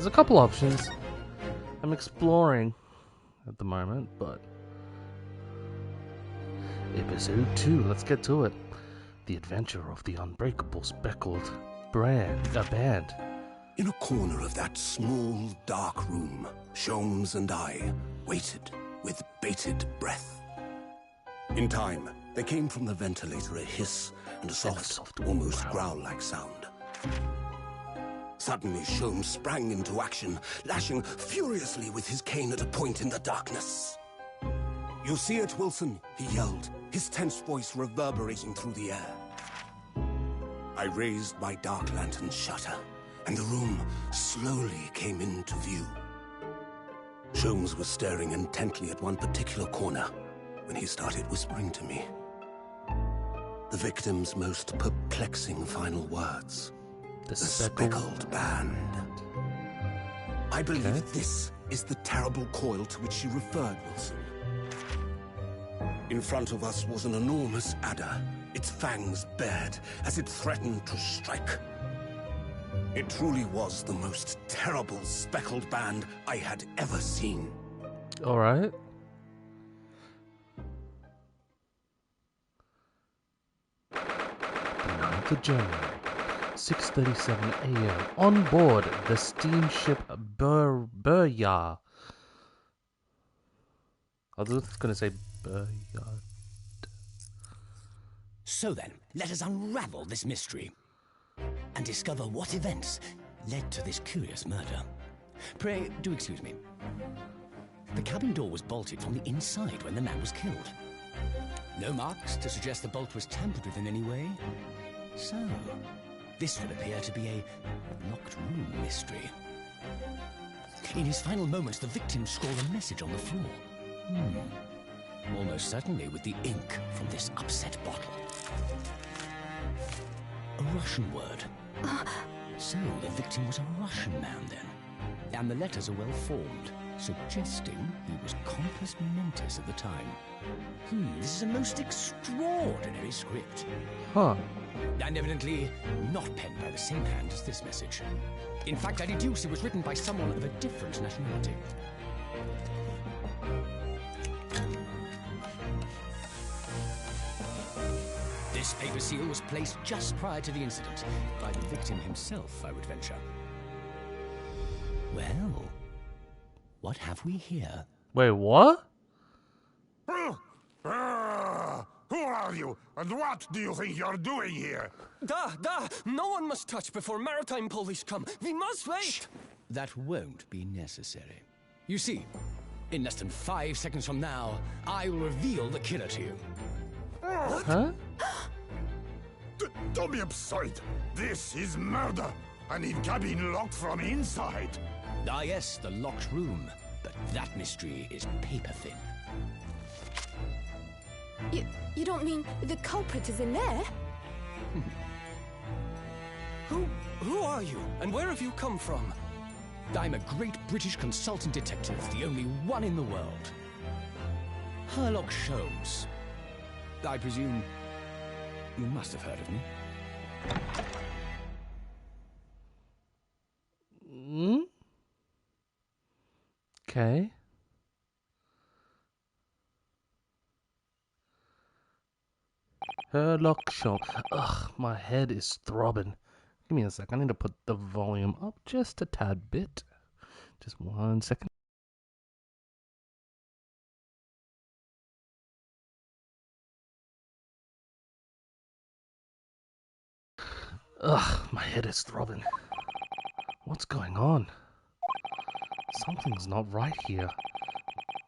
There's a couple options. I'm exploring at the moment, but... Episode 2, let's get to it. The adventure of the unbreakable speckled band. In a corner of that small, dark room, Sholmes and I waited with bated breath. In time, there came from the ventilator a hiss and a soft almost growl-like sound. Suddenly, Sholmes sprang into action, lashing furiously with his cane at a point in the darkness. "You see it, Wilson?" he yelled, his tense voice reverberating through the air. I raised my dark lantern shutter, and the room slowly came into view. Sholmes was staring intently at one particular corner when he started whispering to me. The victim's most perplexing final words. The speckled band. I believe this is the terrible coil to which she referred, Wilson. In front of us was an enormous adder, its fangs bared as it threatened to strike. It truly was the most terrible speckled band I had ever seen. All right. The 9th of January, 6:37 a.m. On board the steamship Buryard. I was just going to say Buryard. So then, let us unravel this mystery and discover what events led to this curious murder. Pray, do excuse me. The cabin door was bolted from the inside when the man was killed. No marks to suggest the bolt was tampered with in any way. So, this would appear to be a locked room mystery. In his final moments, the victim scrawled a message on the floor. Almost certainly with the ink from this upset bottle. A Russian word. So the victim was a Russian man then. And the letters are well formed, suggesting he was compos mentis at the time. This is a most extraordinary script. Huh. And evidently not penned by the same hand as this message. In fact, I deduce it was written by someone of a different nationality. This paper seal was placed just prior to the incident, by the victim himself, I would venture. Well, what have we here? Wait, what? Who are you, and what do you think you're doing here? No one must touch before maritime police come. We must wait. Shh. That won't be necessary. You see, in less than 5 seconds from now, I will reveal the killer to you. Huh? Don't be absurd. This is murder. I need cabin locked from inside. Ah yes, the locked room. But that mystery is paper thin. You don't mean the culprit is in there? Who are you, and where have you come from? I'm a great British consultant detective, the only one in the world. Sherlock Sholmes. I presume you must have heard of me. Okay. Sherlock Sholmes. Ugh, my head is throbbing. Give me a sec. I need to put the volume up just a tad bit. Just 1 second. Ugh, my head is throbbing. What's going on? Something's not right here.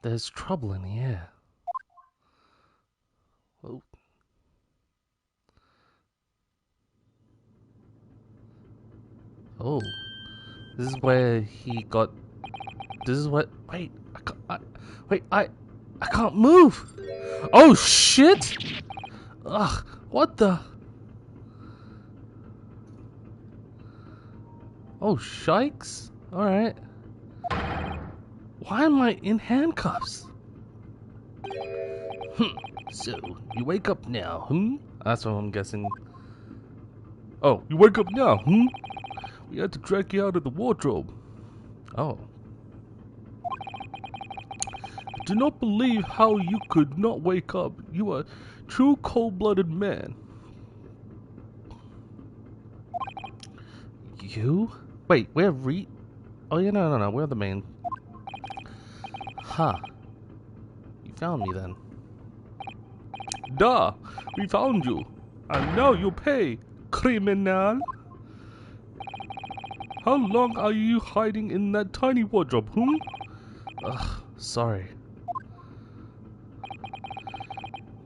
There's trouble in the air. Whoa. Oh. This is where he got... This is what... Wait, I can't move! Oh, shit! Ugh, what the... Oh, shikes? Alright. Why am I in handcuffs? So, you wake up now, That's what I'm guessing. Oh, you wake up now, We had to drag you out of the wardrobe. Oh. I do not believe how you could not wake up. You are a true cold-blooded man. You? Wait, we're Oh yeah, no, we're the main. Huh. You found me then. Duh! We found you! And now you pay, criminal! How long are you hiding in that tiny wardrobe, Ugh, sorry.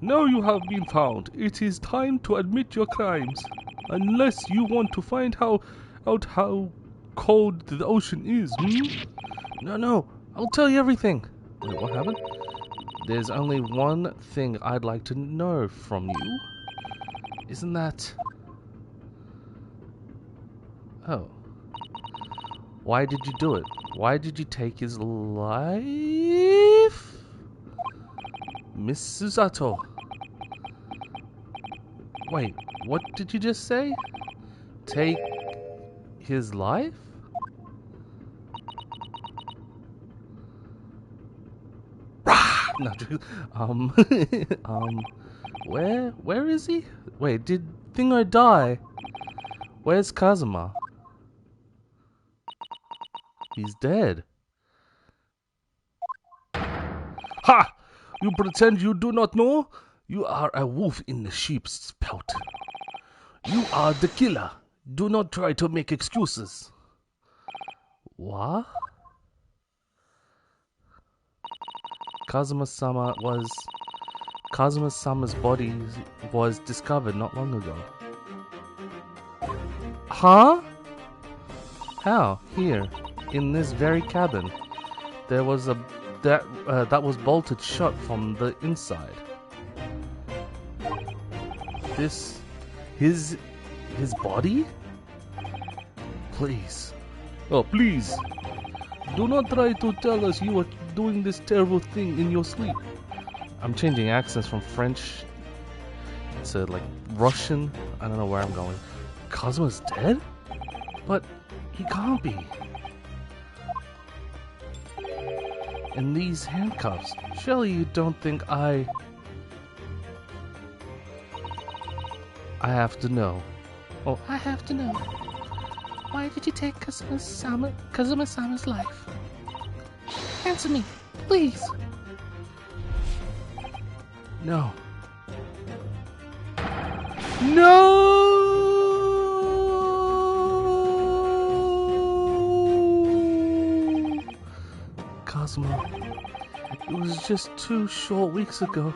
Now you have been found. It is time to admit your crimes. Unless you want to find out how cold the ocean is, No, I'll tell you everything. Wait, what happened? There's only one thing I'd like to know from you. Isn't that... Oh. Why did you do it? Why did you take his life? Miss Susato. Wait, what did you just say? Take his life? No, where is he? Wait, did Thingo die? Where's Kazuma? He's dead. Ha! You pretend you do not know? You are a wolf in the sheep's pelt. You are the killer. Do not try to make excuses. What? Kazuma-sama's body was discovered not long ago. Huh? How? Here, in this very cabin, there was that was bolted shut from the inside. His body? Please. Oh, please. Do not try to tell us you are doing this terrible thing in your sleep. I'm changing accents from French to like Russian. I don't know where I'm going. Kazuma's dead? But he can't be. And these handcuffs. Surely you don't think I have to know. Oh, I have to know. Why did you take Kazuma-sama's life? Answer me, please. No. No! Kazuma, it was just 2 short weeks ago.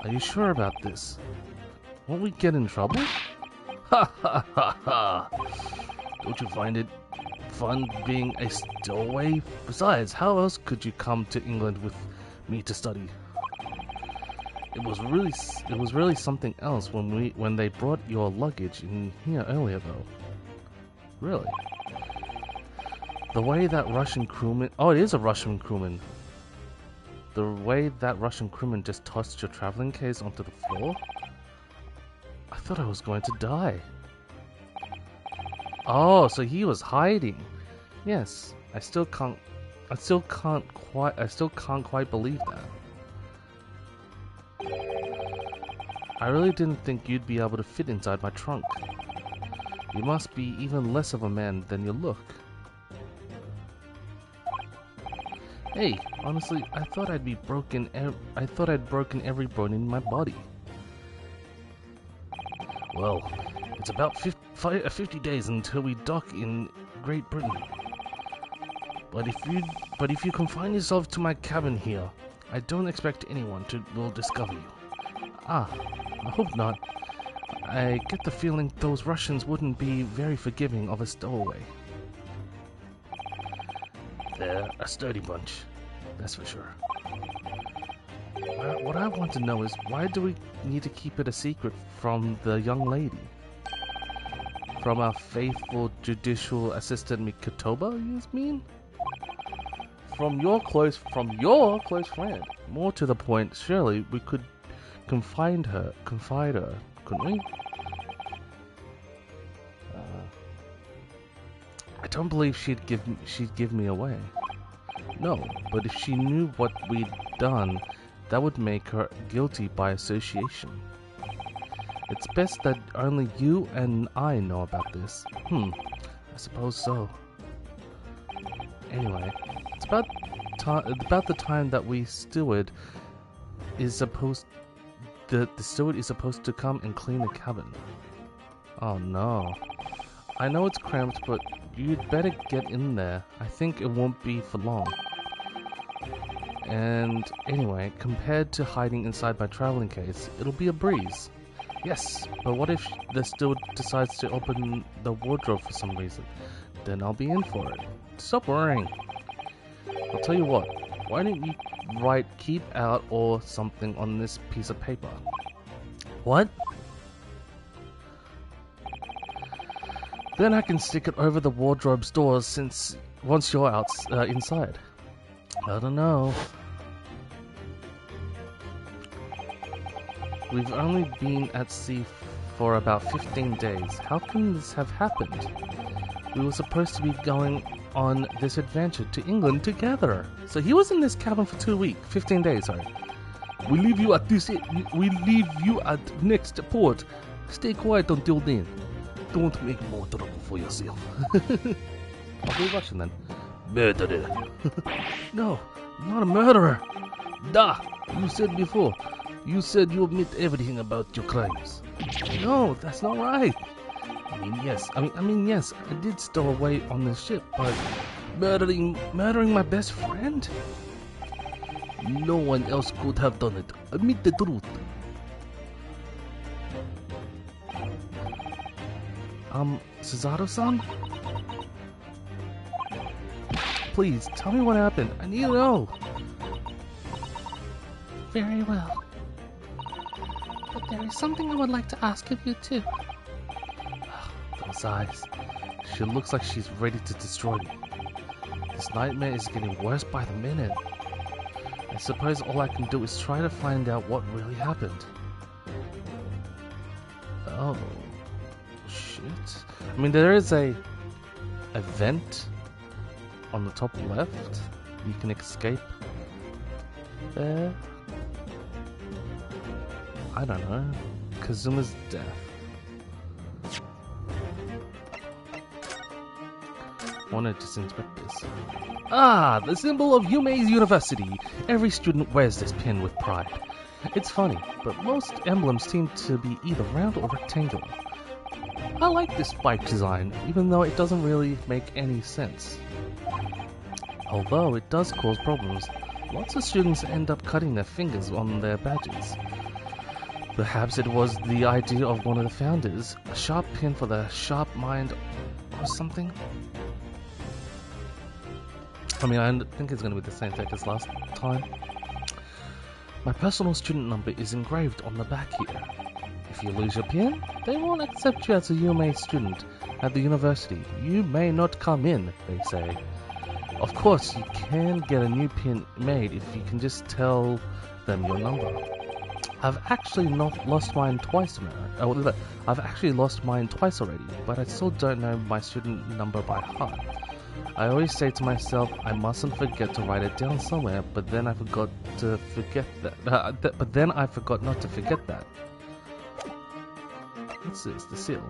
Are you sure about this? Won't we get in trouble? Ha ha ha ha! Don't you find it fun being a stowaway? Besides, how else could you come to England with me to study? It was really something else when they brought your luggage in here earlier, though. Really? The way that Russian crewman... Oh, it is a Russian crewman. The way that Russian crewman just tossed your traveling case onto the floor? I thought I was going to die. Oh, so he was hiding. Yes, I still can't quite believe that. I really didn't think you'd be able to fit inside my trunk. You must be even less of a man than you look. Hey, honestly, I thought I'd broken every bone in my body. Well, it's about 50 days until we dock in Great Britain. But if you confine yourself to my cabin here, I don't expect anyone will discover you. Ah, I hope not. I get the feeling those Russians wouldn't be very forgiving of a stowaway. They're a sturdy bunch, that's for sure. What I want to know is, why do we need to keep it a secret from the young lady? From our faithful judicial assistant Mikotoba, you mean? From your close friend. More to the point, surely we could confide her, couldn't we? I don't believe she'd give me away. No, but if she knew what we'd done, that would make her guilty by association. It's best that only you and I know about this. I suppose so. Anyway, it's about the time that the steward is supposed to come and clean the cabin. Oh no. I know it's cramped, but you'd better get in there. I think it won't be for long. And anyway, compared to hiding inside my traveling case, it'll be a breeze. Yes, but what if the steward decides to open the wardrobe for some reason? Then I'll be in for it. Stop worrying. I'll tell you what, why don't you write "keep out" or something on this piece of paper? What? Then I can stick it over the wardrobe's doors once you're inside. I don't know. We've only been at sea for about 15 days. How can this have happened? We were supposed to be going on this adventure to England together. So he was in this cabin for 15 days, sorry. We leave you at next port. Stay quiet until then. Don't make more trouble for yourself. I'll be Russian then. Murderer. No, I'm not a murderer. Da, you said before. You said you admit everything about your crimes. No, that's not right. I mean, yes, I did stow away on the ship, but murdering my best friend? No one else could have done it. Admit the truth. Cesaro-san? Please, tell me what happened. I need to know. Very well. But there is something I would like to ask of you too. Those eyes. She looks like she's ready to destroy me. This nightmare is getting worse by the minute. I suppose all I can do is try to find out what really happened. Oh. Shit. I mean, there is a vent on the top left. You can escape there. I don't know. Kazuma's death. Wanted to inspect this. Ah, the symbol of Yume's University. Every student wears this pin with pride. It's funny, but most emblems seem to be either round or rectangular. I like this spike design, even though it doesn't really make any sense. Although it does cause problems. Lots of students end up cutting their fingers on their badges. Perhaps it was the idea of one of the founders, a sharp pin for the sharp mind or something? I mean, I think it's going to be the same thing as last time. My personal student number is engraved on the back here. If you lose your pin, they won't accept you as a UMA student at the university. You may not come in, they say. Of course, you can get a new pin made if you can just tell them your number. I've actually lost mine twice already, but I still don't know my student number by heart. I always say to myself, I mustn't forget to write it down somewhere, but then I forgot to forget that. But I forgot not to forget that. What's this? The seal.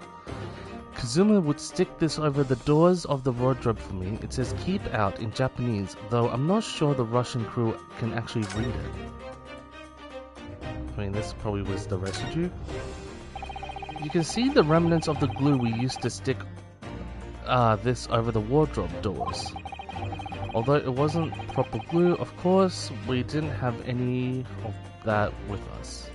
Kazuma would stick this over the doors of the wardrobe for me. It says "keep out" in Japanese, though I'm not sure the Russian crew can actually read it. I mean, this probably was the residue. You can see the remnants of the glue we used to stick this over the wardrobe doors. Although it wasn't proper glue, of course, we didn't have any of that with us.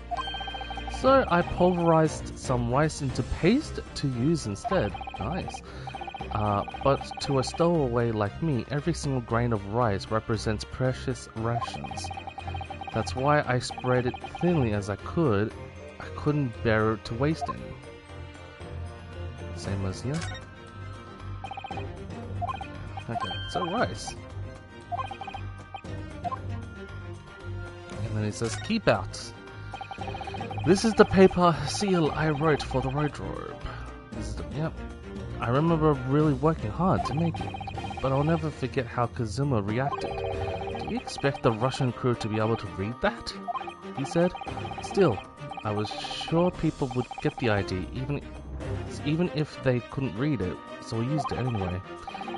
So I pulverized some rice into paste to use instead. Nice. But to a stowaway like me, every single grain of rice represents precious rations. That's why I spread it thinly as I could. I couldn't bear to waste any. Same as here. Okay, so rice. And then it says "keep out." This is the paper seal I wrote for the wardrobe. This is the, yep. I remember really working hard to make it, but I'll never forget how Kazuma reacted. Do you expect the Russian crew to be able to read that? He said. Still, I was sure people would get the idea, even if they couldn't read it, so we used it anyway.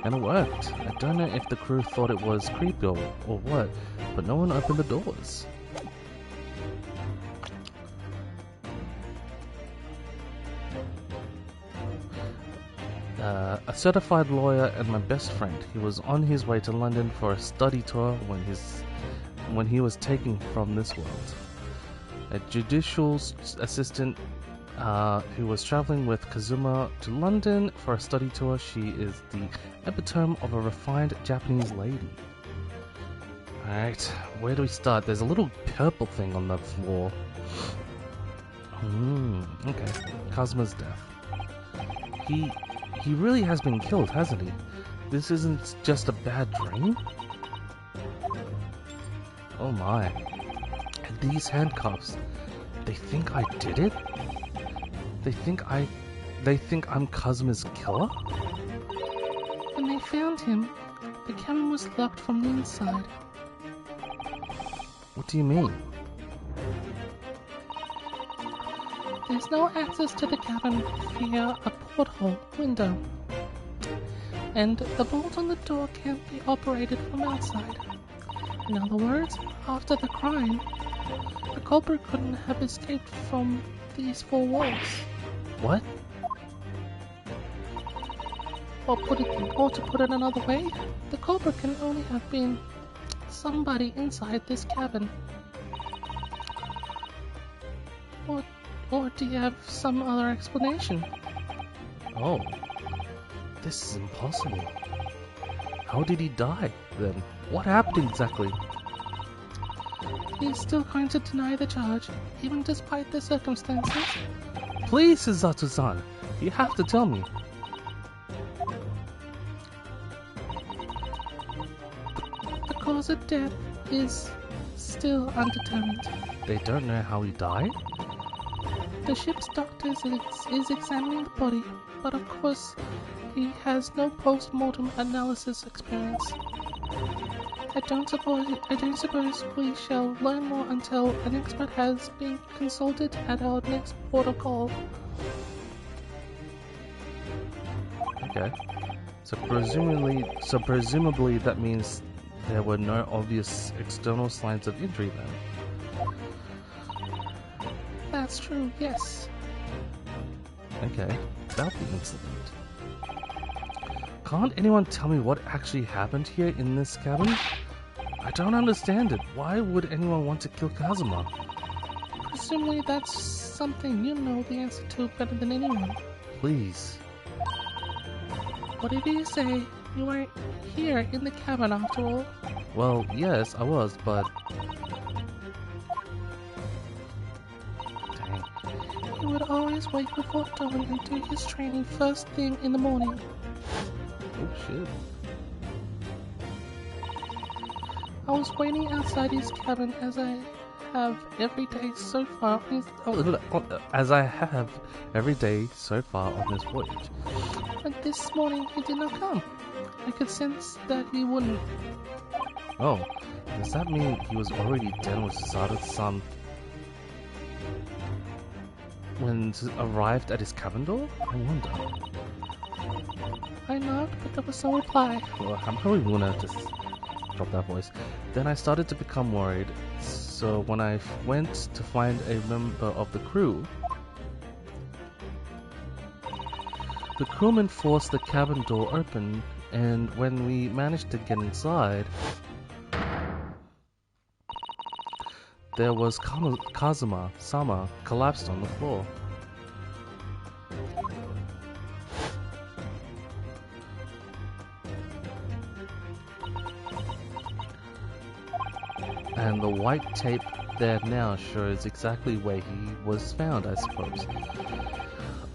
And it worked. I don't know if the crew thought it was creepy or what, but no one opened the doors. A certified lawyer and my best friend. He was on his way to London for a study tour when he was taken from this world. A judicial assistant who was traveling with Kazuma to London for a study tour. She is the epitome of a refined Japanese lady. Alright, where do we start? There's a little purple thing on the floor. Okay. Kazuma's death. He really has been killed, hasn't he? This isn't just a bad dream? Oh my. And these handcuffs. They think I did it? They think I'm Kazuma's killer? When they found him, the cabin was locked from the inside. What do you mean? There's no access to the cabin via a porthole window, and the bolt on the door can't be operated from outside. In other words, after the crime, the culprit couldn't have escaped from these four walls. What? Or to put it another way, the culprit can only have been somebody inside this cabin. Or do you have some other explanation? Oh. This is impossible. How did he die, then? What happened exactly? He's still going to deny the charge, even despite the circumstances. Please, Suzato-san, you have to tell me. The cause of death is still undetermined. They don't know how he died? The ship's doctor is examining the body, but of course he has no post-mortem analysis experience. I don't suppose we shall learn more until an expert has been consulted at our next port of call. Okay. So presumably that means there were no obvious external signs of injury then. That's true, yes. Okay, about the incident. Can't anyone tell me what actually happened here in this cabin? I don't understand it. Why would anyone want to kill Kazuma? Presumably that's something you know the answer to better than anyone. Please. Whatever you say, you weren't here in the cabin after all. Well, yes, I was, but... Dang. He would always wake before dawn and do his training first thing in the morning. Oh shit. I was waiting outside his cabin as I have every day so far on this voyage. But this morning he did not come. I could sense that he wouldn't. Oh, does that mean he was already dead with Suzato-san when arrived at his cabin door? I wonder. I knocked, but there was no reply. Well, I'm probably gonna just drop that voice. Then I started to become worried, so when I went to find a member of the crew, the crewman forced the cabin door open, and when we managed to get inside, there was Kazuma-sama collapsed on the floor. And the white tape there now shows exactly where he was found, I suppose.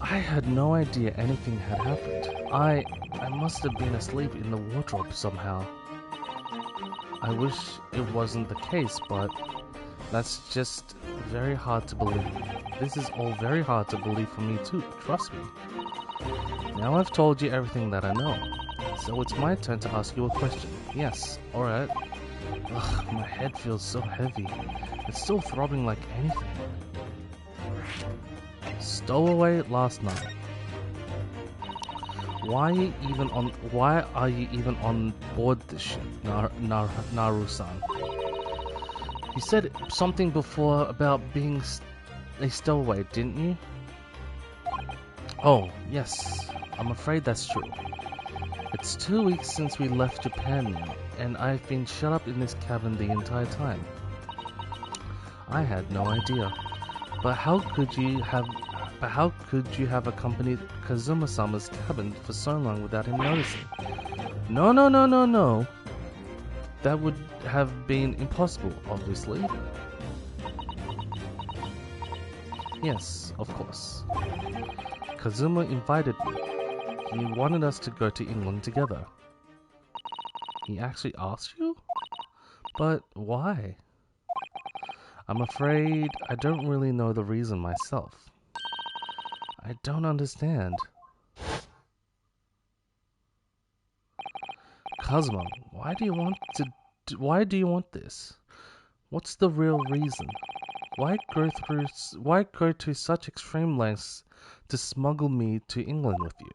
I had no idea anything had happened. I must have been asleep in the wardrobe somehow. I wish it wasn't the case, but that's just very hard to believe. This is all very hard to believe for me too, trust me. Now I've told you everything that I know, so it's my turn to ask you a question. Yes, alright. Ugh, my head feels so heavy. It's still throbbing like anything. Stowaway last night. Why are you even on board this ship, Naru-san? You said something before about being a stowaway, didn't you? Oh, yes. I'm afraid that's true. It's 2 weeks since we left Japan now, and I've been shut up in this cabin the entire time. I had no idea. But how could you have accompanied Kazuma-sama's cabin for so long without him noticing? No. That would have been impossible, obviously. Yes, of course. Kazuma invited me. He wanted us to go to England together. He actually asked you? But why? I'm afraid I don't really know the reason myself. I don't understand. Kazuma, why do you want this? What's the real reason? Why go to such extreme lengths to smuggle me to England with you?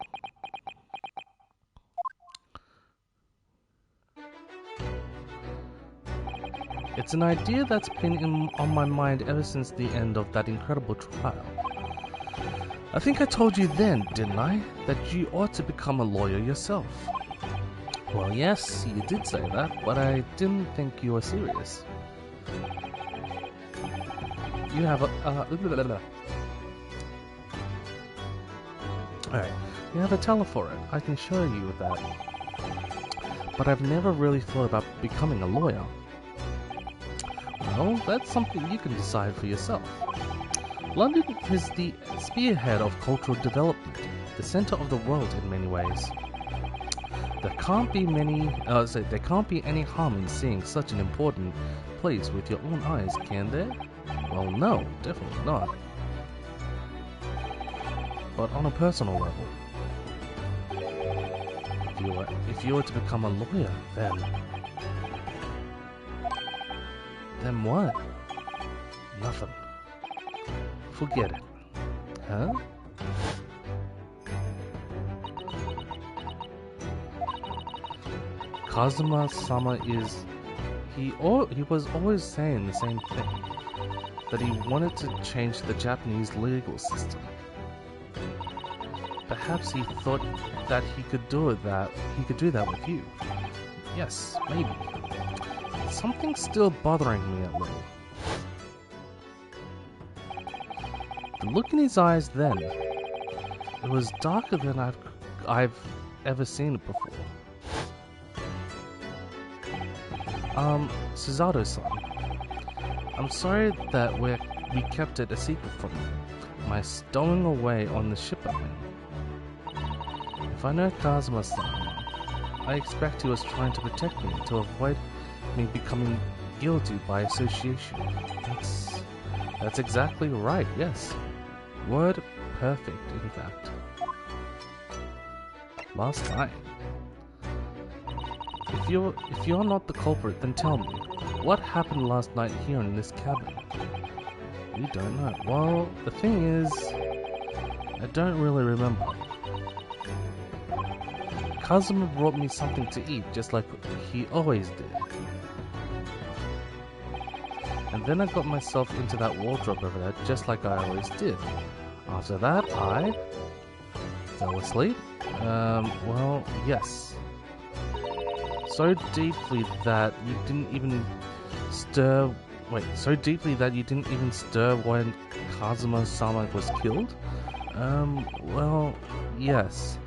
It's an idea that's been on my mind ever since the end of that incredible trial. I think I told you then, didn't I, that you ought to become a lawyer yourself. Well, yes, you did say that, but I didn't think you were serious. You have a... Alright, you have a tele for it. I can show you that. But I've never really thought about becoming a lawyer. Well, that's something you can decide for yourself. London is the spearhead of cultural development, the center of the world in many ways. There can't be any harm in seeing such an important place with your own eyes, can there? Well, no, definitely not. But on a personal level, if you were to become a lawyer, then what? Nothing. Forget it. Huh? Kazuma-sama he was always saying the same thing, that he wanted to change the Japanese legal system. Perhaps he thought that he could do that with you. Yes, maybe. Something's still bothering me a little. The look in his eyes then, it was darker than I've ever seen it before. Suzato-san, I'm sorry that we kept it a secret from you. My stowing away on the ship I mean. If I know Kazuma-san, I expect he was trying to protect me to avoid me becoming guilty by association. That's exactly right, yes. Word perfect, in fact. Last night. If you're not the culprit, then tell me, what happened last night here in this cabin? You don't know. Well, the thing is, I don't really remember. Kazuma brought me something to eat, just like he always did. And then I got myself into that wardrobe over there, just like I always did. After that, I fell asleep. Well, yes. So deeply that you didn't even stir... Wait, so deeply that you didn't even stir when Kazuma-sama was killed? Well, yes.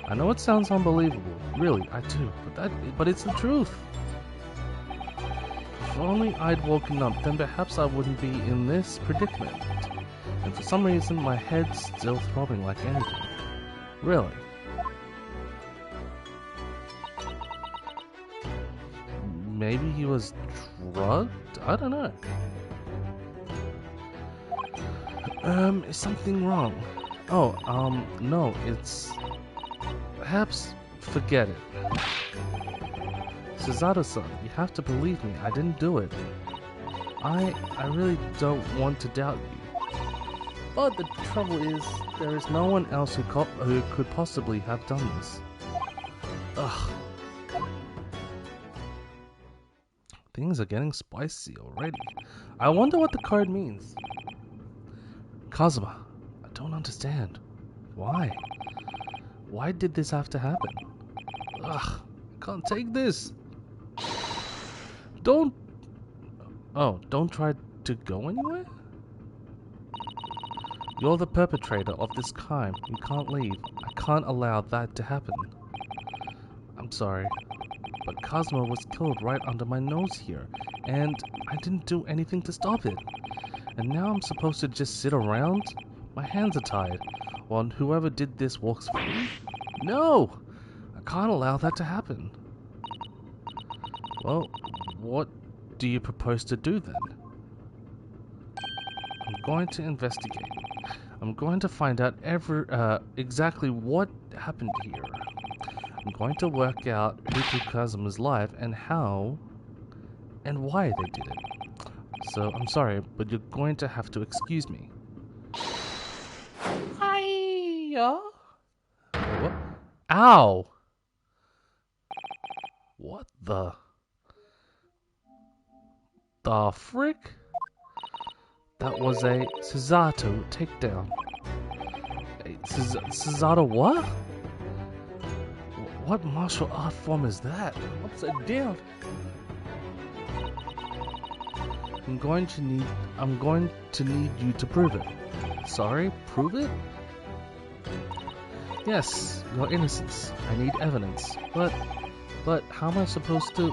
I know it sounds unbelievable. Really, I do. But it's the truth. If only I'd woken up, then perhaps I wouldn't be in this predicament. And for some reason, my head's still throbbing like anything. Really. Maybe he was drugged? I don't know. Is something wrong? Oh, no, it's... Perhaps forget it. Suzato-san, you have to believe me, I didn't do it. I really don't want to doubt you. But the trouble is, there is no one else who could possibly have done this. Ugh. Things are getting spicy already. I wonder what the code means. Kazuma, I don't understand. Why? Why did this have to happen? Ugh, I can't take this. Don't try to go anywhere? You're the perpetrator of this crime. You can't leave. I can't allow that to happen. I'm sorry, but Kazuma was killed right under my nose here, and I didn't do anything to stop it. And now I'm supposed to just sit around? My hands are tied, while whoever did this walks free? No! I can't allow that to happen. Well, what do you propose to do then? I'm going to investigate. I'm going to find out exactly what happened here. I'm going to work out who took Kazuma's life and how and why they did it. So, I'm sorry, but you're going to have to excuse me. Hiya! What? Ow! What the frick? That was a Suzato takedown. A Suzato what? What martial art form is that? What's it down? I'm going to need you to prove it. Sorry, prove it? Yes, your innocence. I need evidence. But how am I supposed to...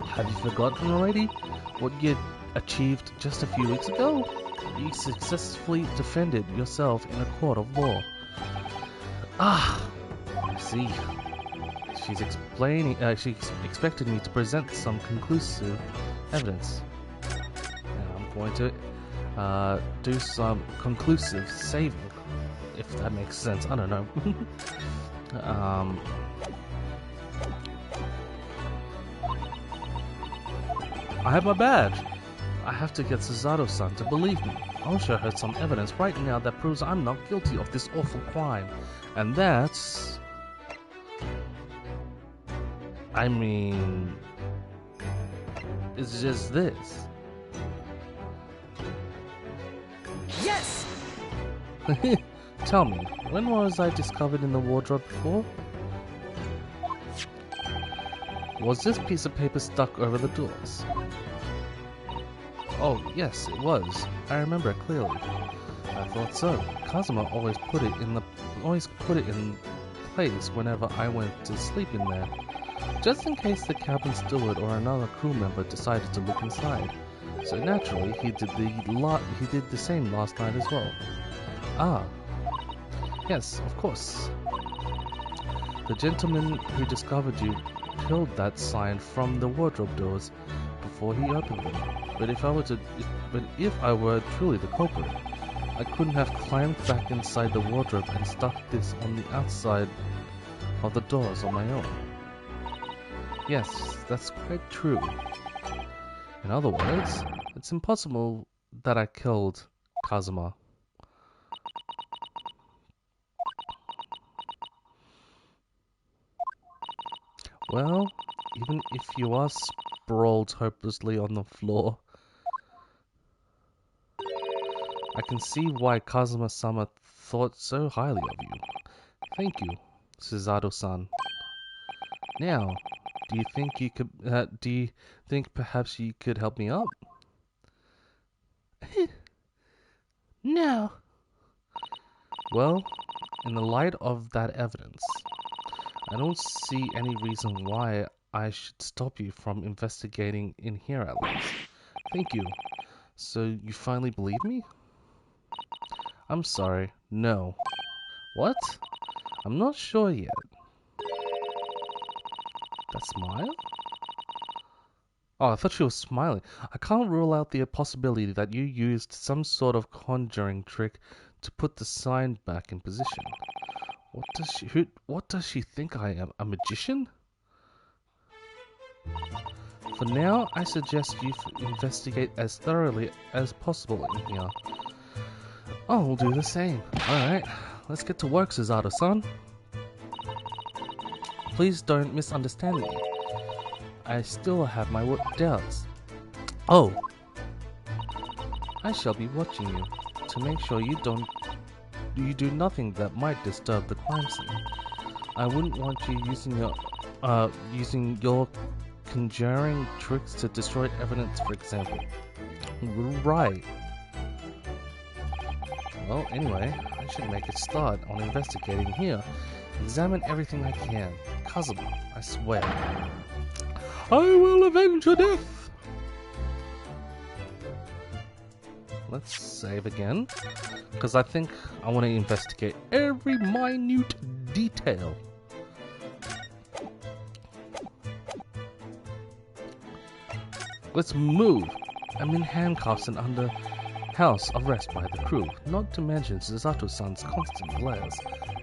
Have you forgotten already? What you achieved just a few weeks ago? You successfully defended yourself in a court of law. Ah, I see. She's expected me to present some conclusive evidence. And I'm going to do some conclusive saving, if that makes sense. I don't know. I have my badge. I have to get Suzato-san to believe me. I'll show her some evidence right now that proves I'm not guilty of this awful crime. And that's... I mean... It's just this. Yes! Tell me, when was I discovered in the wardrobe before? Was this piece of paper stuck over the doors? Oh, yes, it was. I remember it clearly. I thought so. Kazuma always put it in place whenever I went to sleep in there, just in case the cabin steward or another crew member decided to look inside. So naturally, he did the same last night as well. Ah, yes, of course. The gentleman who discovered you peeled that sign from the wardrobe doors before he opened them. But if I were truly the culprit, I couldn't have climbed back inside the wardrobe and stuck this on the outside of the doors on my own. Yes, that's quite true. In other words, it's impossible that I killed Kazuma. Well, even if you are sprawled hopelessly on the floor, I can see why Kazuma-sama thought so highly of you. Thank you, Suzato-san. Now, do you think perhaps you could help me out? No. Well, in the light of that evidence, I don't see any reason why I should stop you from investigating in here at least. Thank you. So you finally believe me? I'm sorry, no. What? I'm not sure yet. That smile? Oh, I thought she was smiling. I can't rule out the possibility that you used some sort of conjuring trick to put the sign back in position. What does she think I am? A magician? For now, I suggest you investigate as thoroughly as possible in here. I'll do the same. Alright, let's get to work, Suzato-san. Please don't misunderstand me. I still have my doubts. Oh! I shall be watching you to make sure you do nothing that might disturb the crime scene. I wouldn't want you using your conjuring tricks to destroy evidence, for example. Right. Well, anyway, I should make a start on investigating here. Examine everything I can. Cousin, I swear. I will avenge your death! Let's save again, because I think I want to investigate every minute detail. Let's move. I'm in handcuffs and under house arrest by the crew, not to mention Suzato-san's constant glares.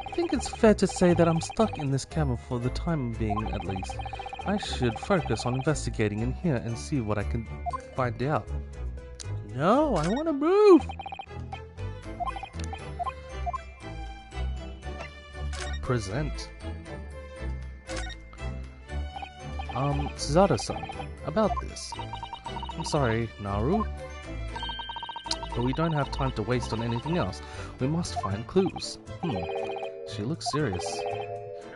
I think it's fair to say that I'm stuck in this cabin for the time being, at least. I should focus on investigating in here and see what I can find out. No, I want to move! Present. Suzato-san, about this. I'm sorry, Naru, but we don't have time to waste on anything else. We must find clues. She looks serious.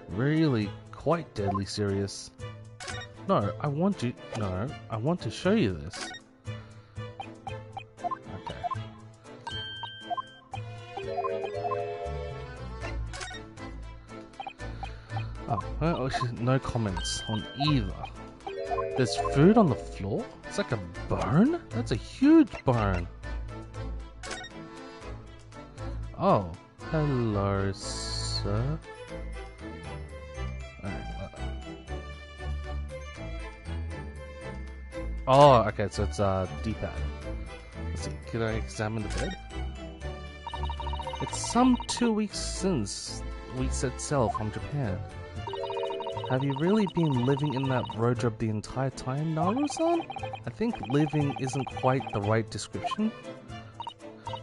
Really quite deadly serious. No, I want to show you this. Okay. Oh, no comments on either. There's food on the floor? It's like a burn? That's a huge burn. Oh, hello, sir. Oh, okay, so it's D-pad. Let's see, can I examine the bed? It's some 2 weeks since we set sail from Japan. Have you really been living in that wardrobe the entire time, Naru-san? I think living isn't quite the right description.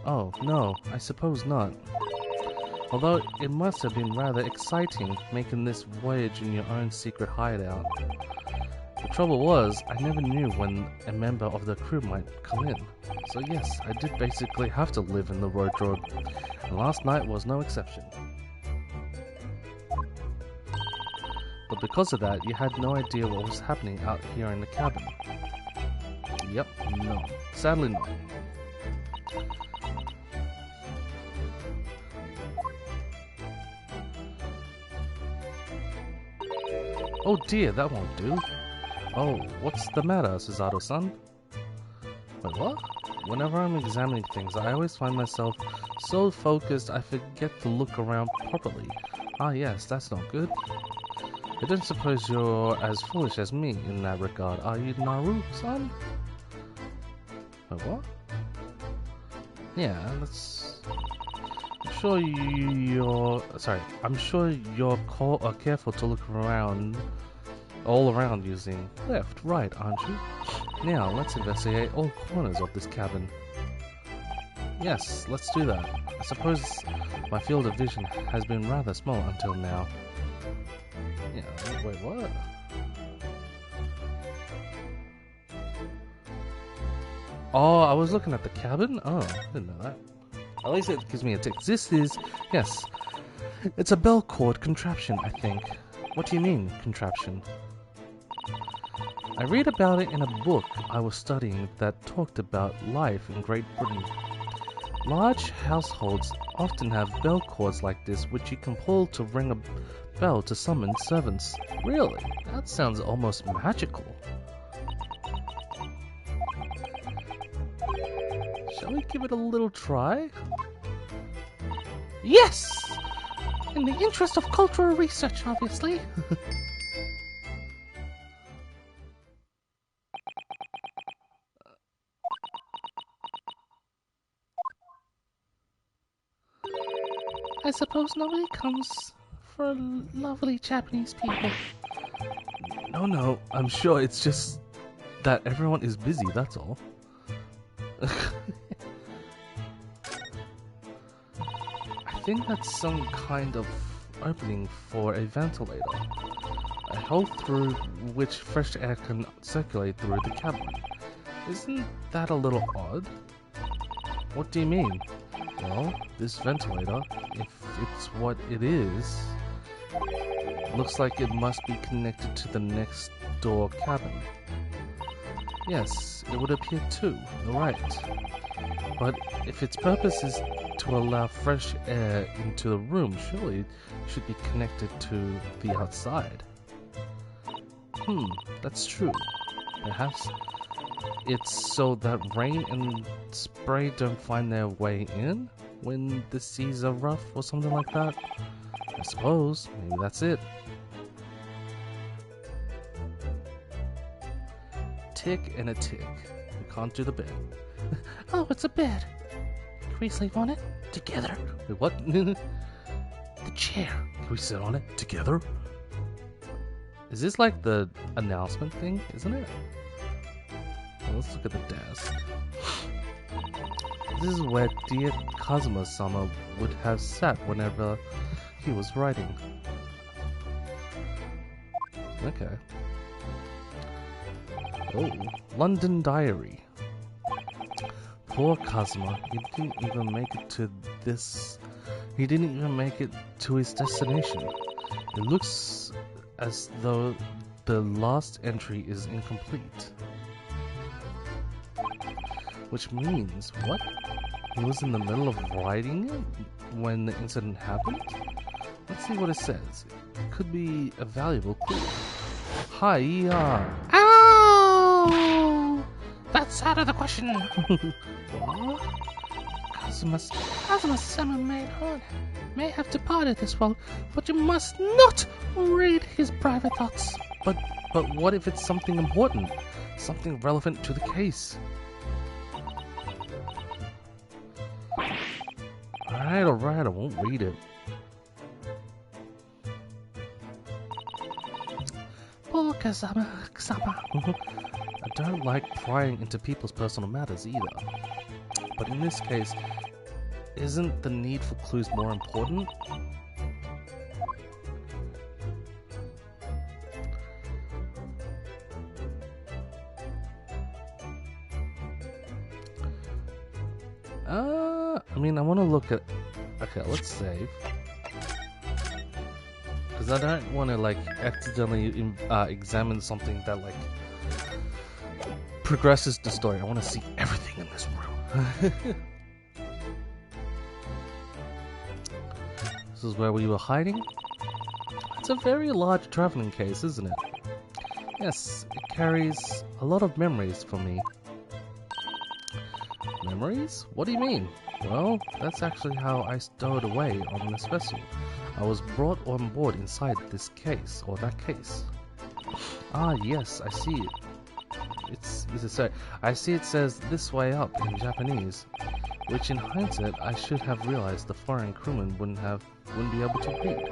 Oh, no, I suppose not. Although it must have been rather exciting making this voyage in your own secret hideout. The trouble was, I never knew when a member of the crew might come in. So yes, I did basically have to live in the wardrobe, and last night was no exception. But because of that, you had no idea what was happening out here in the cabin. Yep, no. Sadly not. Oh dear, that won't do. Oh, what's the matter, Suzato-san? Wait, what? Whenever I'm examining things, I always find myself so focused I forget to look around properly. Ah yes, that's not good. I don't suppose you're as foolish as me in that regard, are you, Naru-san? Wait, what? Yeah, that's... I'm sure you're careful to look around, all around using left, right, aren't you? Now, let's investigate all corners of this cabin. Yes, let's do that. I suppose my field of vision has been rather small until now. Yeah, wait, what? Oh, I was looking at the cabin? Oh, I didn't know that. At least it gives me a tick. This is, yes, it's a bell cord contraption, I think. What do you mean, contraption? I read about it in a book I was studying that talked about life in Great Britain. Large households often have bell cords like this, which you can pull to ring a bell to summon servants. Really? That sounds almost magical. Shall we give it a little try? Yes! In the interest of cultural research, obviously. suppose nobody comes for lovely Japanese people. No, I'm sure it's just that everyone is busy, that's all. I think that's some kind of opening for a ventilator. A hole through which fresh air can circulate through the cabin. Isn't that a little odd? What do you mean? Well, this ventilator, if it's what it is, looks like it must be connected to the next door cabin. Yes, it would appear too, you're right. But if its purpose is to allow fresh air into the room, surely it should be connected to the outside. That's true. Perhaps it's so that rain and spray don't find their way in when the seas are rough or something like that. I suppose, maybe that's it. Tick and a tick. We can't do the bed. Oh, it's a bed. Can we sleep on it? Together. Wait, what? The chair. Can we sit on it together? Is this like the announcement thing, isn't it? Well, let's look at the desk. This is where dear Kazuma-sama would have sat whenever he was writing. Okay. Oh, London Diary. Poor Kazuma, he didn't even make it to this. He didn't even make it to his destination. It looks as though the last entry is incomplete. Which means, what? He was in the middle of writing it when the incident happened? Let's see what it says. It could be a valuable clue. Hi-ya! Ow! That's out of the question. What? Kazuma-sama may have departed this world, but you must not read his private thoughts. But what if it's something important? Something relevant to the case? Alright, I won't read it. Poor Kazama. I don't like prying into people's personal matters either. But in this case, isn't the need for clues more important? I mean, I want to look at... Okay, let's save. Because I don't want to, like, accidentally examine something that, like, progresses the story. I want to see everything in this room. This is where we were hiding? It's a very large traveling case, isn't it? Yes, it carries a lot of memories for me. Memories? What do you mean? Well, that's actually how I stowed away on this vessel. I was brought on board inside this case, or that case. Ah, yes, I see it. I see it says "this way up" in Japanese, which in hindsight I should have realized the foreign crewman wouldn't be able to read.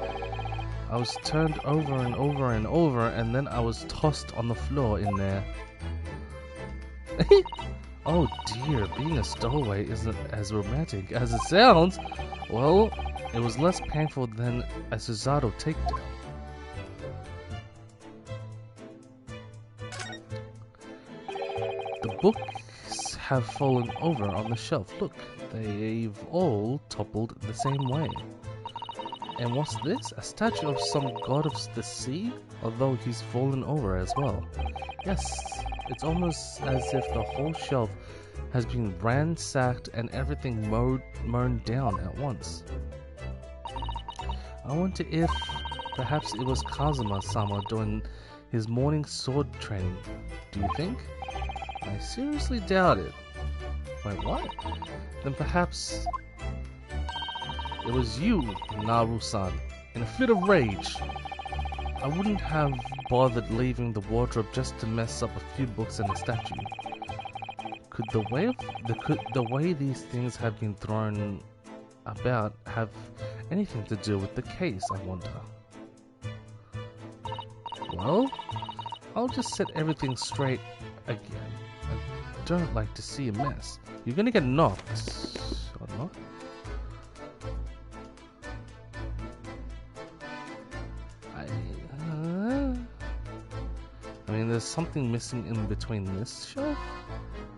I was turned over and over and over, and then I was tossed on the floor in there. Oh dear, being a stowaway isn't as romantic as it sounds. Well, it was less painful than a Suzato takedown. The books have fallen over on the shelf. Look, they've all toppled the same way. And what's this? A statue of some god of the sea? Although he's fallen over as well. Yes, it's almost as if the whole shelf has been ransacked and everything mown down at once. I wonder if perhaps it was Kazuma-sama doing his morning sword training. Do you think? I seriously doubt it. Wait, what? Then perhaps it was you, Naru-san, in a fit of rage. I wouldn't have bothered leaving the wardrobe just to mess up a few books and a statue. Could the way these things have been thrown about have anything to do with the case, I wonder. Well, I'll just set everything straight again. I don't like to see a mess. You're gonna get knocked, or not? I mean, there's something missing in between this shelf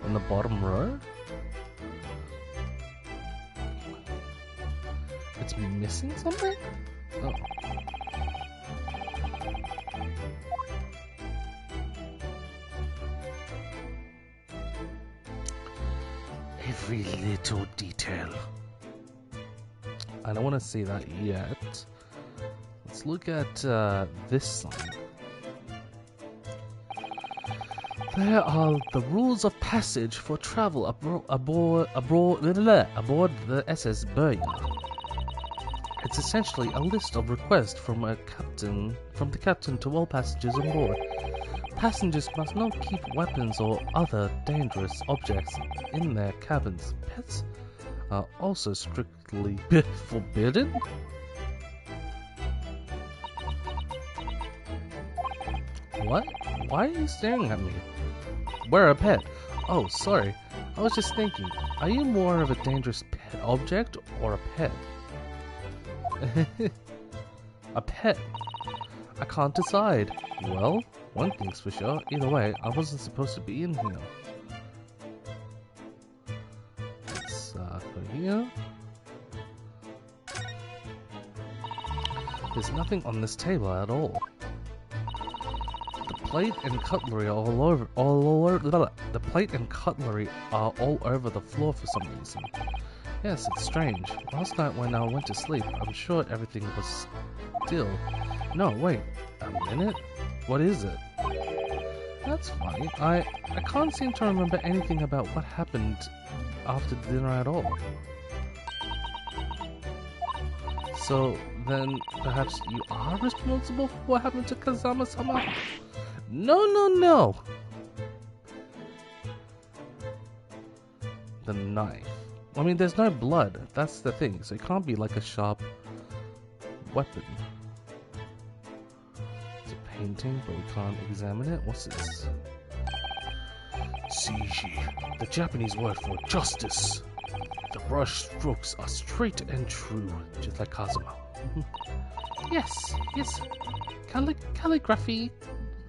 and the bottom row. It's missing something? Oh. Every little detail. I don't want to see that yet. Let's look at this sign. There are the rules of passage for travel aboard the SS Burya. It's essentially a list of requests from the captain to all passengers on board. Passengers must not keep weapons or other dangerous objects in their cabins. Pets are also strictly forbidden. What? Why are you staring at me? We're a pet. Oh, sorry. I was just thinking, are you more of a dangerous pet object or a pet? A pet. I can't decide. Well, one thing's for sure. Either way, I wasn't supposed to be in here. Let's go here. There's nothing on this table at all. The plate and cutlery are the plate and cutlery are all over the floor for some reason. Yes, it's strange. Last night when I went to sleep, I'm sure everything was still. No, wait, a minute? What is it? That's funny. I can't seem to remember anything about what happened after dinner at all. So then perhaps you are responsible for what happened to Kazama-sama? No. The knife. I mean, there's no blood. That's the thing. So it can't be like a sharp weapon. It's a painting, but we can't examine it. What's this? Seiji, the Japanese word for justice. The brush strokes are straight and true, just like Kazuma. Yes. Calligraphy,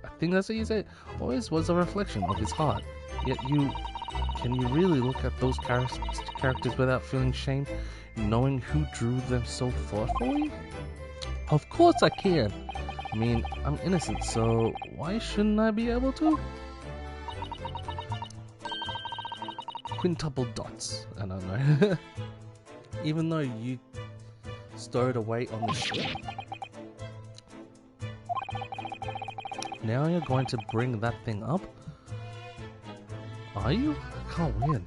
I think that's what you say, always was a reflection of his heart. Yet can you really look at those characters without feeling shame, knowing who drew them so thoughtfully? Of course I can. I mean, I'm innocent, so why shouldn't I be able to? Quintuple dots. I don't know. Even though you stowed away on the ship. Now you're going to bring that thing up? Are you? I can't win.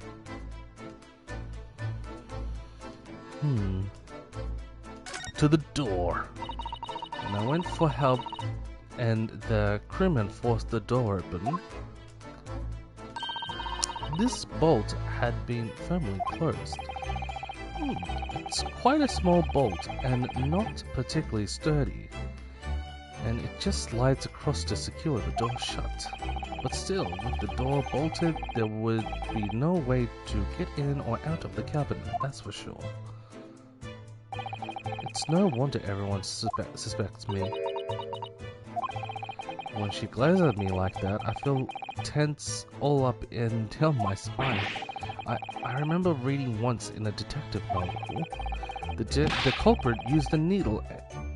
To the door. And I went for help, and the crewman forced the door open. This bolt had been firmly closed. It's quite a small bolt, and not particularly sturdy. And it just slides across to secure the door shut. But still, with the door bolted, there would be no way to get in or out of the cabin, that's for sure. It's no wonder everyone suspects me. When she glares at me like that, I feel tense all up and down my spine. I remember reading once in a detective novel, the culprit used a needle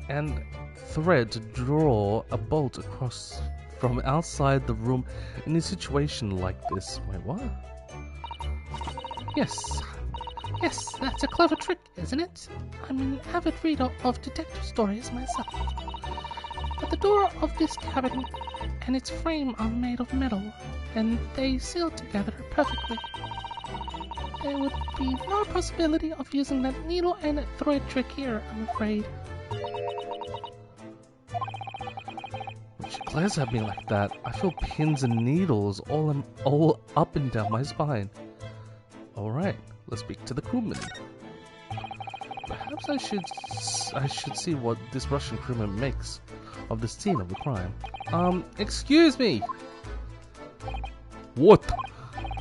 and thread to draw a bolt across from outside the room in a situation like this. Wait, what? Yes, that's a clever trick, isn't it? I'm an avid reader of detective stories myself. But the door of this cabin and its frame are made of metal, and they seal together perfectly. There would be no possibility of using that needle and thread trick here, I'm afraid. When she glares at me like that, I feel pins and needles all up and down my spine. Alright, let's speak to the crewman. Perhaps Perhaps I should see what this Russian crewman makes of the scene of the crime. Excuse me. What?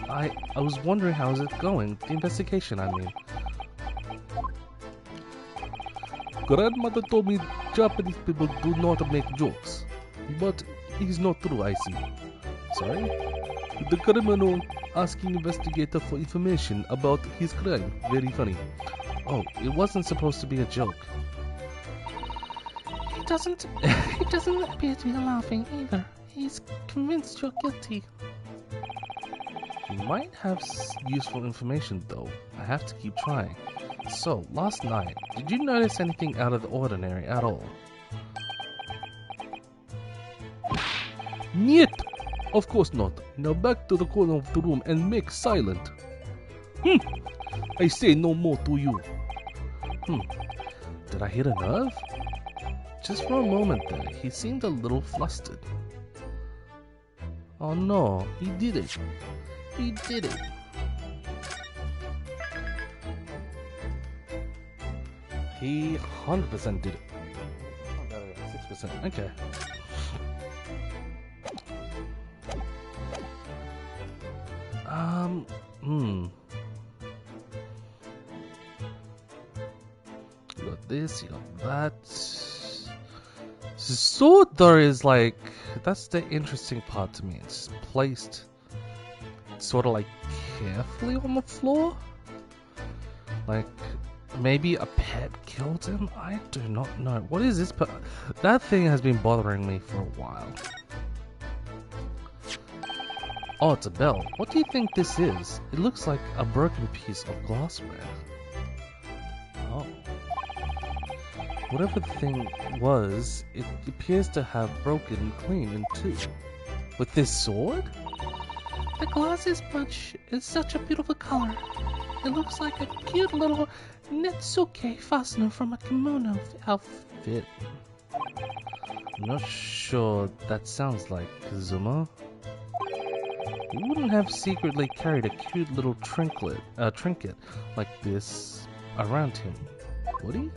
I was wondering how is it going? The investigation, I mean. Grandmother told me Japanese people do not make jokes. But it's not true, I see. Sorry? The criminal asking investigator for information about his crime. Very funny. Oh, it wasn't supposed to be a joke. He doesn't appear to be laughing either. He's convinced you're guilty. He might have useful information though. I have to keep trying. So, last night, did you notice anything out of the ordinary at all? Niet! Of course not. Now back to the corner of the room and make silent. I say no more to you. Did I hit a nerve? Just for a moment there, he seemed a little flustered. Oh no, he did it. He did it. He 100% did it. 6%, okay. You got this, you got that. The sword though is like, that's the interesting part to me. It's placed sort of like carefully on the floor. Like maybe a pet killed him? I do not know. What is this? That thing has been bothering me for a while. Oh, it's a bell. What do you think this is? It looks like a broken piece of glassware. Oh. Whatever the thing was, it appears to have broken clean in two. With this sword? The glass is such a beautiful color. It looks like a cute little netsuke fastener from a kimono outfit. I'm not sure that sounds like Kazuma. He wouldn't have secretly carried a cute little trinket like this around him, would he?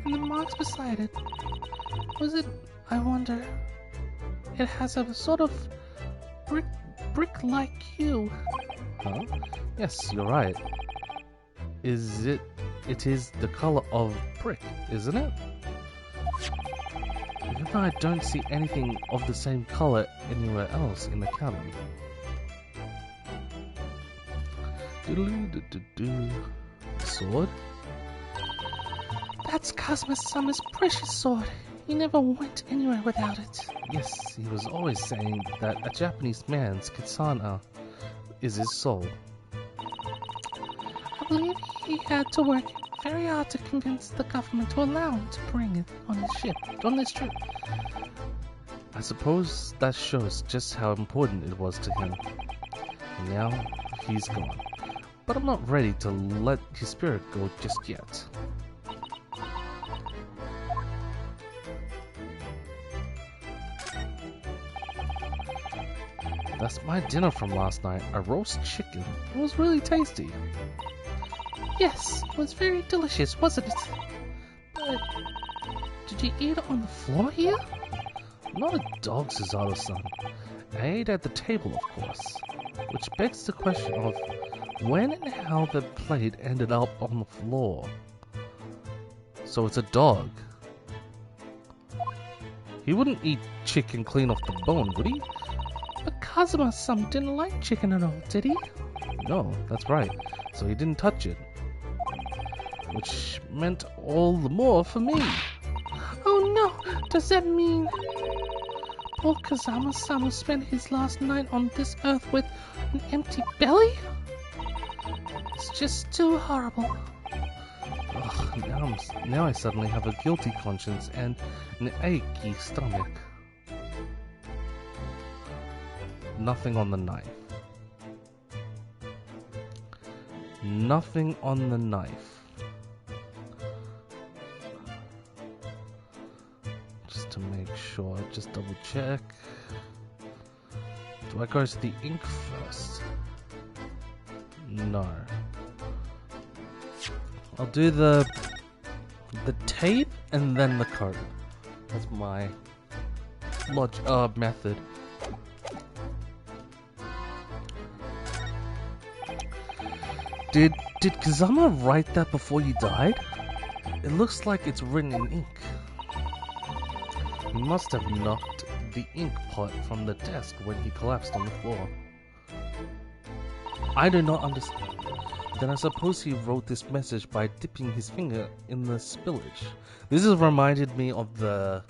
And the marks beside it, was it, I wonder, it has a sort of brick-like hue. Huh? Yes, you're right. It is the color of brick, isn't it? Even though I don't see anything of the same color anywhere else in the cabin. Sword? That's Kazuma-sama's precious sword. He never went anywhere without it. Yes, he was always saying that a Japanese man's katana is his soul. I believe he had to work very hard to convince the government to allow him to bring it on his ship, on this trip. I suppose that shows just how important it was to him. And now, he's gone. But I'm not ready to let his spirit go just yet. That's my dinner from last night, a roast chicken. It was really tasty. Yes, it was very delicious, wasn't it? But did you eat it on the floor here? I'm not a dog, Suzato-san. I ate at the table, of course. Which begs the question of when and how the plate ended up on the floor. So it's a dog. He wouldn't eat chicken clean off the bone, would he? But Kazuma-sama didn't like chicken at all, did he? No, that's right. So he didn't touch it. Which meant all the more for me. Oh no! Does that mean poor Kazama-sama spent his last night on this earth with an empty belly? It's just too horrible. Ugh, now I suddenly have a guilty conscience and an achy stomach. Nothing on the knife. Nothing on the knife. Just to make sure, just double check. Do I go to the ink first? No. I'll do the tape and then the code. That's my method. Did Kazama write that before he died? It looks like it's written in ink. He must have knocked the ink pot from the desk when he collapsed on the floor. I do not understand. Then I suppose he wrote this message by dipping his finger in the spillage. This has reminded me of the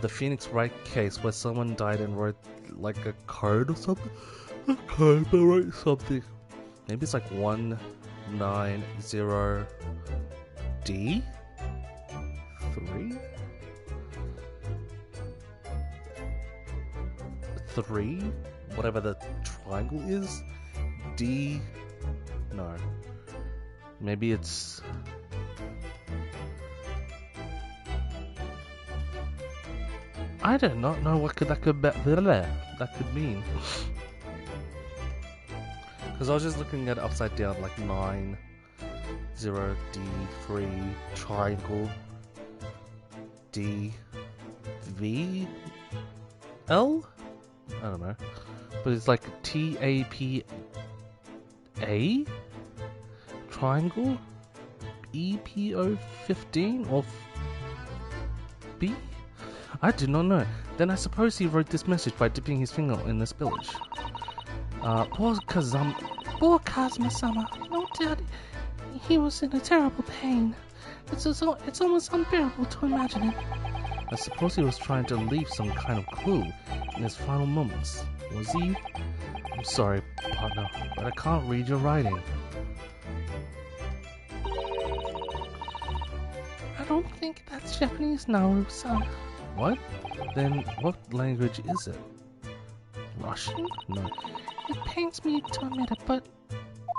Phoenix Wright case where someone died and wrote like a code or something. A code, but wrote something. Maybe it's like 190D? 3? Whatever the triangle is? D? No. Maybe it's... I do not know what that could mean. Because I was just looking at it upside down, like 9, 0, D, 3, triangle, D, V, L? I don't know. But it's like TAPA? Triangle? EPO 15 or B? I do not know. Then I suppose he wrote this message by dipping his finger in the spillage. Poor Kazuma-sama. No doubt he was in a terrible pain. It's almost unbearable to imagine it. I suppose he was trying to leave some kind of clue in his final moments. Was he? I'm sorry, partner, but I can't read your writing. I don't think that's Japanese, Naru-san. What? Then what language is it? Russian? No. It pains me to admit it, but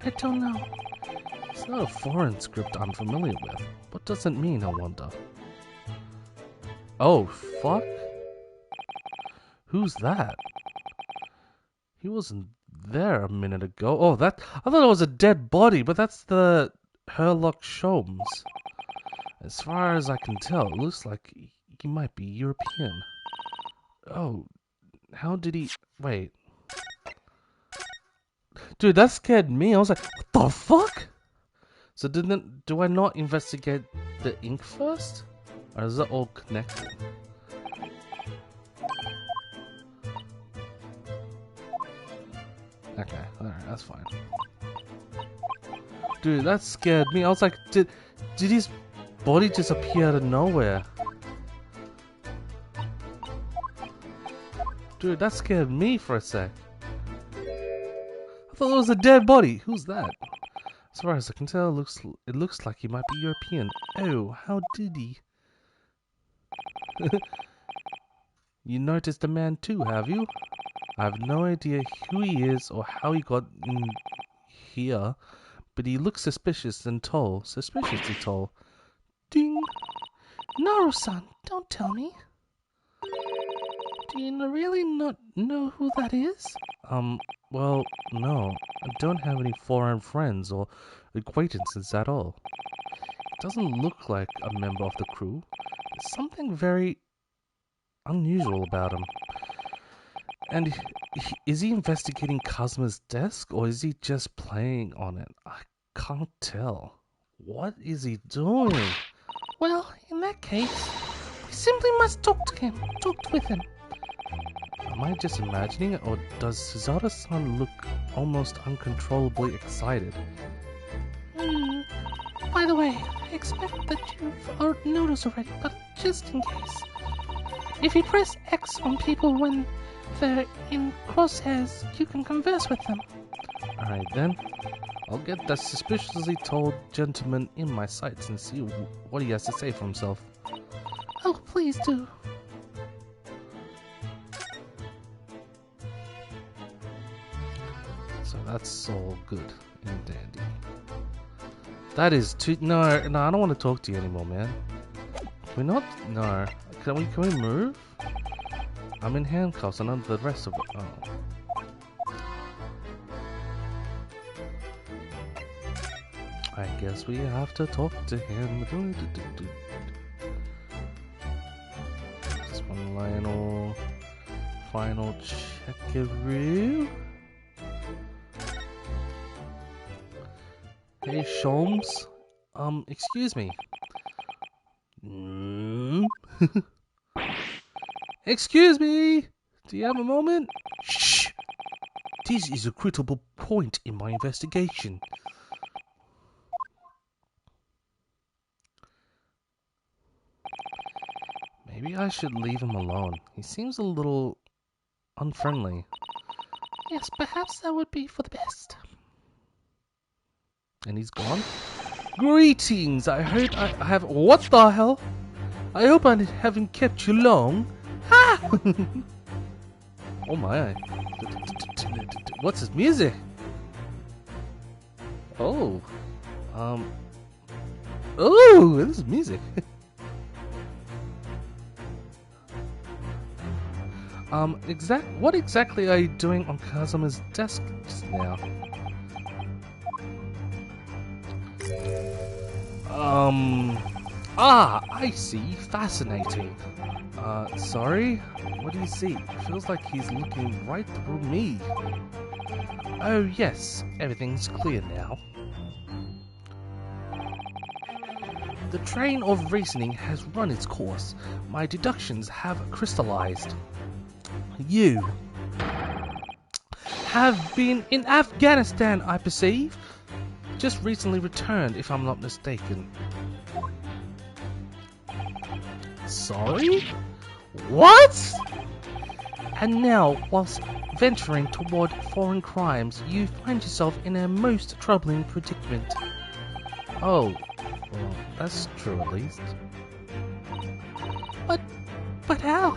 I don't know. It's not a foreign script I'm familiar with. What does it mean, I wonder? Oh, fuck? Who's that? He wasn't there a minute ago. Oh, I thought it was a dead body, but that's the Herlock Sholmes. As far as I can tell, it looks like he might be European. Oh, how did he... Wait. Dude, that scared me. I was like, what the fuck? So do I not investigate the ink first? Or is that all connected? Okay, alright, that's fine. Dude, that scared me. I was like, did his body just appear out of nowhere? Dude, that scared me for a sec. I thought it was a dead body. Who's that? As far as I can tell, it looks like he might be European. Oh, how did he? You noticed the man too, have you? I have no idea who he is or how he got in here, but he looks suspicious and tall. Suspiciously tall. Ding! Naru-san, don't tell me. Do you really not know who that is? Well, no. I don't have any foreign friends or acquaintances at all. It doesn't look like a member of the crew. There's something very unusual about him. And is he investigating Kazuma's desk, or is he just playing on it? I can't tell. What is he doing? Well, in that case, we simply must talk with him. Am I just imagining it, or does Suzaru-san look almost uncontrollably excited? By the way, I expect that you've noticed already, but just in case. If you press X on people when they're in crosshairs, you can converse with them. Alright then. I'll get that suspiciously tall gentleman in my sights and see what he has to say for himself. Oh, please do. So that's all good and dandy. That is too... No, I don't want to talk to you anymore, man. Can we not? No. Can we move? I'm in handcuffs and not the rest of it. Oh. I guess we have to talk to him. Just one final checkaroo. Hey, Sholmes. Excuse me. Excuse me. Do you have a moment? Shh. This is a critical point in my investigation. Maybe I should leave him alone. He seems a little unfriendly. Yes, perhaps that would be for the best. And he's gone? Greetings! I heard I have... What the hell? I hope I haven't kept you long. Ha! Oh my. What's this music? Oh. Oh, this is music. What exactly are you doing on Kazuma's desk just now? I see. Fascinating. Sorry? What do you see? Feels like he's looking right through me. Oh yes, everything's clear now. The train of reasoning has run its course. My deductions have crystallized. You have been in Afghanistan, I perceive. Just recently returned, if I'm not mistaken. Sorry? What? And now, whilst venturing toward foreign crimes, you find yourself in a most troubling predicament. Oh, well, that's true at least. But how?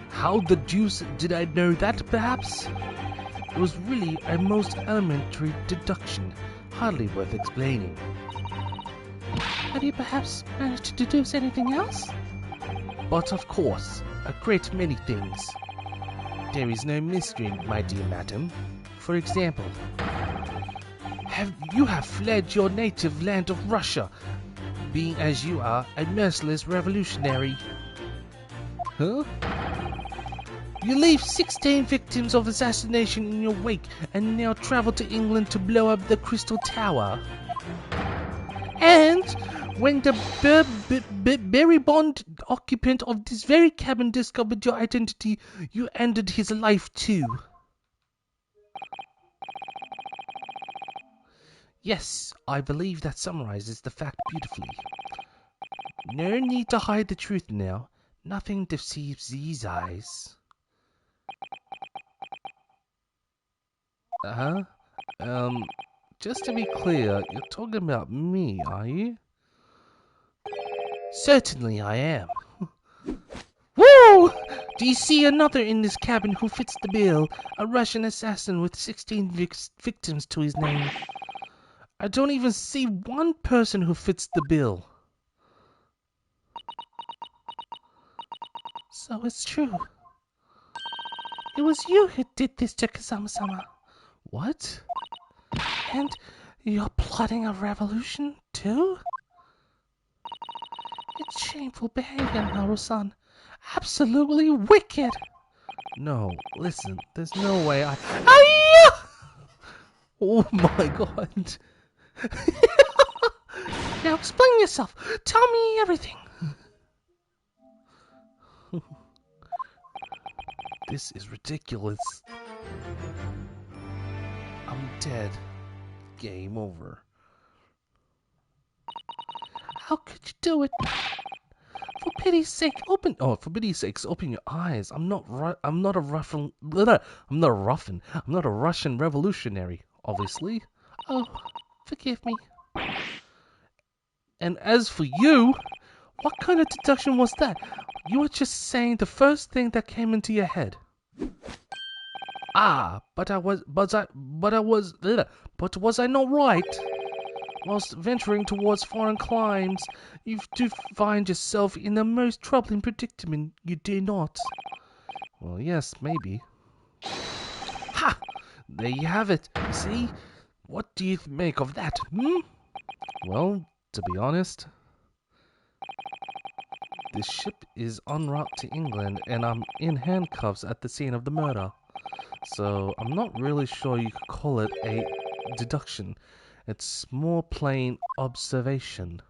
How the deuce did I know that, perhaps? It was really a most elementary deduction, hardly worth explaining. Have you perhaps managed to deduce anything else? But of course, a great many things. There is no mystery, my dear madam. For example, you have fled your native land of Russia, being as you are a merciless revolutionary. Huh? You leave 16 victims of assassination in your wake and now travel to England to blow up the Crystal Tower. And when the Berry-bond occupant of this very cabin discovered your identity, you ended his life too. Yes, I believe that summarizes the fact beautifully. No need to hide the truth now. Nothing deceives these eyes. Just to be clear, you're talking about me, are you? Certainly I am. Woo! Do you see another in this cabin who fits the bill? A Russian assassin with 16 victims to his name. I don't even see one person who fits the bill. So it's true. It was you who did this to Kazama-sama. What? And you're plotting a revolution, too? It's shameful behavior, Naru-san. Absolutely wicked! No, listen, there's no way I... Aiyah! Oh my god. Now explain yourself. Tell me everything. This is ridiculous. I'm dead. Game over. How could you do it? For pity's sake, open. Oh, for pity's sakes, open your eyes. I'm not a Russian revolutionary, obviously. Oh, forgive me. And as for you, what kind of deduction was that? You were just saying the first thing that came into your head. But was I not right? Whilst venturing towards foreign climes, you do find yourself in the most troubling predicament, you do not? Well, yes, maybe. Ha! There you have it. You see? What do you make of that, hmm? Well, to be honest, this ship is en route to England and I'm in handcuffs at the scene of the murder. So I'm not really sure you could call it a deduction. It's more plain observation.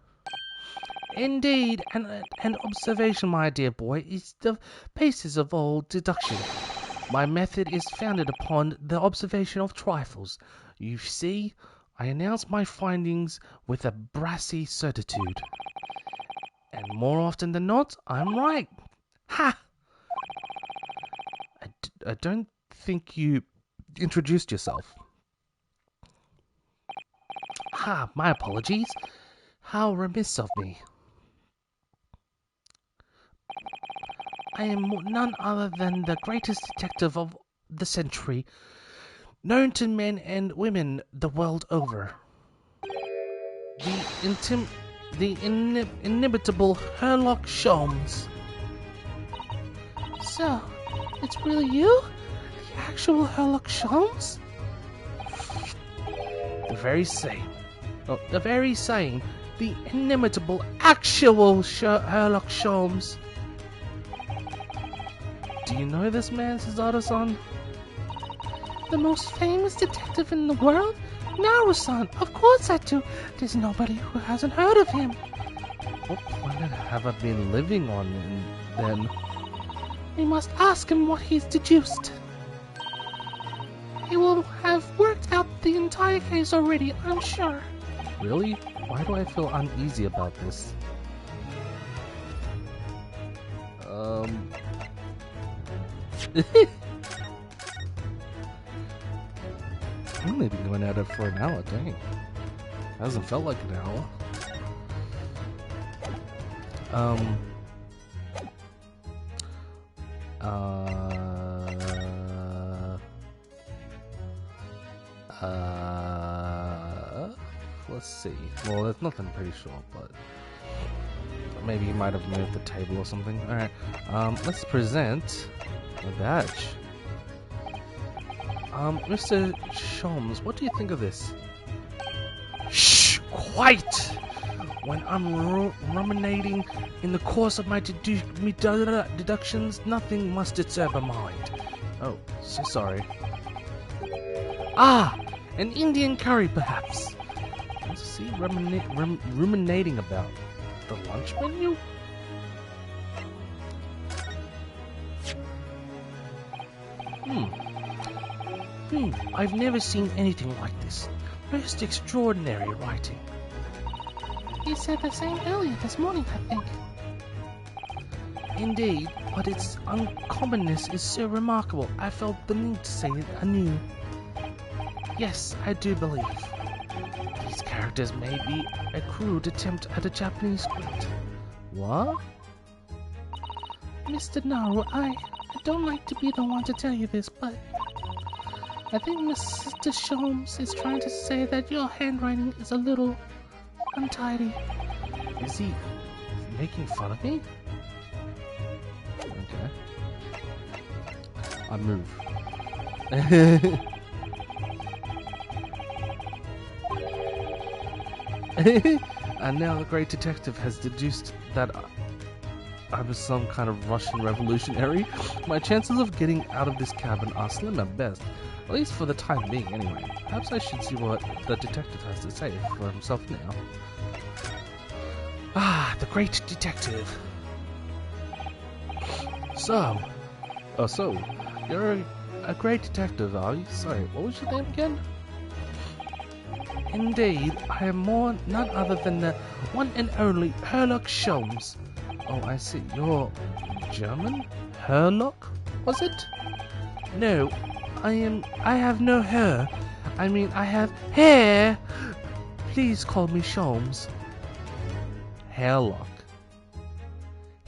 Indeed, an observation, my dear boy, is the basis of all deduction. My method is founded upon the observation of trifles. You see, I announce my findings with a brassy certitude. And more often than not, I'm right. Ha! I don't think you introduced yourself. Ha, my apologies. How remiss of me. I am none other than the greatest detective of the century, known to men and women the world over. The inimitable Sherlock Holmes. So, it's really you? The actual Sherlock Holmes? The very same. Oh, the very same. The inimitable actual Sherlock Holmes. Do you know this man, Cesaro-san? The most famous detective in the world? Naru-san, of course I do. There's nobody who hasn't heard of him. What planet have I been living on then? We must ask him what he's deduced. He will have worked out the entire case already, I'm sure. Really? Why do I feel uneasy about this? I've only been going at it for an hour, dang. Hasn't felt like an hour. Let's see. Well, there's nothing pretty sure, but maybe he might have moved the table or something. Alright, let's present a badge. Mr. Holmes, what do you think of this? Shh! Quiet! When I'm ruminating in the course of my deductions, nothing must disturb my mind. Oh, so sorry. Ah! An Indian curry, perhaps? What's he ruminating about? The lunch menu? I've never seen anything like this. Most extraordinary writing. He said the same earlier this morning, I think. Indeed, but its uncommonness is so remarkable, I felt the need to say it anew. Yes, I do believe. These characters may be a crude attempt at a Japanese script. What? Mr. Naru, I don't like to be the one to tell you this, but I think Mr. Holmes is trying to say that your handwriting is a little untidy. Is he making fun of me? Okay. I move. And now the great detective has deduced that I was some kind of Russian revolutionary. My chances of getting out of this cabin are slim at best. At least for the time being, anyway. Perhaps I should see what the detective has to say for himself now. Ah, the great detective. So, you're a great detective, are you? Sorry, what was your name again? Indeed, I am none other than the one and only Sherlock Holmes. Oh, I see. You're German? Sherlock? Was it? No, I have no hair. I mean, I have hair. Please call me Holmes. Sherlock.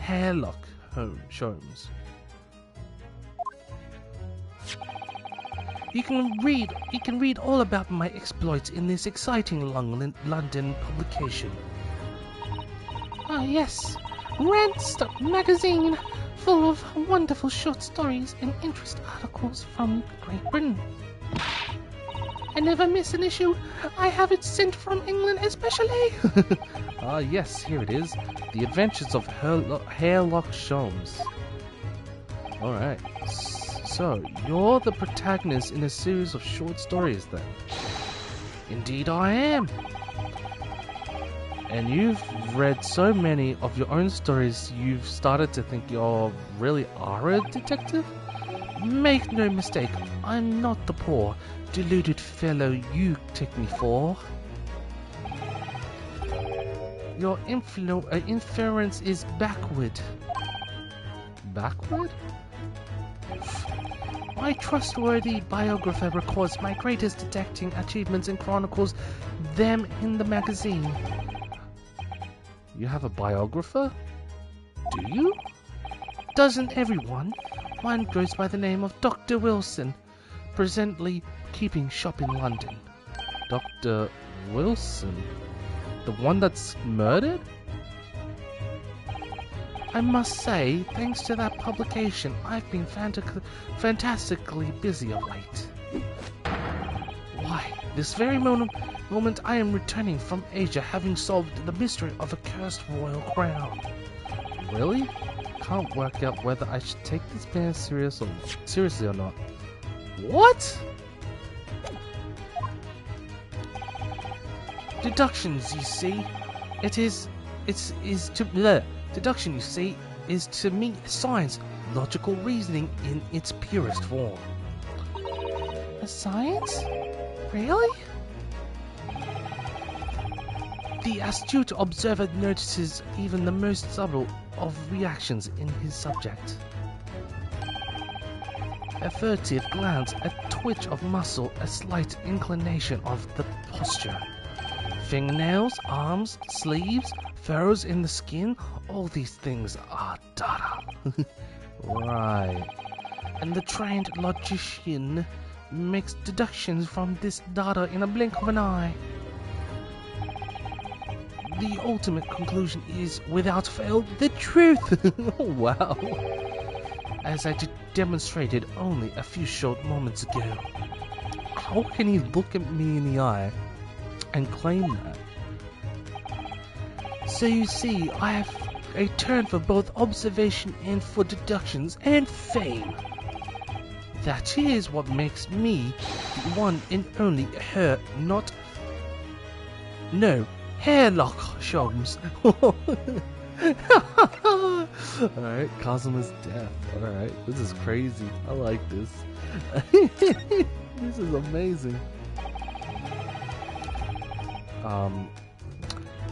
Sherlock Holmes. You can read all about my exploits in this exciting London publication. Ah, yes. Rant magazine, full of wonderful short stories and interest articles from Great Britain. I never miss an issue. I have it sent from England especially. Ah, yes, here it is. The Adventures of Hairlock Sholmes. Alright, so you're the protagonist in a series of short stories then? Indeed I am. And you've read so many of your own stories, you've started to think you really are a detective? Make no mistake, I'm not the poor, deluded fellow you take me for. Your inference is backward. Backward? My trustworthy biographer records my greatest detecting achievements and chronicles them in the magazine. You have a biographer? Do you? Doesn't everyone? Mine goes by the name of Dr. Wilson, presently keeping shop in London. Dr. Wilson? The one that's murdered? I must say, thanks to that publication, I've been fantastically busy of late. Why, this very moment I am returning from Asia, having solved the mystery of a cursed royal crown. Really? Can't work out whether I should take this man seriously or not. What? Deductions, you see. Deduction, you see, is to me science, logical reasoning in its purest form. A science? Really? The astute observer notices even the most subtle of reactions in his subject. A furtive glance, a twitch of muscle, a slight inclination of the posture. Fingernails, arms, sleeves, furrows in the skin, all these things are data. Right. And the trained logician makes deductions from this data in a blink of an eye. The ultimate conclusion is, without fail, the truth. Wow. As I demonstrated only a few short moments ago. How can he look at me in the eye and claim that? So you see, I have a turn for both observation and for deductions and fame. That is what makes me the one and only Hairlock Sholmes. Alright, Cosmo's death. Alright, this is crazy. I like this. This is amazing.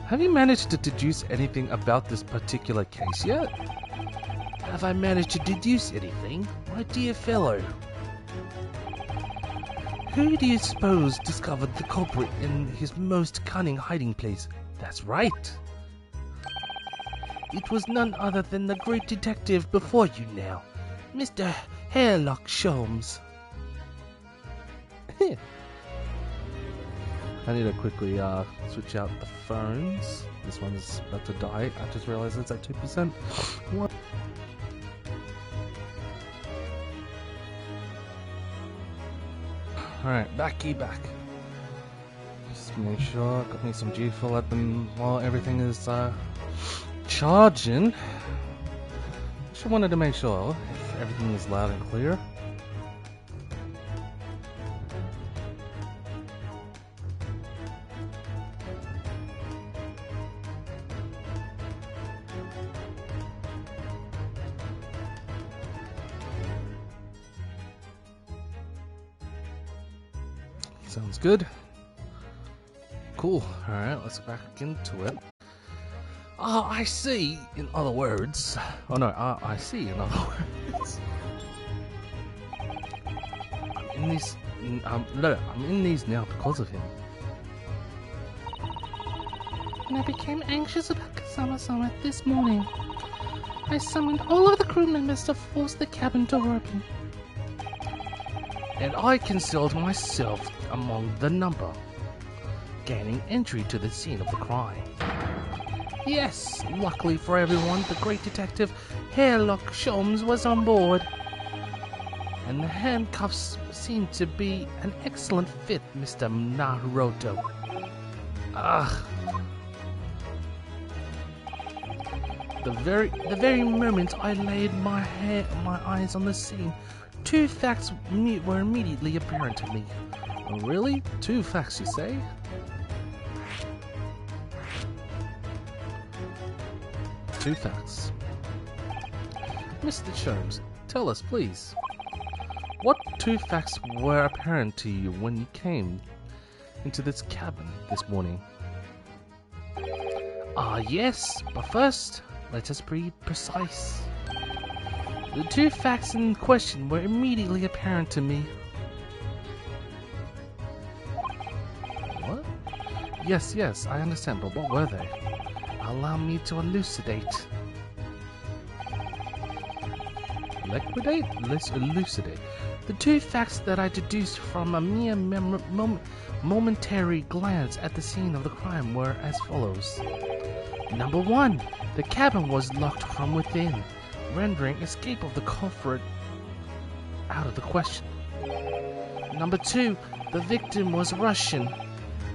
Have you managed to deduce anything about this particular case yet? Have I managed to deduce anything, my dear fellow? Who do you suppose discovered the culprit in his most cunning hiding place? That's right. It was none other than the great detective before you now, Mr. Hairlock Sholmes. I need to quickly switch out the phones. This one's about to die. I just realized it's at 2%. What? Alright, back. Just make sure I got me some G-Fuel at them while everything is charging. Just wanted to make sure if everything is loud and clear. Sounds good. Cool. Alright, let's get back into it. I see, in other words. Oh no, I see, in other words. I'm in these now because of him. When I became anxious about Kazama-sama this morning, I summoned all of the crew members to force the cabin door open. And I concealed myself among the number, gaining entry to the scene of the crime. Yes, luckily for everyone, the great detective Hairlock Sholmes was on board. and the handcuffs seem to be an excellent fit, Mr. Naruto. Ugh. The very moment I laid my eyes on the scene, two facts were immediately apparent to me. Oh, really? Two facts, you say? Two facts. Mr. Sholmes, tell us, please. What two facts were apparent to you when you came into this cabin this morning? Yes, but first, let us be precise. The two facts in question were immediately apparent to me. What? Yes, I understand, but what were they? Allow me to elucidate. Let's elucidate. The two facts that I deduced from a mere momentary glance at the scene of the crime were as follows. Number one, the cabin was locked from within, rendering escape of the culprit out of the question. Number two, the victim was Russian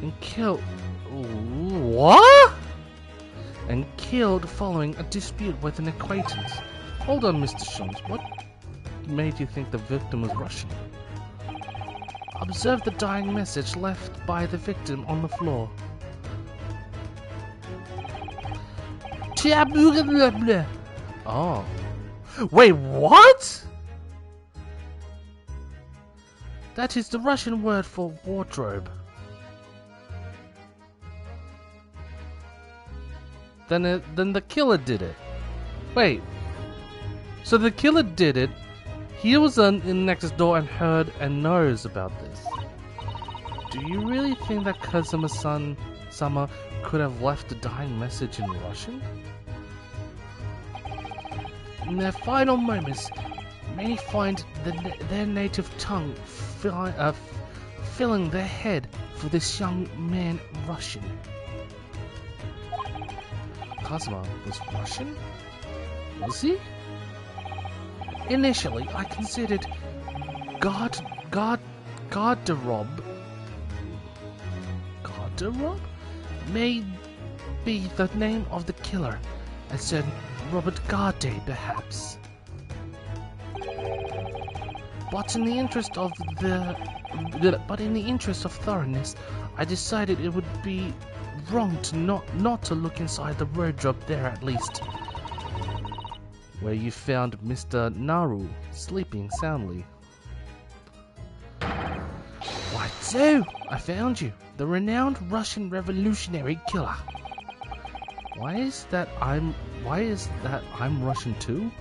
and killed... What? And killed following a dispute with an acquaintance. Hold on, Mr. Sholmes, what made you think the victim was Russian? Observe the dying message left by the victim on the floor. Oh. Wait, what? That is the Russian word for wardrobe. Then the killer did it. Wait. So the killer did it. He was in next door and heard and knows about this. Do you really think that Kazuma-sama could have left a dying message in Russian? In their final moments, many find their native tongue filling their head for this young man Russian. Kazuma was Russian? Was he? Initially, I considered Garderobe may be the name of the killer, a certain Robert Garde, perhaps. But in the interest of thoroughness, I decided it would be wrong to not to look inside the wardrobe there at least, where you found Mr. Naru sleeping soundly. Why so? I found you, the renowned Russian revolutionary killer. Why is that I'm Russian too?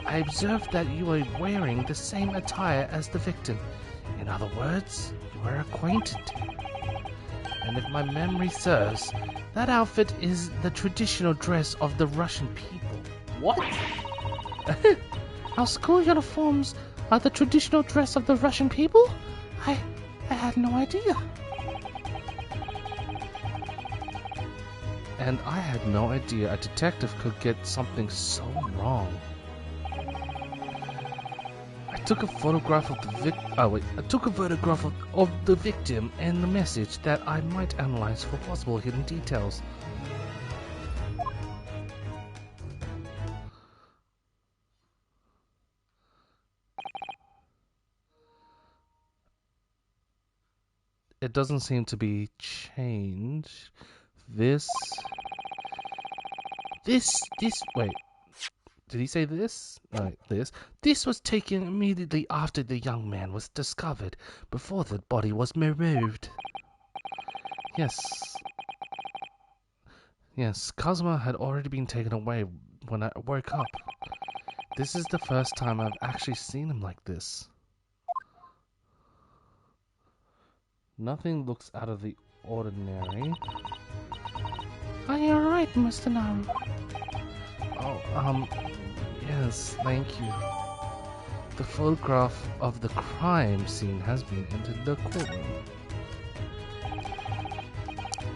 I observed that you were wearing the same attire as the victim. In other words, you were acquainted. And if my memory serves, that outfit is the traditional dress of the Russian people. What? Our school uniforms are the traditional dress of the Russian people? I had no idea. And I had no idea a detective could get something so wrong. I took a photograph of the victim and the message that I might analyze for possible hidden details. It doesn't seem to be changed. Wait. Did he say this? No, this. This was taken immediately after the young man was discovered, before the body was removed. Yes, Kazuma had already been taken away when I woke up. This is the first time I've actually seen him like this. Nothing looks out of the ordinary. Are you alright, Mr. Naru? Oh, yes, thank you. The photograph of the crime scene has been entered the courtroom.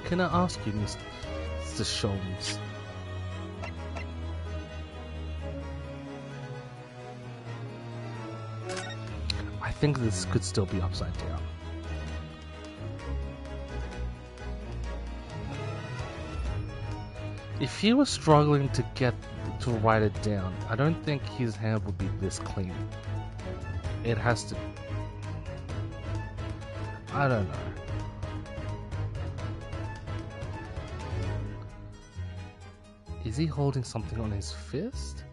Can I ask you, Mr. Sholmes? think this could still be upside down. If he was struggling to write it down, I don't think his hand would be this clean. It has to... I don't know. Is he holding something on his fist?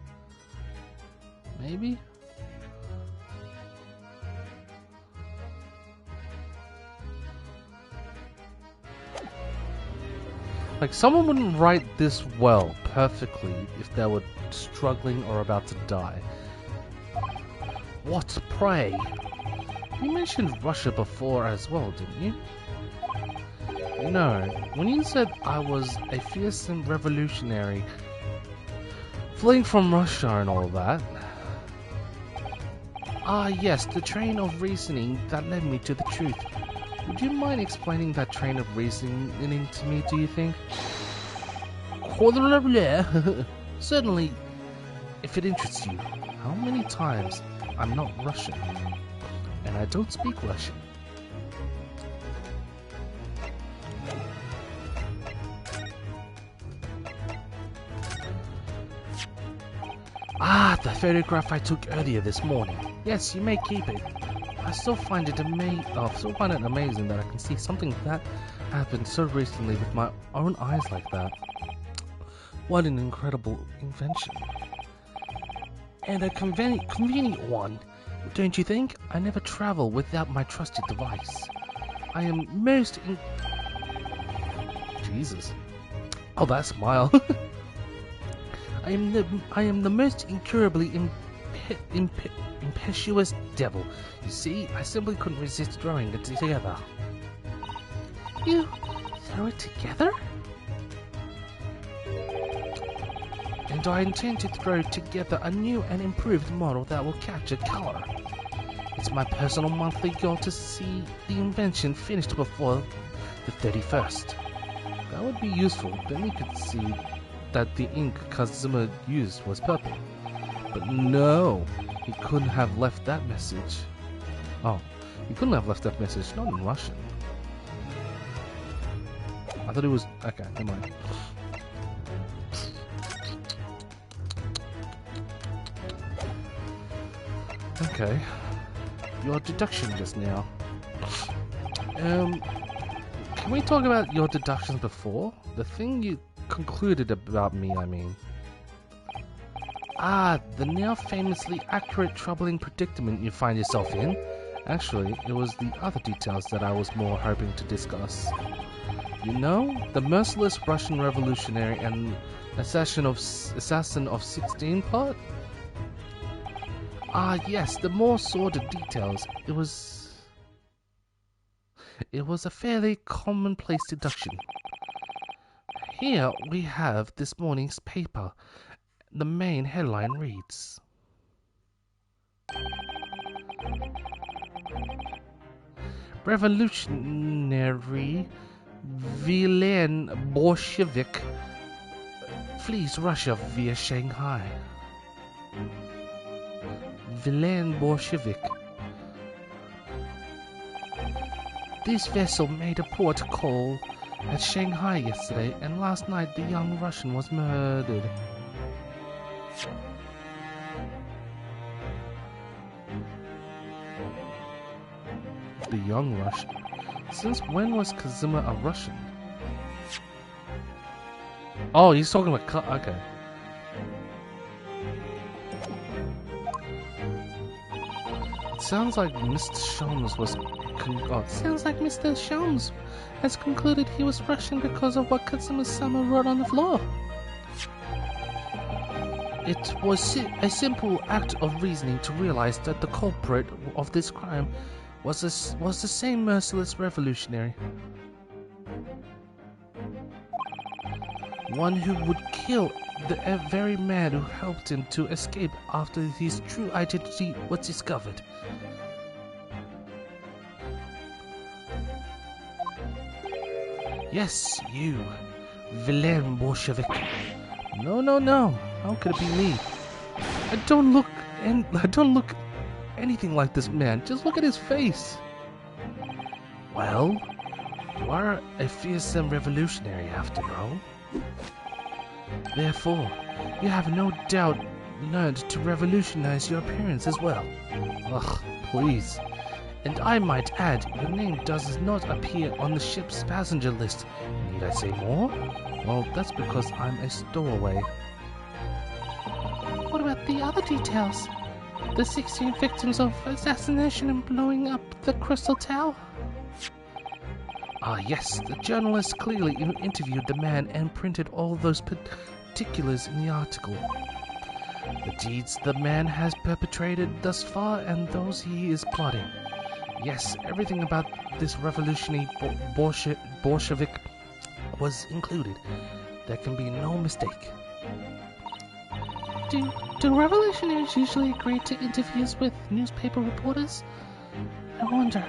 Maybe? Like, someone wouldn't write this well, perfectly, if they were struggling or about to die. What, pray? You mentioned Russia before as well, didn't you? No, when you said I was a fearsome revolutionary fleeing from Russia and all that. Ah yes, the train of reasoning that led me to the truth. Would you mind explaining that train of reasoning to me, do you think? Certainly, if it interests you. How many times I'm not Russian, and I don't speak Russian. Ah, the photograph I took earlier this morning. Yes, you may keep it. I still find it amazing that I can see something that happened so recently with my own eyes like that. What an incredible invention. And a convenient one, don't you think? I never travel without my trusted device. I am most Jesus. Oh, that smile. I am the most incurably impetuous devil. You see, I simply couldn't resist throwing it together. You throw it together? And I intend to throw together a new and improved model that will capture color. It's my personal monthly goal to see the invention finished before the 31st. That would be useful, then we could see that the ink Kazuma used was purple. But no, he couldn't have left that message. Oh, he couldn't have left that message, not in Russian. I thought it was... okay, never mind. Okay, your deduction just now. Can we talk about your deductions before? The thing you concluded about me, I mean. Ah, the now famously accurate troubling predicament you find yourself in. Actually, it was the other details that I was more hoping to discuss. You know, the merciless Russian revolutionary and assassin of 16 part? Ah, yes, the more sordid details. It was a fairly commonplace deduction. Here we have this morning's paper. The main headline reads: Revolutionary villain Bolshevik flees Russia via Shanghai. Villain Bolshevik. This vessel made a port call at Shanghai yesterday, and last night the young Russian was murdered. The young Russian? Since when was Kazuma a Russian? Oh, he's talking about... okay. It sounds like Mr. Shams was... sounds like Mr. Shams has concluded he was Russian because of what Kazuma-sama wrote on the floor. It was a simple act of reasoning to realize that the culprit of this crime was the same merciless revolutionary. One who would kill the very man who helped him to escape after his true identity was discovered. Yes, you, villain Bolshevik. No, no, no. How could it be me? I don't look anything like this man. Just look at his face. Well, you are a fearsome revolutionary after all. Therefore, you have no doubt learned to revolutionize your appearance as well. Ugh, please. And I might add, your name does not appear on the ship's passenger list. Need I say more? Well, that's because I'm a stowaway. What about the other details? The 16 victims of assassination and blowing up the Crystal Tower? Ah, yes, the journalist clearly interviewed the man and printed all those particulars in the article. The deeds the man has perpetrated thus far and those he is plotting. Yes, everything about this revolutionary Bolshevik was included. There can be no mistake. Do revolutionaries usually agree to interviews with newspaper reporters? I wonder.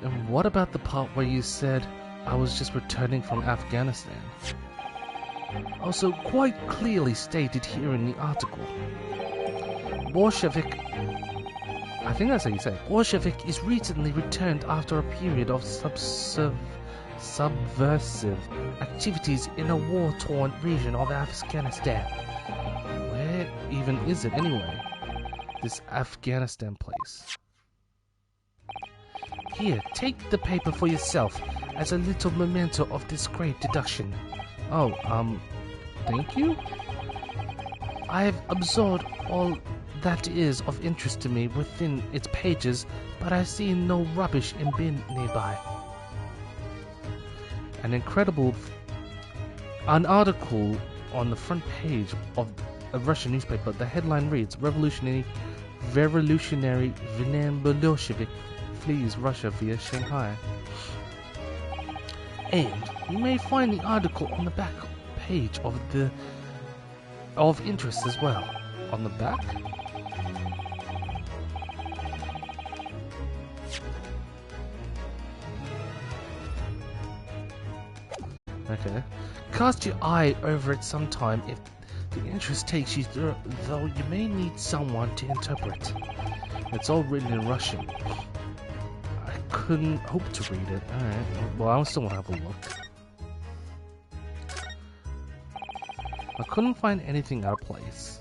And what about the part where you said I was just returning from Afghanistan? Also quite clearly stated here in the article. Bolshevik, I think that's how you say it. Bolshevik is recently returned after a period of subversive activities in a war-torn region of Afghanistan. Where even is it anyway? This Afghanistan place. Here, take the paper for yourself as a little memento of this great deduction. Oh, thank you? I have absorbed all that is of interest to me within its pages, but I see no rubbish in bin nearby. An article on the front page of a Russian newspaper. The headline reads, Revolutionary Villain Bolshevik flees Russia via Shanghai. And you may find the article on the back page of interest as well. On the back? Okay. Cast your eye over it sometime if the interest takes you through, though you may need someone to interpret. It's all written in Russian. I couldn't hope to read it. Alright, well, I still want to have a look. I couldn't find anything out of place.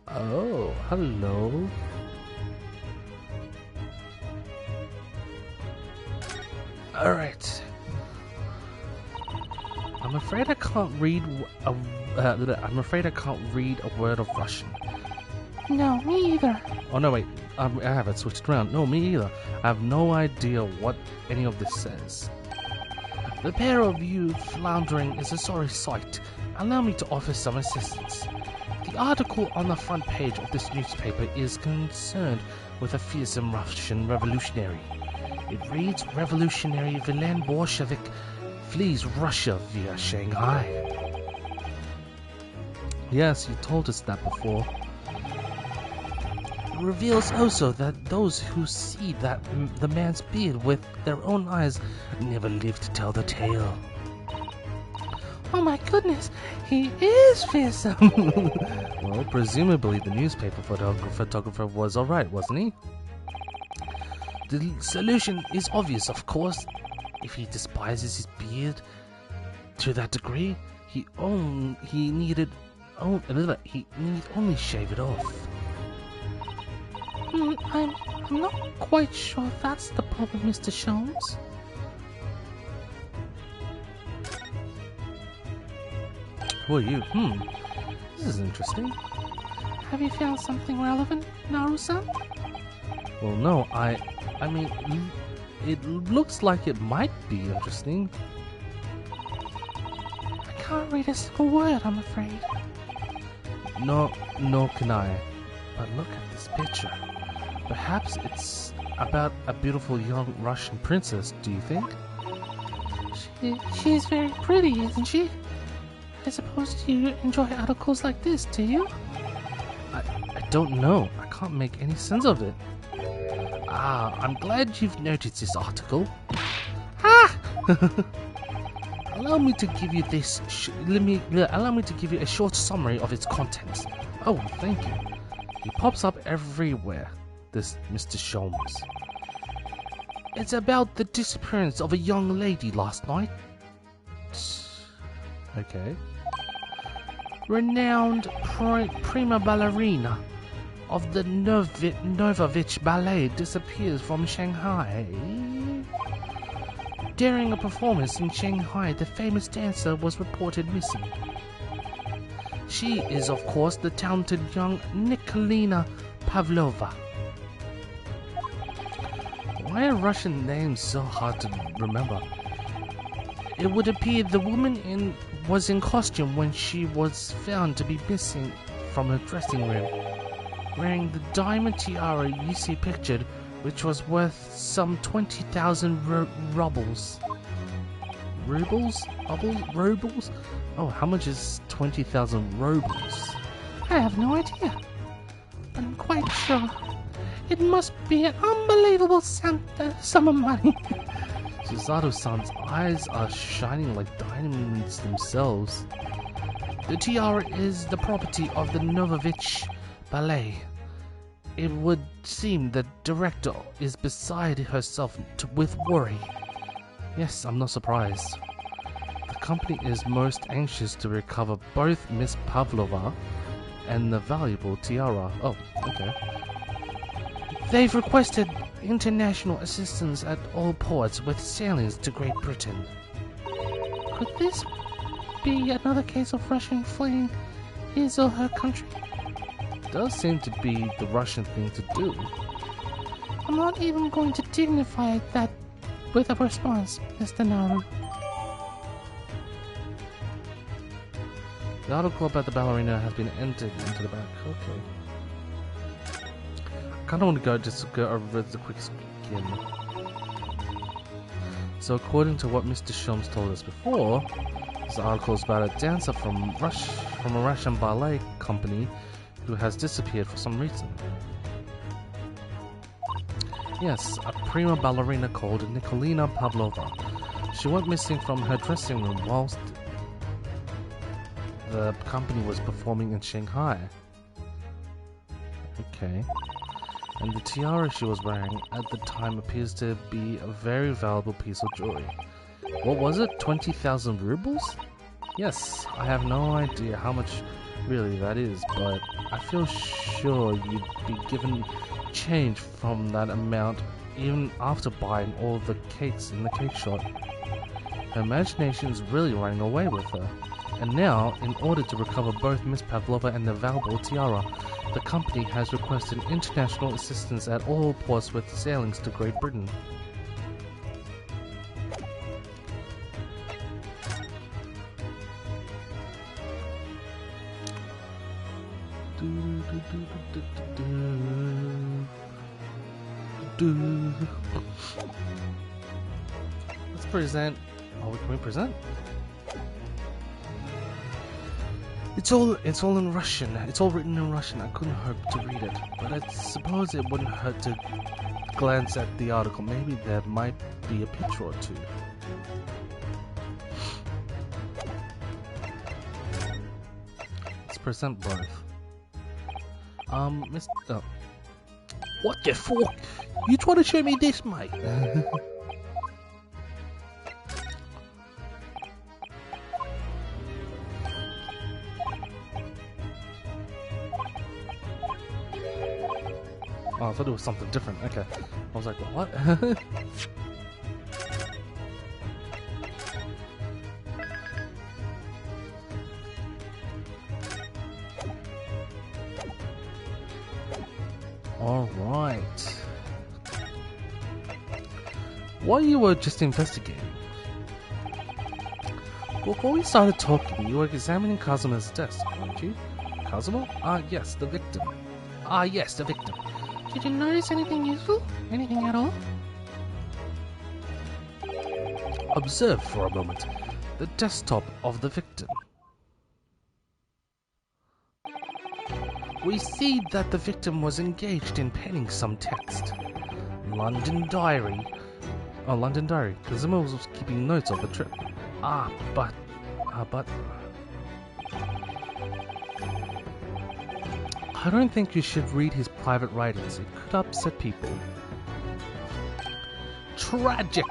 Oh, hello. Alright. I'm afraid I can't read a word of Russian. No, me either. Oh no, wait. I have it switched around. No, me either. I have no idea what any of this says. The pair of you floundering is a sorry sight. Allow me to offer some assistance. The article on the front page of this newspaper is concerned with a fearsome Russian revolutionary. It reads, Revolutionary Villain Bolshevik flees Russia via Shanghai. Yes, you told us that before. It reveals also that those who see the man's beard with their own eyes never live to tell the tale. Oh my goodness, he is fearsome! Well, presumably the newspaper photographer was alright, wasn't he? The solution is obvious, of course. If he despises his beard to that degree, he need only shave it off. I'm not quite sure that's the problem, Mr. Sholmes. Who are you? This is interesting. Have you found something relevant, Naru-san? Well, no, I mean, it looks like it might be interesting. I can't read a single word, I'm afraid. No can I. But look at this picture. Perhaps it's about a beautiful young Russian princess, do you think? She's very pretty, isn't she? I suppose you enjoy articles like this, do you? I don't know. I can't make any sense of it. Ah, I'm glad you've noticed this article. Ah! Allow me to give you this. Allow me to give you a short summary of its contents. Oh, thank you. He pops up everywhere. This Mr. Sholmes. It's about the disappearance of a young lady last night. Okay. Renowned prima ballerina of the Novovich Ballet disappears from Shanghai. During a performance in Shanghai, the famous dancer was reported missing. She is, of course, the talented young Nikolina Pavlova. Why are Russian names so hard to remember? It would appear the woman was in costume when she was found to be missing from her dressing room, wearing the diamond tiara you see pictured, which was worth some 20,000 rubles. Rubles? Rubles? Oh, how much is 20,000 rubles? I have no idea. But I'm quite sure it must be an unbelievable sum of money. Suzato-san's eyes are shining like diamonds themselves. The tiara is the property of the Novovich Ballet. It would seem the director is beside herself with worry. Yes, I'm not surprised. The company is most anxious to recover both Miss Pavlova and the valuable tiara. Oh, okay. They've requested international assistance at all ports with sailings to Great Britain. Could this be another case of Russia fleeing his or her country? Does seem to be the Russian thing to do. I'm not even going to dignify that with a response, Mr. Naru. The article about the ballerina has been entered into the back. Okay. I kind of want to just go over the quick skin. So according to what Mr. Sholmes told us before, this article is about a dancer from a Russian ballet company who has disappeared for some reason. Yes, a prima ballerina called Nikolina Pavlova. She went missing from her dressing room whilst the company was performing in Shanghai. Okay. And the tiara she was wearing at the time appears to be a very valuable piece of jewelry. What was it? 20,000 rubles? Yes, I have no idea how much really that is, but I feel sure you'd be given change from that amount even after buying all the cakes in the cake shop. Her imagination is really running away with her. And now, in order to recover both Miss Pavlova and the valuable tiara, the company has requested international assistance at all ports with sailings to Great Britain. Let's present. Oh, can we present? It's all in Russian. It's all written in Russian. I couldn't hope to read it, but I suppose it wouldn't hurt to glance at the article. Maybe there might be a picture or two. Let's present both. Mr. Oh. What the fuck? You trying to show me this, mate? Oh, I thought it was something different. Okay. I was like, what? Alright. While you were just investigating, before we started talking, you were examining Kazuma's desk, weren't you? Kazuma? Yes, the victim. Yes, the victim. Did you notice anything useful? Anything at all? Observe for a moment the desktop of the victim. We see that the victim was engaged in penning some text. London Diary. Oh, London Diary. Kazuma was keeping notes of the trip. But... I don't think you should read his private writings. It could upset people. Tragic!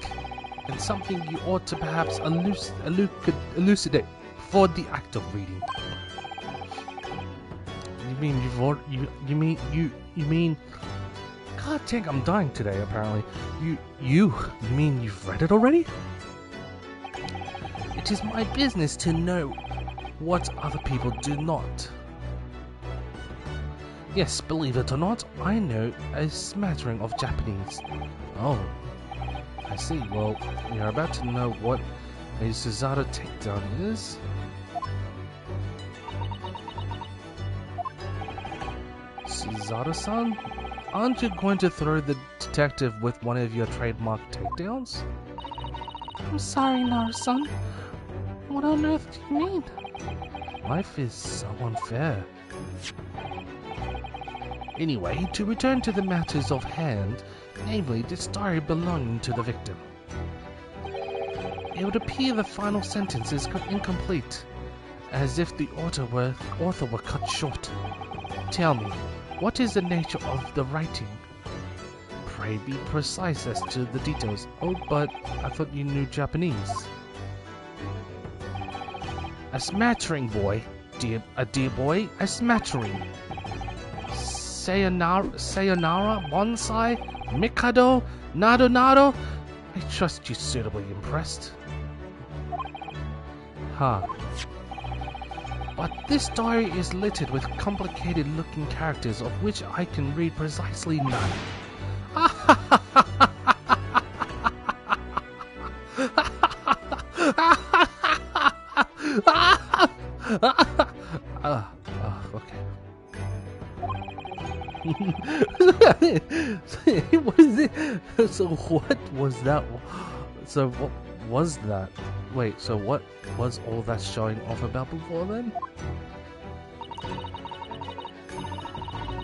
And something you ought to perhaps elucidate before the act of reading. You mean... God dang, I'm dying today, apparently. You mean you've read it already? It is my business to know what other people do not. Yes, believe it or not, I know a smattering of Japanese. Oh, I see. Well, we are about to know what a Suzato takedown is. Suzato-san? Aren't you going to throw the detective with one of your trademark takedowns? I'm sorry, Naru-san. What on earth do you mean? Life is so unfair. Anyway, to return to the matters of hand, namely the story belonging to the victim. It would appear the final sentence is incomplete, as if the author were cut short. Tell me, what is the nature of the writing? Pray be precise as to the details. Oh, but I thought you knew Japanese. A smattering, boy. A dear boy, a smattering. Sayonara, bonsai, mikado, nado. I trust you suitably impressed. But this story is littered with complicated-looking characters of which I can read precisely none. Okay. What is it? So what was that? So what was that? Wait, so what was all that showing off about before then?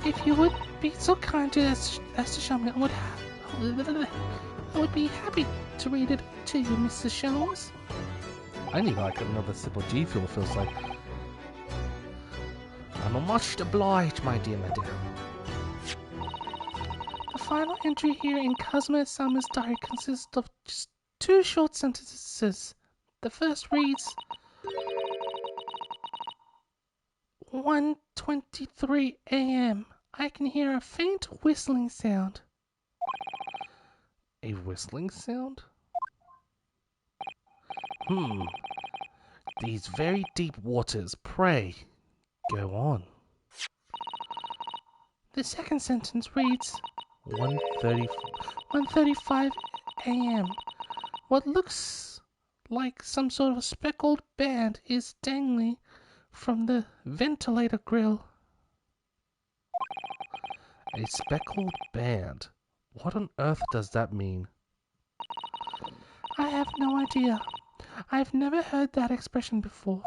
If you would be so kind as to show me, I would be happy to read it to you, Mr. Sholmes. I need like another sip of G Fuel, feels like. I'm much obliged, my dear madame. The final entry here in Kazuma-sama's diary consists of just 2 short sentences. The first reads, 1:23 a.m. I can hear a faint whistling sound. A whistling sound? These very deep waters, pray, go on. The second sentence reads, 1:35 a.m. What looks like some sort of speckled band is dangling from the ventilator grill. A speckled band? What on earth does that mean? I have no idea. I've never heard that expression before.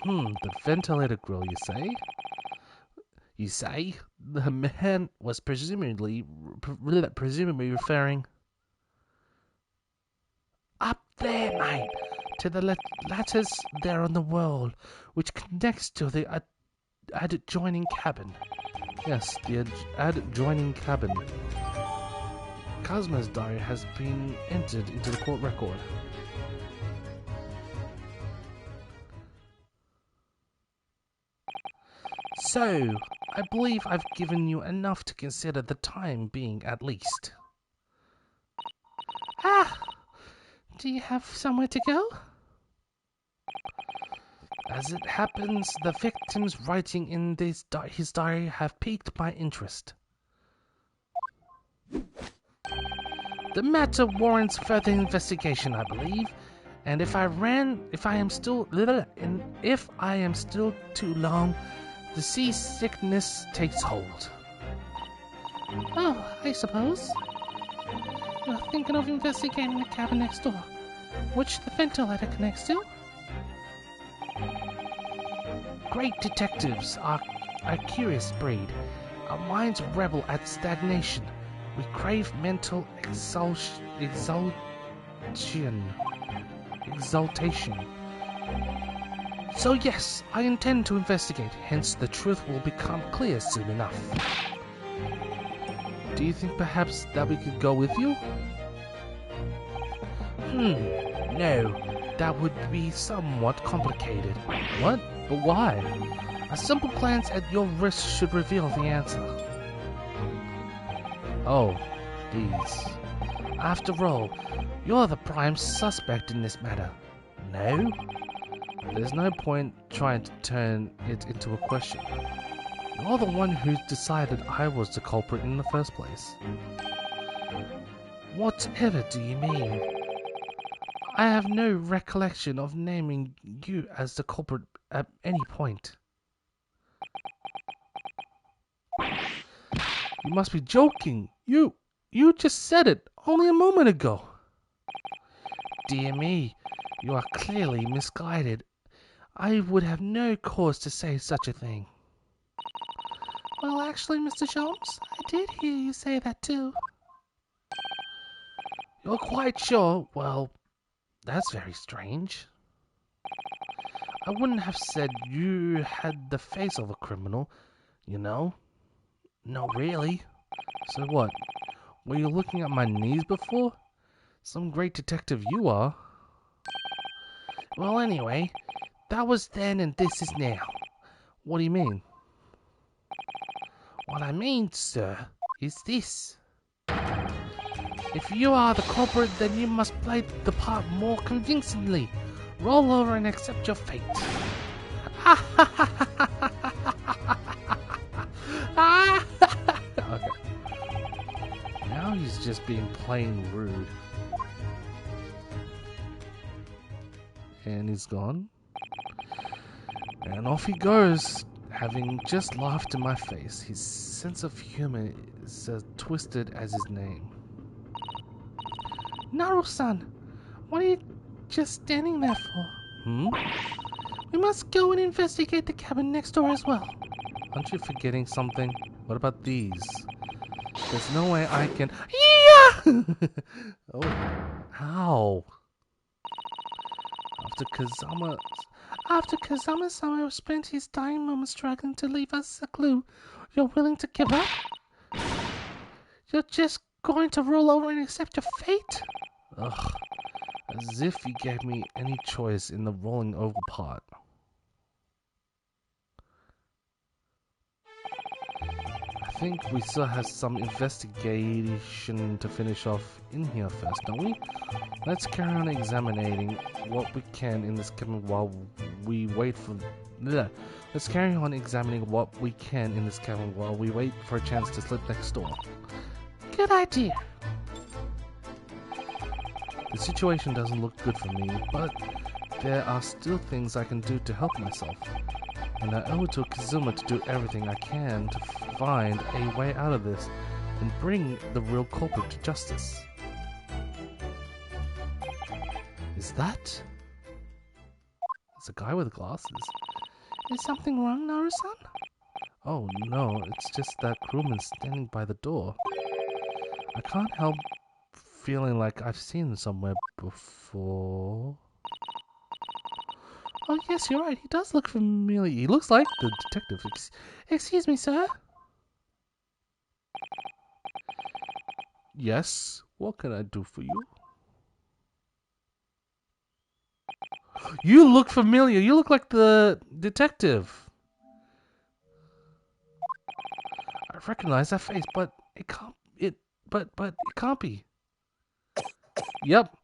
The ventilator grill, you say? You say? The man was presumably referring... Up there, mate, to the lattice there on the wall, which connects to the adjoining cabin. Yes, the adjoining cabin. Kazuma's diary has been entered into the court record. So, I believe I've given you enough to consider the time being at least. Do you have somewhere to go? As it happens, the victim's writing in his diary have piqued my interest. The matter warrants further investigation, I believe, and if I am still too long, the seasickness takes hold. Oh, I suppose. You're thinking of investigating the cabin next door, which the ventilator connects to? Great detectives are a curious breed. Our minds rebel at stagnation. We crave mental exhaustion. exaltation. So yes, I intend to investigate, hence the truth will become clear soon enough. Do you think perhaps that we could go with you? No, that would be somewhat complicated. What? But why? A simple glance at your wrist should reveal the answer. Oh, these. After all, you're the prime suspect in this matter. No? There's no point trying to turn it into a question. You're the one who decided I was the culprit in the first place. Whatever do you mean? I have no recollection of naming you as the culprit at any point. You must be joking. You just said it only a moment ago. Dear me, you are clearly misguided. I would have no cause to say such a thing. Well, actually, Mr. Sholmes, I did hear you say that too. You're quite sure? Well, that's very strange. I wouldn't have said you had the face of a criminal, you know. No, really. So what? Were you looking at my knees before? Some great detective you are. Well, anyway, that was then and this is now. What do you mean? What I mean, sir, is this. If you are the culprit, then you must play the part more convincingly. Roll over and accept your fate. Okay. Now he's just being plain rude. And he's gone. And off he goes, having just laughed in my face. His sense of humor is as twisted as his name. Naru-san, what are you just standing there for? We must go and investigate the cabin next door as well. Aren't you forgetting something? What about these? There's no way I can... Yeah! Oh, how? After Kazama-sama spent his dying moments struggling to leave us a clue, you're willing to give up? You're just going to roll over and accept your fate? Ugh, as if he gave me any choice in the rolling over part. I think we still have some investigation to finish off in here first, don't we? Let's carry on examining what we can in this cabin while we wait for... Let's carry on examining what we can in this cabin while we wait for a chance to slip next door. Good idea. The situation doesn't look good for me, but there are still things I can do to help myself. And I owe it to Kazuma to do everything I can to find a way out of this and bring the real culprit to justice. Is that? It's a guy with glasses. Is something wrong, Naru-san? Oh no, it's just that crewman standing by the door. I can't help feeling like I've seen him somewhere before. Oh yes, you're right, he does look familiar. He looks like the detective. Excuse me, sir? Yes, what can I do for you? You look familiar. You look like the detective. I recognize that face, but it can't. But it can't be. Yep.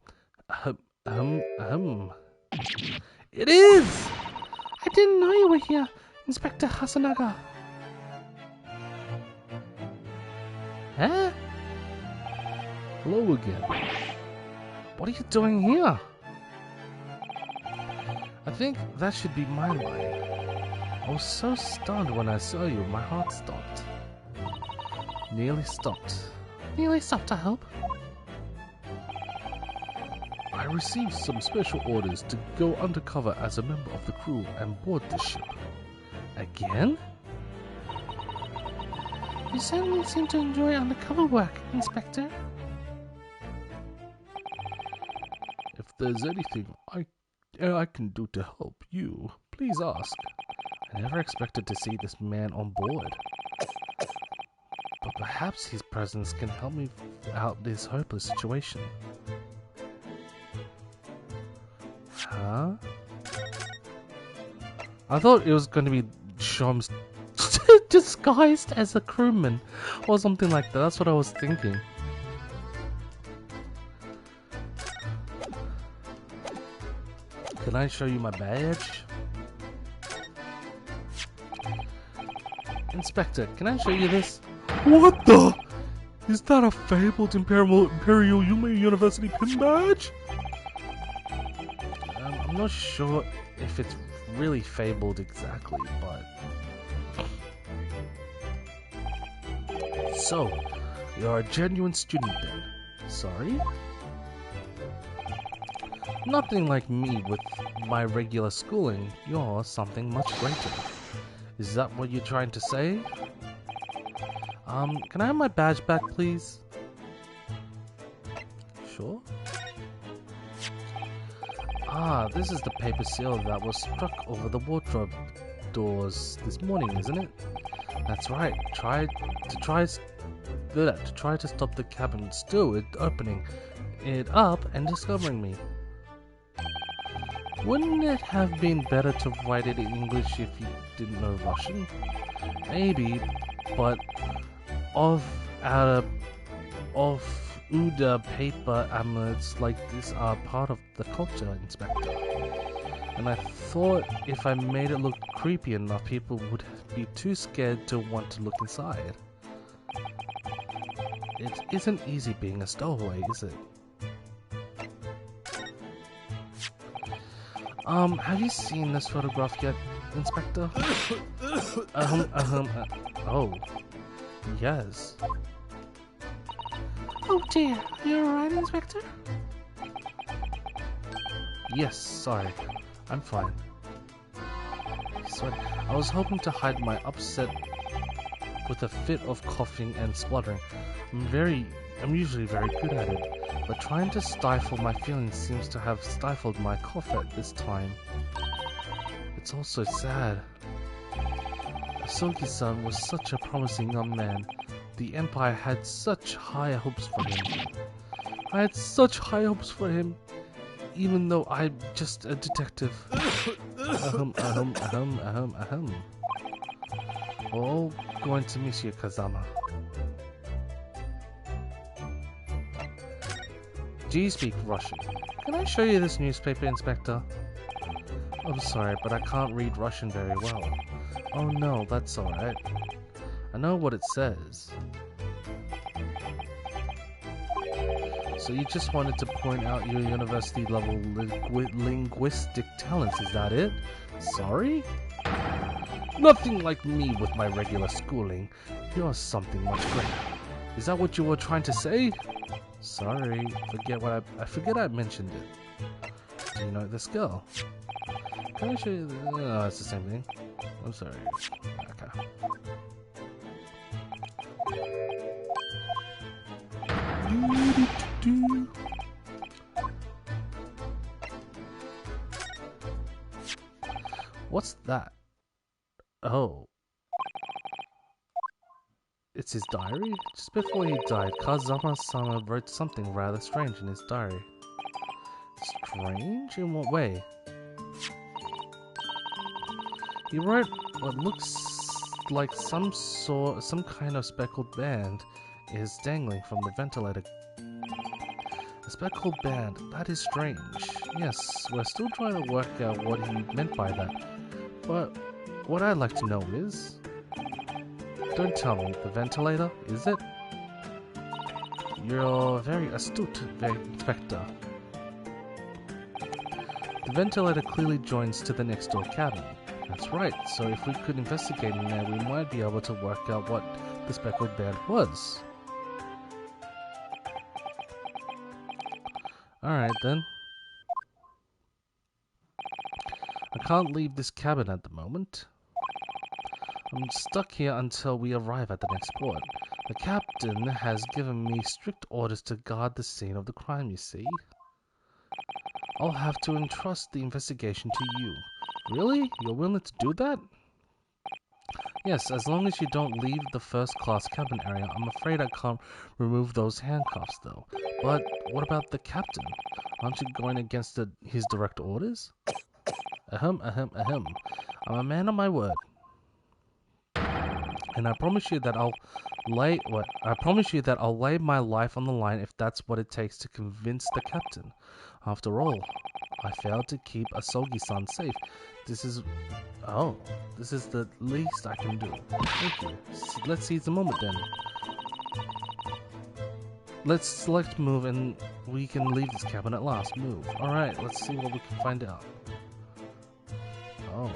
It is. I didn't know you were here, Inspector Hasanaga. Huh? Hello again. What are you doing here? I think that should be my line. I was so stunned when I saw you, my heart stopped. Nearly stopped. Nearly stopped, I hope. I received some special orders to go undercover as a member of the crew and board the ship. Again? You certainly seem to enjoy undercover work, Inspector. If there's anything I can do to help you, please ask. I never expected to see this man on board. But perhaps his presence can help me out this hopeless situation. Huh? I thought it was going to be Shams disguised as a crewman or something like that. That's what I was thinking. Can I show you my badge? Inspector, can I show you this? What the? Is that a fabled Imperial Yume University pin badge? I'm not sure if it's really fabled exactly, but... So, you're a genuine student then? Sorry? Nothing like me with my regular schooling. You're something much greater. Is that what you're trying to say? Can I have my badge back, please? Sure. Ah, this is the paper seal that was struck over the wardrobe doors this morning, isn't it? That's right. Try to stop the cabin steward opening it up and discovering me. Wouldn't it have been better to write it in English if you didn't know Russian? Maybe, but Uda paper amulets like this are part of the culture, Inspector. And I thought if I made it look creepy enough, people would be too scared to want to look inside. It isn't easy being a stowaway, is it? Have you seen this photograph yet, Inspector? Oh. Yes. Oh dear, are you alright, Inspector? Yes, sorry. I'm fine. I was hoping to hide my upset with a fit of coughing and spluttering. I'm usually very good at it, but trying to stifle my feelings seems to have stifled my cough at this time. It's all so sad. Asogi-san was such a promising young man. The Empire had such high hopes for him. I had such high hopes for him, even though I'm just a detective. We're all going to miss you, Kazama. Do you speak Russian? Can I show you this newspaper, Inspector? I'm sorry, but I can't read Russian very well. Oh no, that's alright. I know what it says. So you just wanted to point out your university level linguistic talents, is that it? Sorry? Nothing like me with my regular schooling. You're something much greater. Is that what you were trying to say? Sorry, I forget I mentioned it. Do you know this girl? Can I show you no, it's the same thing. I'm sorry. Okay. What's that? Oh. It's his diary? Just before he died, Kazama-sama wrote something rather strange in his diary. Strange? In what way? He wrote what looks like some kind of speckled band is dangling from the ventilator. A speckled band? That is strange. Yes, we're still trying to work out what he meant by that. But what I'd like to know is... Don't tell me, the ventilator, is it? You're very astute, Inspector. The ventilator clearly joins to the next door cabin. That's right, so if we could investigate in there, we might be able to work out what the speckled band was. Alright then. I can't leave this cabin at the moment. I'm stuck here until we arrive at the next port. The captain has given me strict orders to guard the scene of the crime, you see. I'll have to entrust the investigation to you. Really? You're willing to do that? Yes, as long as you don't leave the first-class cabin area. I'm afraid I can't remove those handcuffs, though. But what about the captain? Aren't you going against his direct orders? Ahem, ahem, ahem. I'm a man of my word. And I promise you that I'll lay my life on the line if that's what it takes to convince the captain. After all, I failed to keep Asogi-san safe. This is the least I can do. Thank you. Let's seize the moment then. Let's select move and we can leave this cabin at last. Move. Alright, let's see what we can find out. Oh.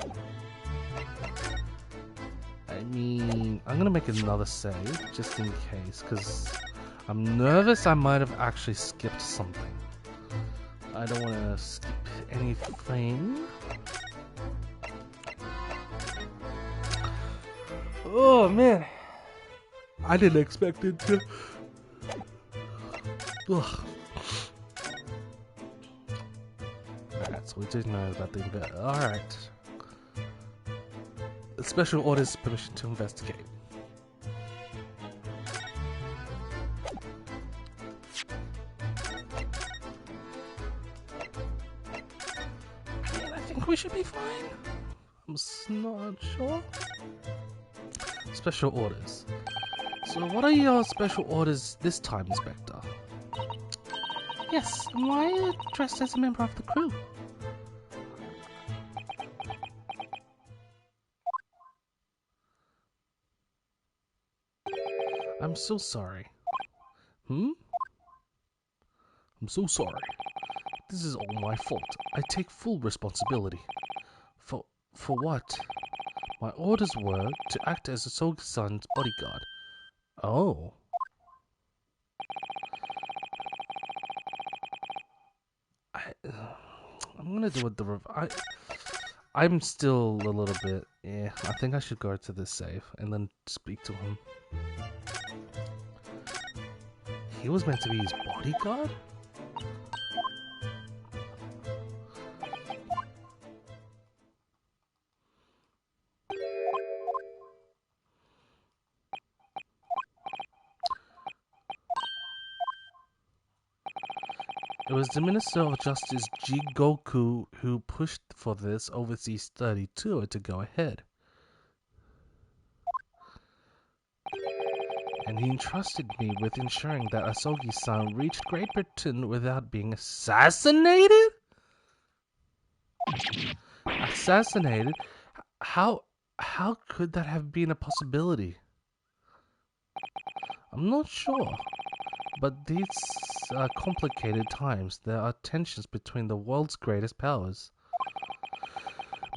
I mean, I'm gonna make another save, just in case, because I'm nervous I might have actually skipped something. I don't want to skip anything. Oh man, I didn't expect it to. Ugh. Alright, so we did know about the event. Alright. Special orders permission to investigate. I think we should be fine. I'm not sure. Special orders. So what are your special orders this time, Inspector? Yes, why are you dressed as a member of the crew? I'm so sorry. I'm so sorry. This is all my fault. I take full responsibility. For what? My orders were to act as Asogi-san's bodyguard. Oh. I'm gonna do it I'm still a little bit, I think I should go to this save and then speak to him. He was meant to be his bodyguard? It was the Minister of Justice Jigoku who pushed for this overseas study tour to go ahead. And he entrusted me with ensuring that Asogi-san reached Great Britain without being assassinated? Assassinated? How could that have been a possibility? I'm not sure. But these are complicated times. There are tensions between the world's greatest powers.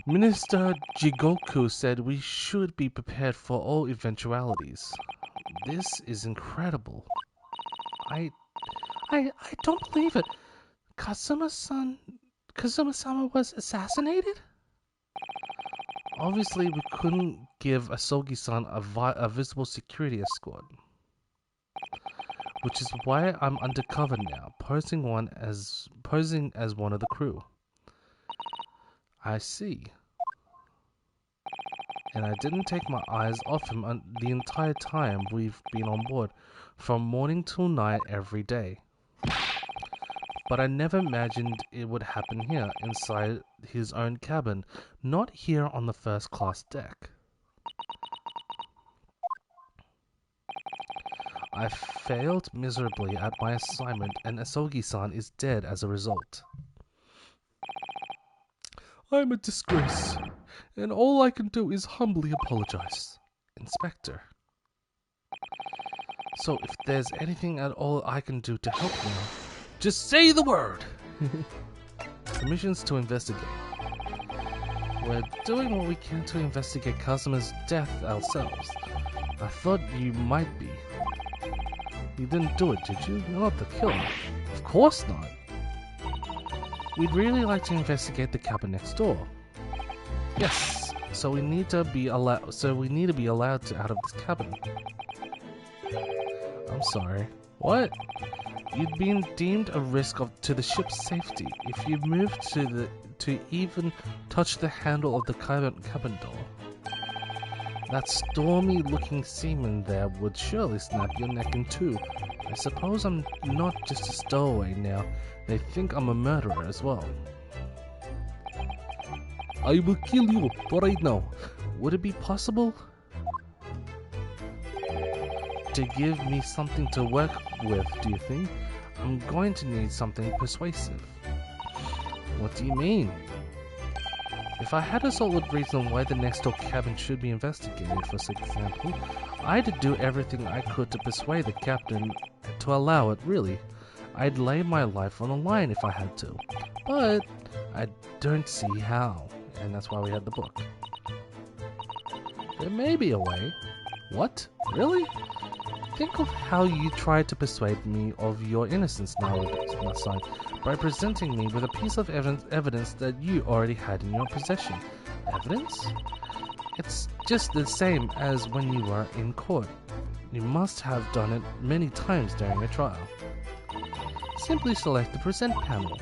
Minister Jigoku said we should be prepared for all eventualities. This is incredible. I don't believe it. Kazuma-sama was assassinated? Obviously, we couldn't give Asogi-san a visible security escort. Which is why I'm undercover now, posing as one of the crew. I see. And I didn't take my eyes off him the entire time we've been on board, from morning till night every day. But I never imagined it would happen here, inside his own cabin, not here on the first-class deck. I failed miserably at my assignment, and Asogi-san is dead as a result. I'm a disgrace, and all I can do is humbly apologize. Inspector. So if there's anything at all I can do to help you, just say the word! Permissions to investigate. We're doing what we can to investigate Kazuma's death ourselves. I thought you might be. You didn't do it, did you? You're not the killer. Of course not. We'd really like to investigate the cabin next door. Yes, so we need to be allowed to out of this cabin. I'm sorry. What? you'd been deemed a risk to the ship's safety if you moved to even touch the handle of the cabin door. That stormy-looking seaman there would surely snap your neck in two. I suppose I'm not just a stowaway now. They think I'm a murderer as well. I will kill you right now. Would it be possible to give me something to work with, do you think? I'm going to need something persuasive. What do you mean? If I had a solid reason why the next door cabin should be investigated, for example, I'd do everything I could to persuade the captain to allow it, really. I'd lay my life on the line if I had to. But I don't see how, and that's why we had the book. There may be a way. What? Really? Think of how you tried to persuade me of your innocence now, side, by presenting me with a piece of evidence that you already had in your possession. Evidence? It's just the same as when you were in court. You must have done it many times during a trial. Simply select the present panel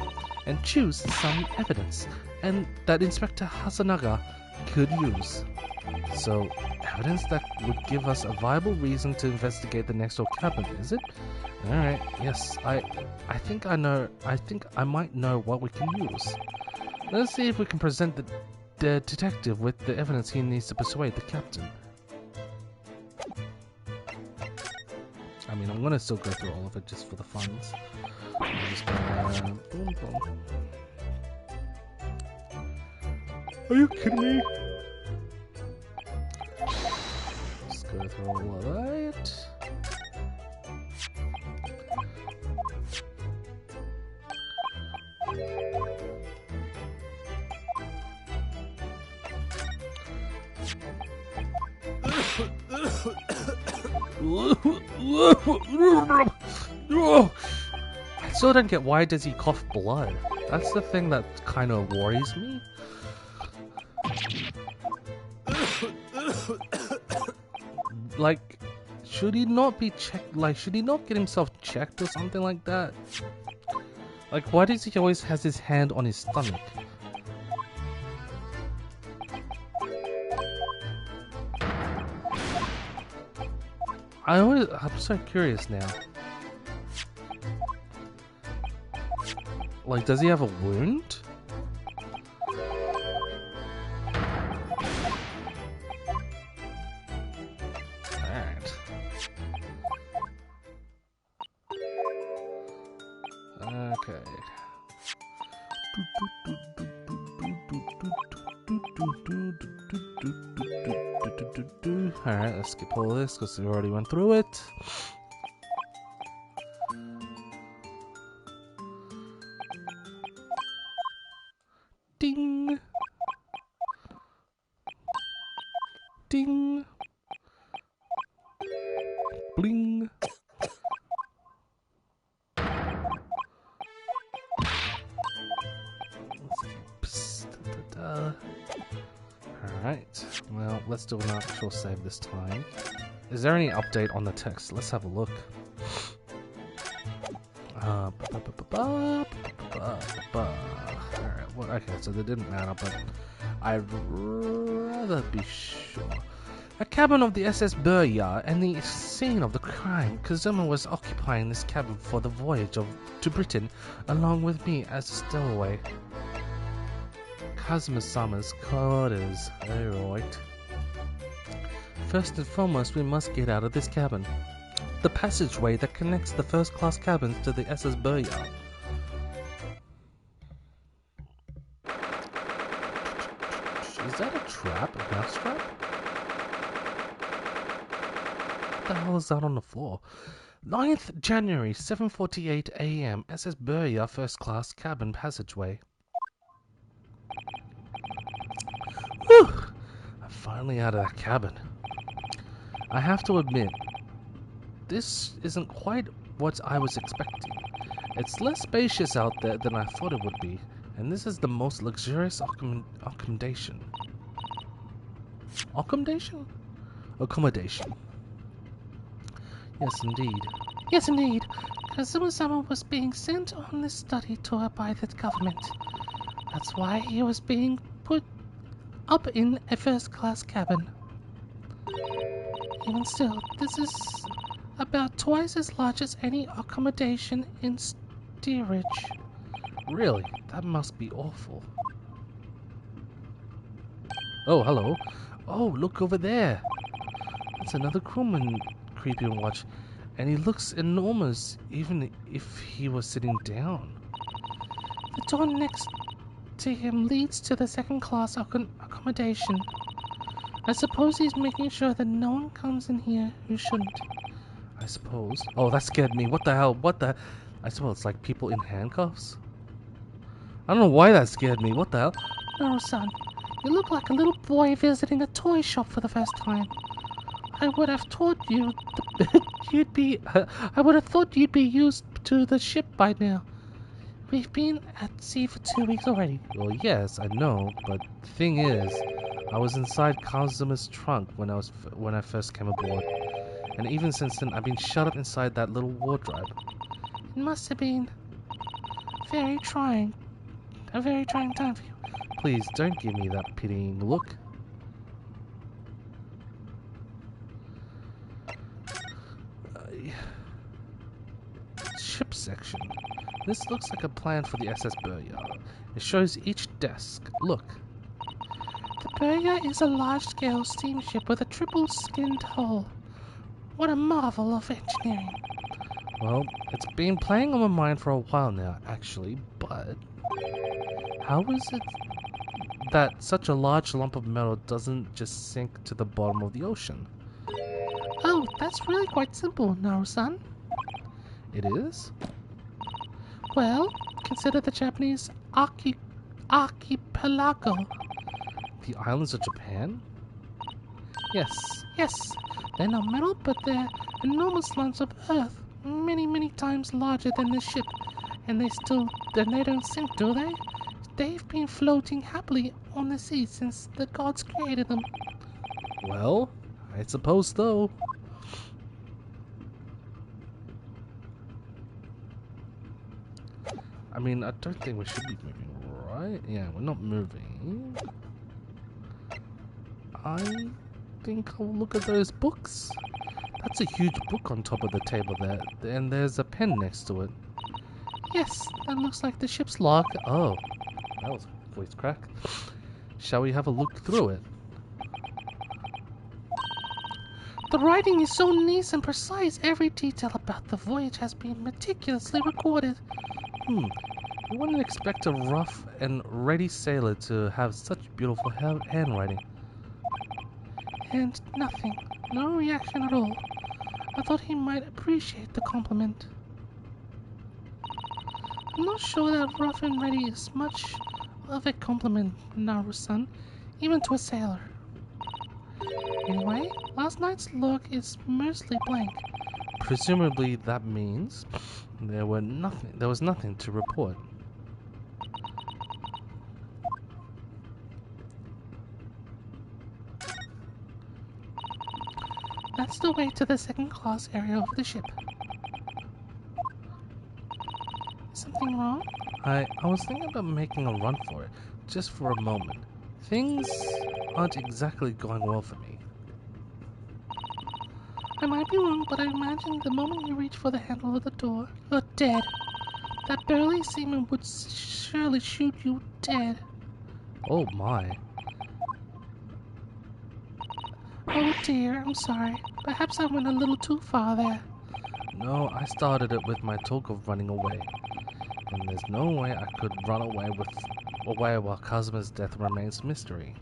and choose some evidence and that Inspector Hasanaga could use. So, evidence that would give us a viable reason to investigate the next door cabin, is it? Alright, yes, I think I know, I think I might know what we can use. Let's see if we can present the detective with the evidence he needs to persuade the captain. I mean, I'm gonna still go through all of it just for the funds. I'm just gonna, boom, boom. Are you kidding me? Just go through all of that. I still don't get why does he cough blood. That's the thing that kind of worries me. Like, should he not be checked? Like, should he not get himself checked or something like that? Like, why does he always has his hand on his stomach? I'm so curious now. Like, does he have a wound? Alright. Okay. Alright, let's skip all this because we already went through it. Ding! Ding! Bling! Alright, well, let's do an actual save this time. Is there any update on the text? Let's have a look. Alright, well, okay, so they didn't matter, but I'd rather be sure. A cabin of the SS Burya and the scene of the crime. Kazuma was occupying this cabin for the voyage to Britain, along with me as a stowaway. Kazuma-sama's quarters. Alright. First and foremost, we must get out of this cabin. The passageway that connects the first-class cabins to the SS Burya. Is that a trap? A mouse trap? What the hell is that on the floor? 9th January, 7:48 AM, SS Burya first-class cabin passageway. Whew! I'm finally out of that cabin. I have to admit, this isn't quite what I was expecting. It's less spacious out there than I thought it would be, and this is the most luxurious accommodation. Accommodation? Accommodation. Yes, indeed. Yes, indeed. Kazuma-sama was being sent on this study tour by the government. That's why he was being put up in a first-class cabin. Even still, this is about twice as large as any accommodation in steerage. Really? That must be awful. Oh, hello. Oh, look over there. That's another crewman creeping watch. And he looks enormous, even if he was sitting down. The door next to him leads to the second-class accommodation. I suppose he's making sure that no one comes in here who shouldn't. I suppose. Oh, that scared me. What the hell? What the... I suppose it's like people in handcuffs? I don't know why that scared me. What the hell? No, son. You look like a little boy visiting a toy shop for the first time. I would have thought you'd be used to the ship by now. We've been at sea for 2 weeks already. Well, yes, I know, but the thing is, I was inside Kazuma's trunk when I first came aboard, and even since then, I've been shut up inside that little wardrobe. It must have been very trying. A very trying time for you. Please, don't give me that pitying look. Ship section. This looks like a plan for the SS Burya. It shows each desk. Look. The Burya is a large-scale steamship with a triple-skinned hull. What a marvel of engineering. Well, it's been playing on my mind for a while now, actually, but how is it that such a large lump of metal doesn't just sink to the bottom of the ocean? Oh, that's really quite simple, Naru-san. It is? Well, consider the Japanese archipelago. The islands of Japan? Yes. They're not metal, but they're enormous lumps of earth, many times larger than this ship. And they don't sink, do they? They've been floating happily on the sea since the gods created them. Well, I suppose so. I mean, I don't think we should be moving, right? Yeah, we're not moving. I think I'll look at those books. That's a huge book on top of the table there, and there's a pen next to it. Yes, that looks like the ship's log. Oh, that was a voice crack. Shall we have a look through it? The writing is so nice and precise. Every detail about the voyage has been meticulously recorded. You wouldn't expect a rough and ready sailor to have such beautiful handwriting. And nothing. No reaction at all. I thought he might appreciate the compliment. I'm not sure that rough and ready is much of a compliment, Naru-san, even to a sailor. Anyway, last night's log is mostly blank. Presumably that means there was nothing to report. That's the way to the second-class area of the ship. Something wrong? I was thinking about making a run for it, just for a moment. Things aren't exactly going well for me. I might be wrong, but I imagine the moment you reach for the handle of the door, you're dead. That burly seaman would surely shoot you dead. Oh my. Oh dear, I'm sorry. Perhaps I went a little too far there. No, I started it with my talk of running away. And there's no way I could run away while Kazuma's death remains mystery.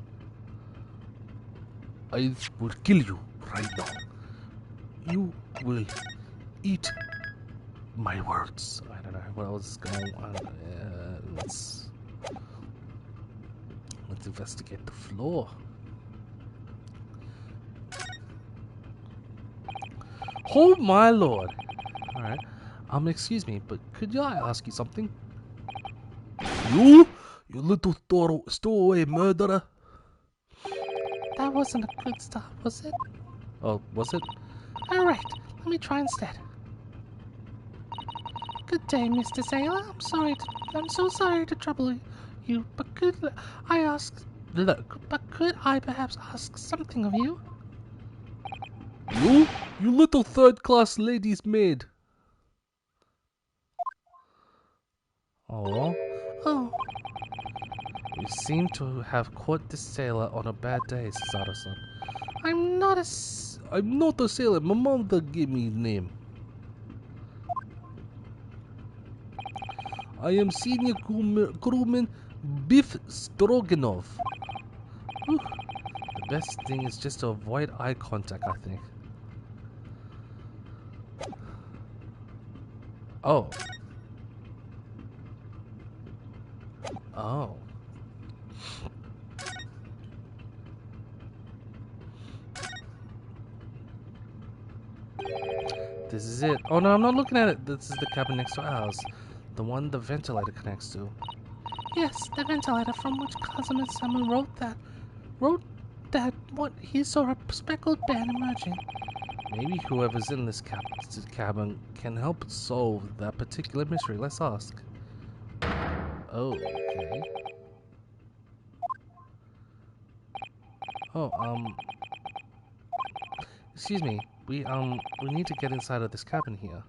I will kill you right now. You will eat my words. I don't know what I was going on. Let's investigate the floor. Oh my lord! Alright. Excuse me, but could I ask you something? You little stowaway murderer! That wasn't a good start, was it? Oh, was it? Alright, let me try instead. Good day, Mr. Sailor. I'm so sorry to trouble you, but could I perhaps ask something of you? You little third-class lady's maid. Oh. We seem to have caught this sailor on a bad day, Cesaro-san. I'm not a sailor. My mother gave me the name. I am senior crewman Biff Stroganov. Whew. The best thing is just to avoid eye contact, I think. Oh. Oh. This is it. Oh no, I'm not looking at it. This is the cabin next to ours. The one the ventilator connects to. Yes, the ventilator from which Kazuma-sama wrote that what he saw a speckled band emerging. Maybe whoever's in this cabin can help solve that particular mystery. Let's ask. Oh, okay. Oh, excuse me. We need to get inside of this cabin here.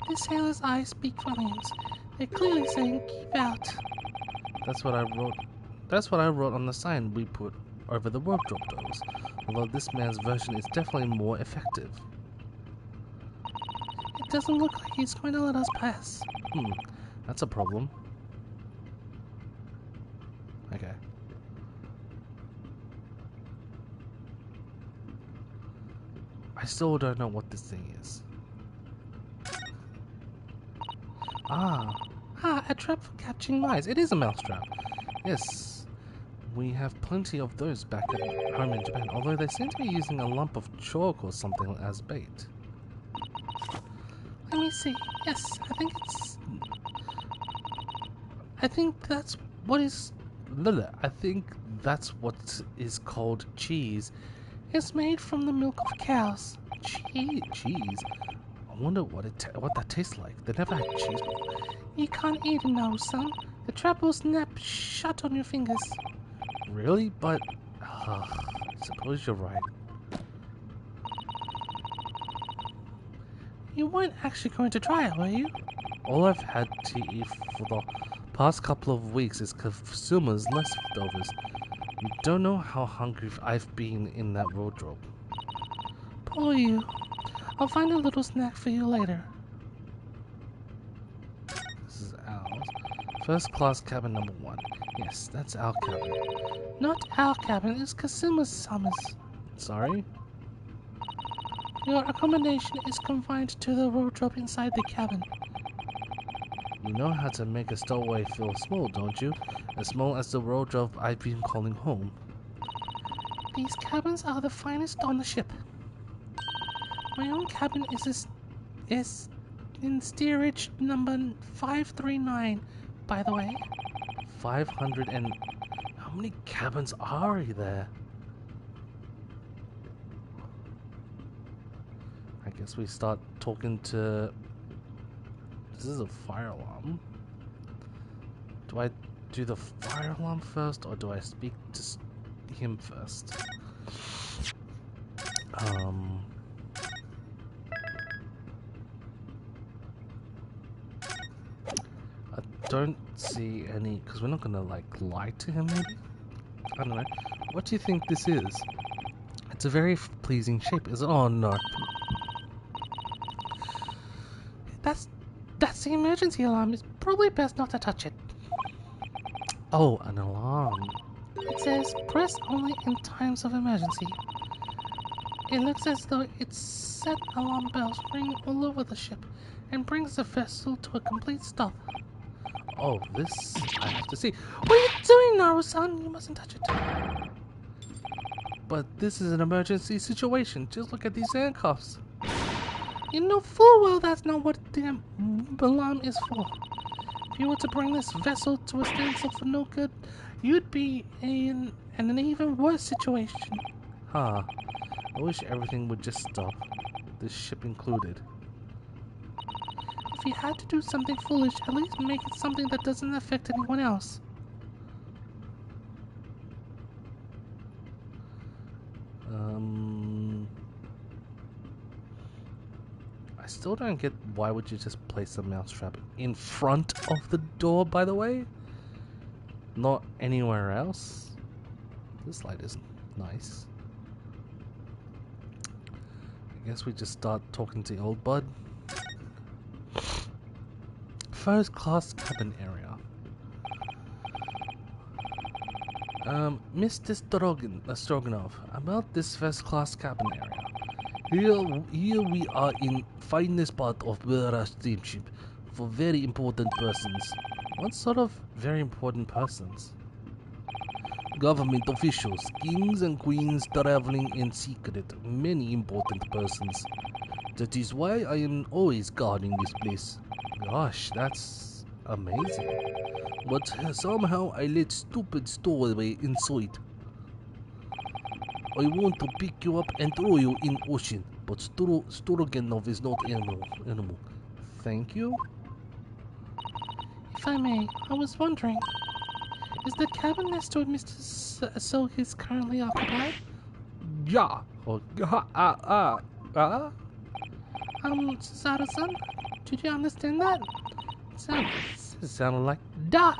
The sailor's eyes speak volumes. They're clearly saying, keep out. That's what I wrote. That's what I wrote on the sign we put over the wardrobe doors. Although this man's version is definitely more effective. It doesn't look like he's going to let us pass. That's a problem. Okay. I still don't know what this thing is. A trap for catching mice. It is a mousetrap. Yes. We have plenty of those back at home in Japan, although they seem to be using a lump of chalk or something as bait. Let me see. Yes, I think that's what is called cheese. It's made from the milk of cows. Cheese? I wonder what that tastes like. They never had cheese before. You can't eat it now, son. The trap will snap shut on your fingers. Really? But I suppose you're right. You weren't actually going to try it, were you? All I've had to eat for the past couple of weeks is Kasuma's leftovers. You don't know how hungry I've been in that wardrobe. Poor you. I'll find a little snack for you later. This is ours. First class cabin number 1. Yes, that's our cabin. Not our cabin, it's Kasuma's-sama's. Sorry? Your accommodation is confined to the wardrobe inside the cabin. You know how to make a stowaway feel small, don't you? As small as the wardrobe I've been calling home. These cabins are the finest on the ship. My own cabin is in steerage number 539, by the way. 500 and... How many cabins are there? I guess we start talking to... This is a fire alarm. Do I do the fire alarm first, or do I speak to him first? I don't see any, because we're not gonna like lie to him maybe? I don't know. What do you think this is? It's a very pleasing shape, is it? Oh no. That's the emergency alarm. It's probably best not to touch it. Oh, an alarm. It says, press only in times of emergency. It looks as though its set alarm bells ring all over the ship and brings the vessel to a complete stop. Oh, this I have to see. What are you doing, Naru-san? You mustn't touch it. But this is an emergency situation. Just look at these handcuffs. You know full well that's not what the alarm is for. If you were to bring this vessel to a standstill for no good, you'd be in an even worse situation. Huh. I wish everything would just stop, this ship included. If you had to do something foolish, at least make it something that doesn't affect anyone else. I still don't get why would you just place a mousetrap in front of the door, by the way? Not anywhere else? This light is nice. I guess we just start talking to old bud. First class cabin area. Mr. Stroganoff, about this first class cabin area. Here we are in finest part of Bura steamship for very important persons. What sort of very important persons? Government officials, kings and queens traveling in secret, many important persons. That is why I am always guarding this place. Gosh, that's amazing. But somehow I let stupid stowaway inside. I want to pick you up and throw you in ocean, but Stroganov is not animal. Thank you? If I may, I was wondering, is the cabin next to Mr. Sogi's currently occupied? Yeah. Zara-san, did you understand that? It sounded like Da!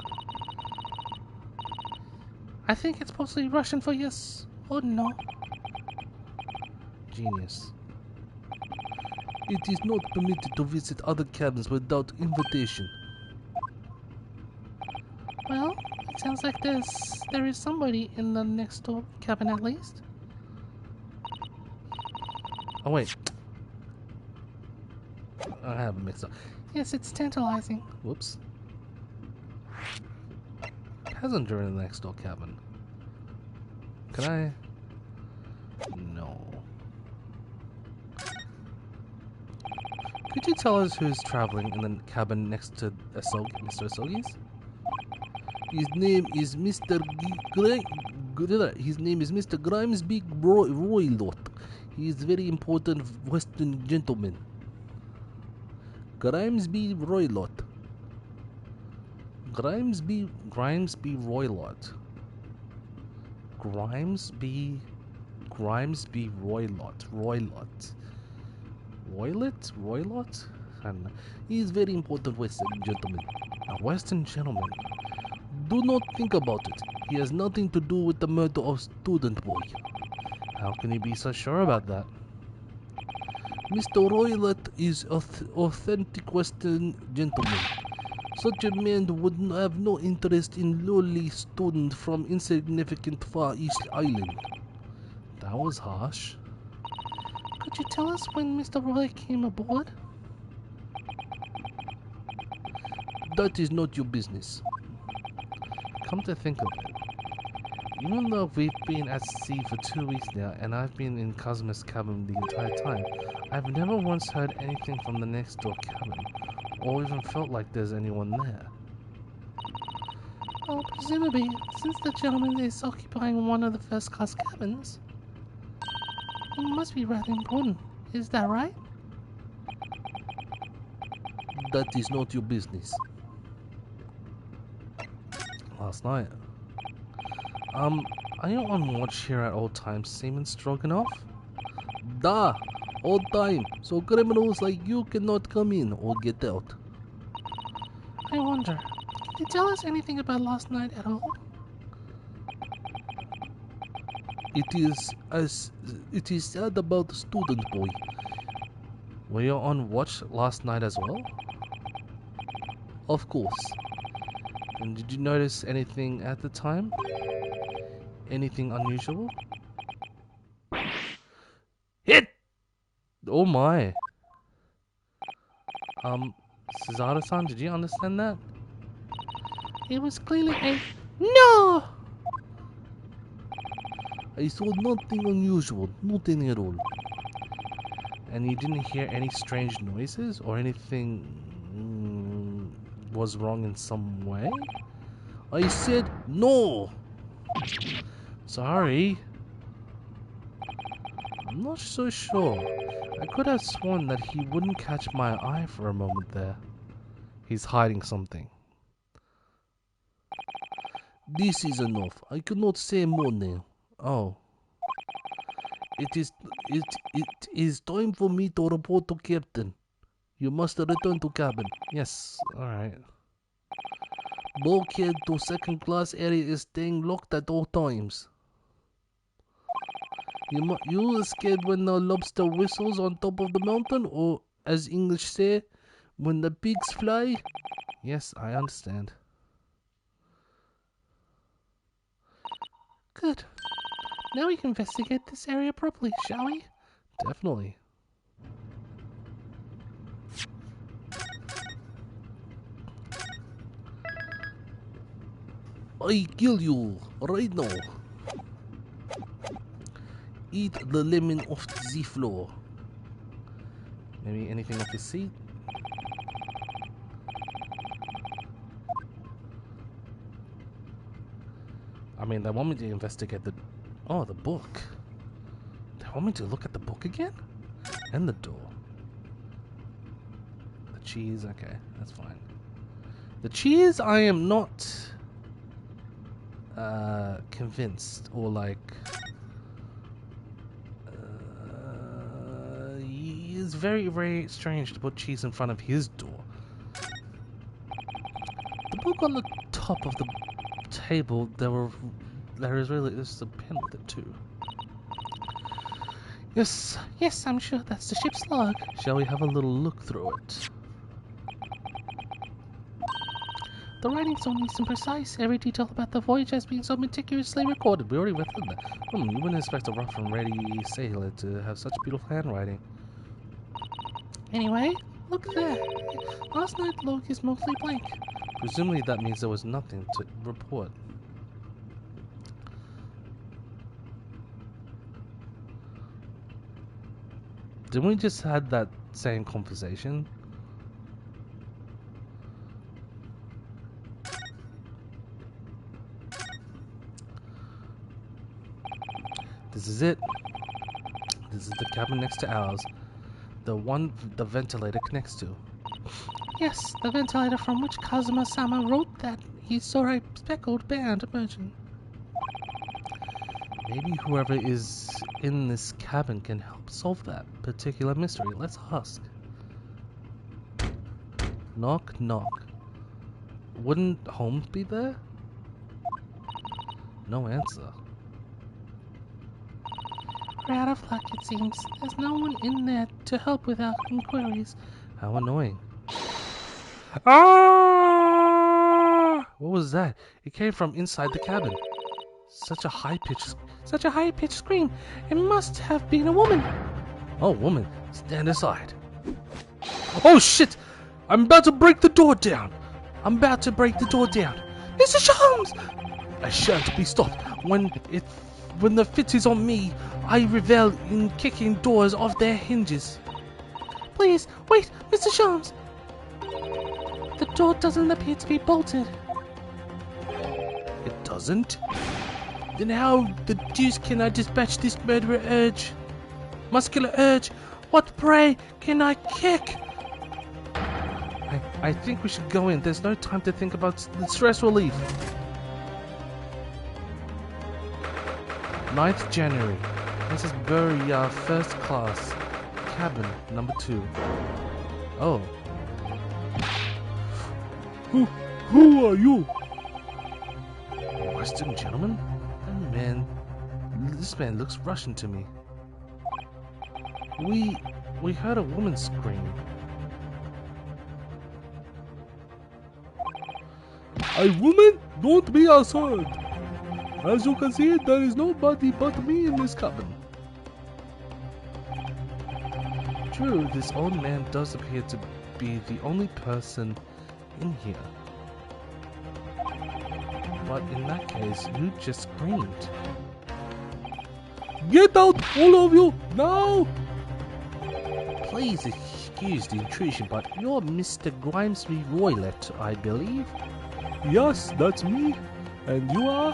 I think it's mostly Russian for yes or no. genius. It is not permitted to visit other cabins without invitation. Well, it sounds like there is somebody in the next door cabin at least. Oh wait. I have it mixed up. Yes, it's tantalizing. Whoops. Passenger in the next door cabin. Can I? No. Could you tell us who's traveling in the cabin next to Mr. Asogi's? His name is Mr. His name is Mr. Grimesby Roylott. He is very important Western gentleman. Grimesby Roylott. Grimesby Roylott. Grimesby Roylott. Roylott? I don't know. He is very important Western gentleman. A Western gentleman. Do not think about it. He has nothing to do with the murder of student boy. How can he be so sure about that? Mr. Roylott is authentic Western gentleman. Such a man would have no interest in lowly student from insignificant Far East Island. That was harsh. Could you tell us when Mr. Roy came aboard? That is not your business. Come to think of it, even though we've been at sea for 2 weeks now and I've been in Cosmos cabin the entire time, I've never once heard anything from the next door cabin, or even felt like there's anyone there. Well, presumably, since the gentleman is occupying one of the first class cabins, he must be rather important. Is that right? That is not your business. Last night. Are you on watch here at all times, Seaman Stroganoff? Da! All time, so criminals like you cannot come in or get out. I wonder, can you tell us anything about last night at all? It is sad about the student boy. Were you on watch last night as well? Of course. And did you notice anything at the time? Anything unusual? Hit! Oh my. Cesaro-san, did you understand that? It was clearly a no! I saw nothing unusual, nothing at all. And you didn't hear any strange noises or anything was wrong in some way? I said no! Sorry. I'm not so sure. I could have sworn that he wouldn't catch my eye for a moment there. He's hiding something. This is enough. I cannot say more now. Oh. It is time for me to report to Captain. You must return to cabin. Yes, alright. Bulkhead to second class area is staying locked at all times. You escape when the lobster whistles on top of the mountain, or as English say, when the pigs fly? Yes, I understand. Good. Now we can investigate this area properly, shall we? Definitely. I kill you right now. Eat the lemon off the floor. Maybe anything off his seat? I mean, they want me to investigate the... Oh, the book. They want me to look at the book again? And the door. The cheese, okay, that's fine. The cheese, I am not... convinced, or like... It's very, very strange to put cheese in front of his door. The book on the top of the table, there is really just a pen with it too. Yes, I'm sure that's the ship's log. Shall we have a little look through it? The writing's so nice and precise. Every detail about the voyage has been so meticulously recorded. We already read that. You wouldn't expect a rough and ready sailor to have such beautiful handwriting. Anyway, look there. Last night's log is mostly blank. Presumably that means there was nothing to report. Didn't we just had that same conversation? This is it. This is the cabin next to ours. The one the ventilator connects to. Yes, the ventilator from which Kazuma-sama wrote that he saw a speckled band emerging. Maybe whoever is in this cabin can help solve that particular mystery. Let's ask. Knock, knock. Wouldn't Holmes be there? No answer. We're out of luck, it seems. There's no one in there to help with our inquiries. How annoying. Ah! What was that? It came from inside the cabin. Such a high-pitched scream. It must have been a woman. Oh, woman, stand aside. Oh shit! I'm about to break the door down. Mr. Sholmes! I shan't be stopped. When the fit is on me, I revel in kicking doors off their hinges. Please, wait, Mr. Sholmes. The door doesn't appear to be bolted. It doesn't? Then how the deuce can I dispatch this muscular urge? What prey can I kick? I think we should go in. There's no time to think about the stress relief. 9th January. This is Buria first class. Cabin number 2. Oh. Who are you? Western gentleman? Oh man. This man looks Russian to me. We heard a woman scream. A woman? Don't be absurd. As you can see, there is nobody but me in this cabin. True, this old man does appear to be the only person in here. But in that case, you just screamed. Get out, all of you, now! Please excuse the intrusion, but you're Mr. Grimesby Roylett, I believe? Yes, that's me. And you are?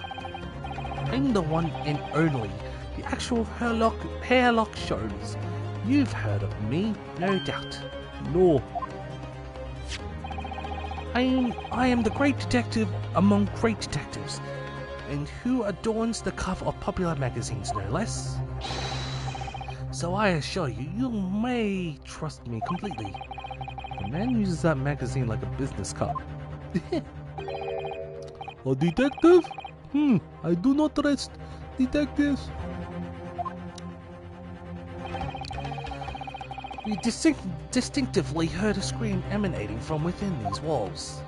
I'm the one and only The actual hairlock shows. You've heard of me, no doubt. No. I am the great detective among great detectives, and who adorns the cover of popular magazines, no less. So I assure you, you may trust me completely. The man uses that magazine like a business card. A detective? I do not trust detectives. We distinctively heard a scream emanating from within these walls.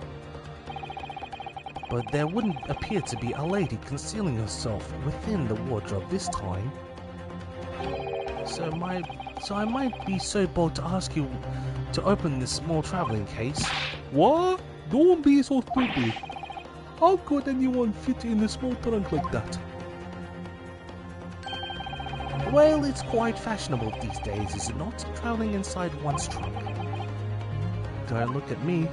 But there wouldn't appear to be a lady concealing herself within the wardrobe this time. So I might be so bold to ask you to open this small traveling case. What? Don't be so stupid. How could anyone fit in a small trunk like that? Well, it's quite fashionable these days, is it not? Traveling inside one's trunk. Don't look at me.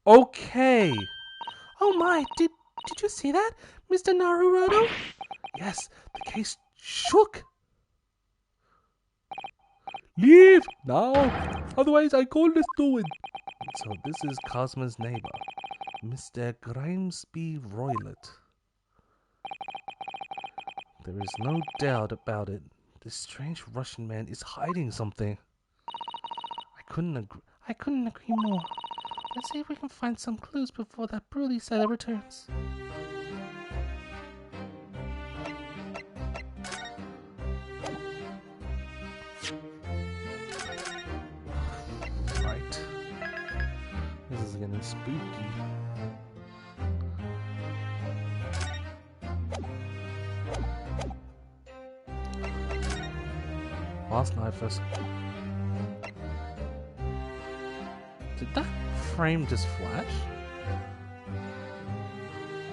Okay. Oh my, did you see that, Mr. Naruto? Yes, the case shook. Leave now, otherwise I call the steward. So this is Cosmo's neighbor, Mr. Grimsby Roylott. There is no doubt about it. This strange Russian man is hiding something. I couldn't agree more. Let's see if we can find some clues before that broody sailor returns. Right. This is getting spooky. Last night first. Did that frame just flash?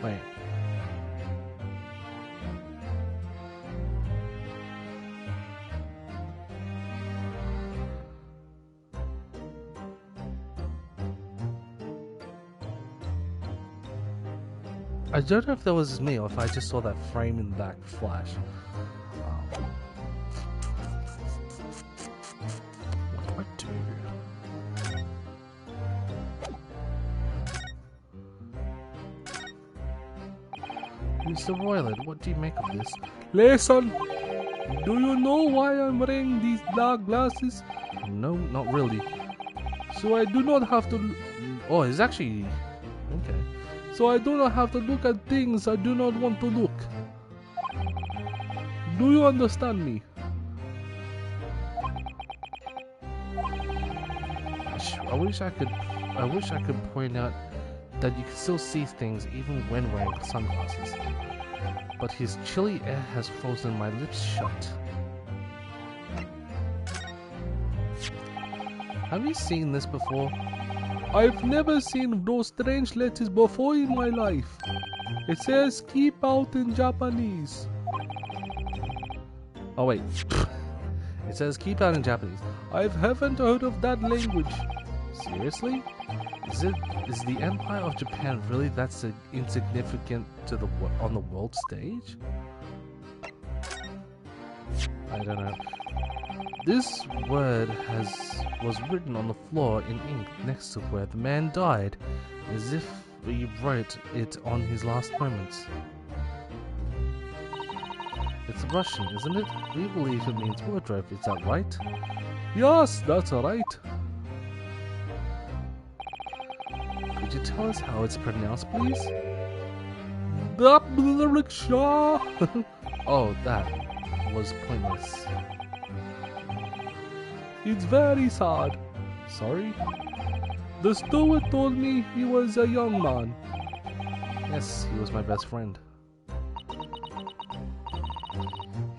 Wait. I don't know if that was me or if I just saw that frame in the back flash. What do I do? Mr. Roylott, what do you make of this? Listen, do you know why I'm wearing these dark glasses? No, not really. So I do not have to. Oh, it's actually okay. So I do not have to look at things I do not want to look. Do you understand me? I wish I could point out that you can still see things even when wearing sunglasses. But his chilly air has frozen my lips shut. Have you seen this before? I've never seen those strange letters before in my life. It says keep out in Japanese. Oh wait. It says keep out in Japanese. I haven't heard of that language. Seriously? Is the Empire of Japan really that insignificant to on the world stage? I don't know. This word was written on the floor in ink next to where the man died, as if he wrote it on his last moments. It's Russian, isn't it? We believe it means wardrobe, is that right? Yes, that's right. Could you tell us how it's pronounced, please? Oh, that was pointless. It's very sad. Sorry? The steward told me he was a young man. Yes, he was my best friend.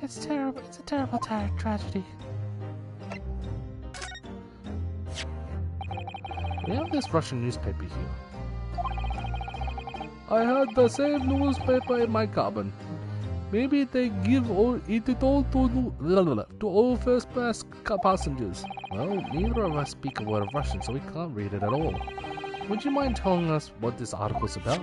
It's terrible. It's a terrible tragedy. We have this Russian newspaper here. I had the same newspaper in my cabin. Maybe they give it all to all first class passengers. Well, neither of us speak a word of Russian, so we can't read it at all. Would you mind telling us what this article's about?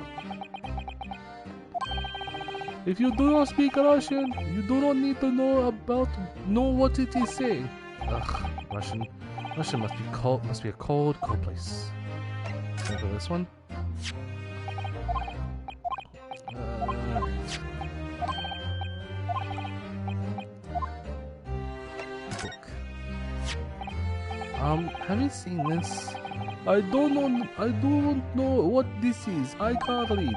If you do not speak Russian, you do not need to know what it is saying. Ugh, Russian must be cold. Must be a cold place. Go for this one. Book. Have you seen this? I don't know what this is. I can't read.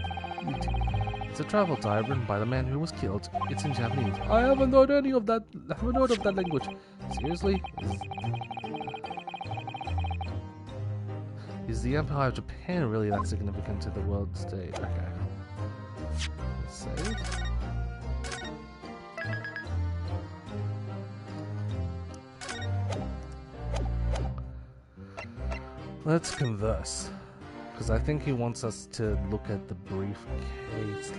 It's a travel diary written by the man who was killed. It's in Japanese. I haven't heard of that language. Seriously? Is the Empire of Japan really that significant to the world stage? Okay. Save. Let's converse. Because I think he wants us to look at the briefcase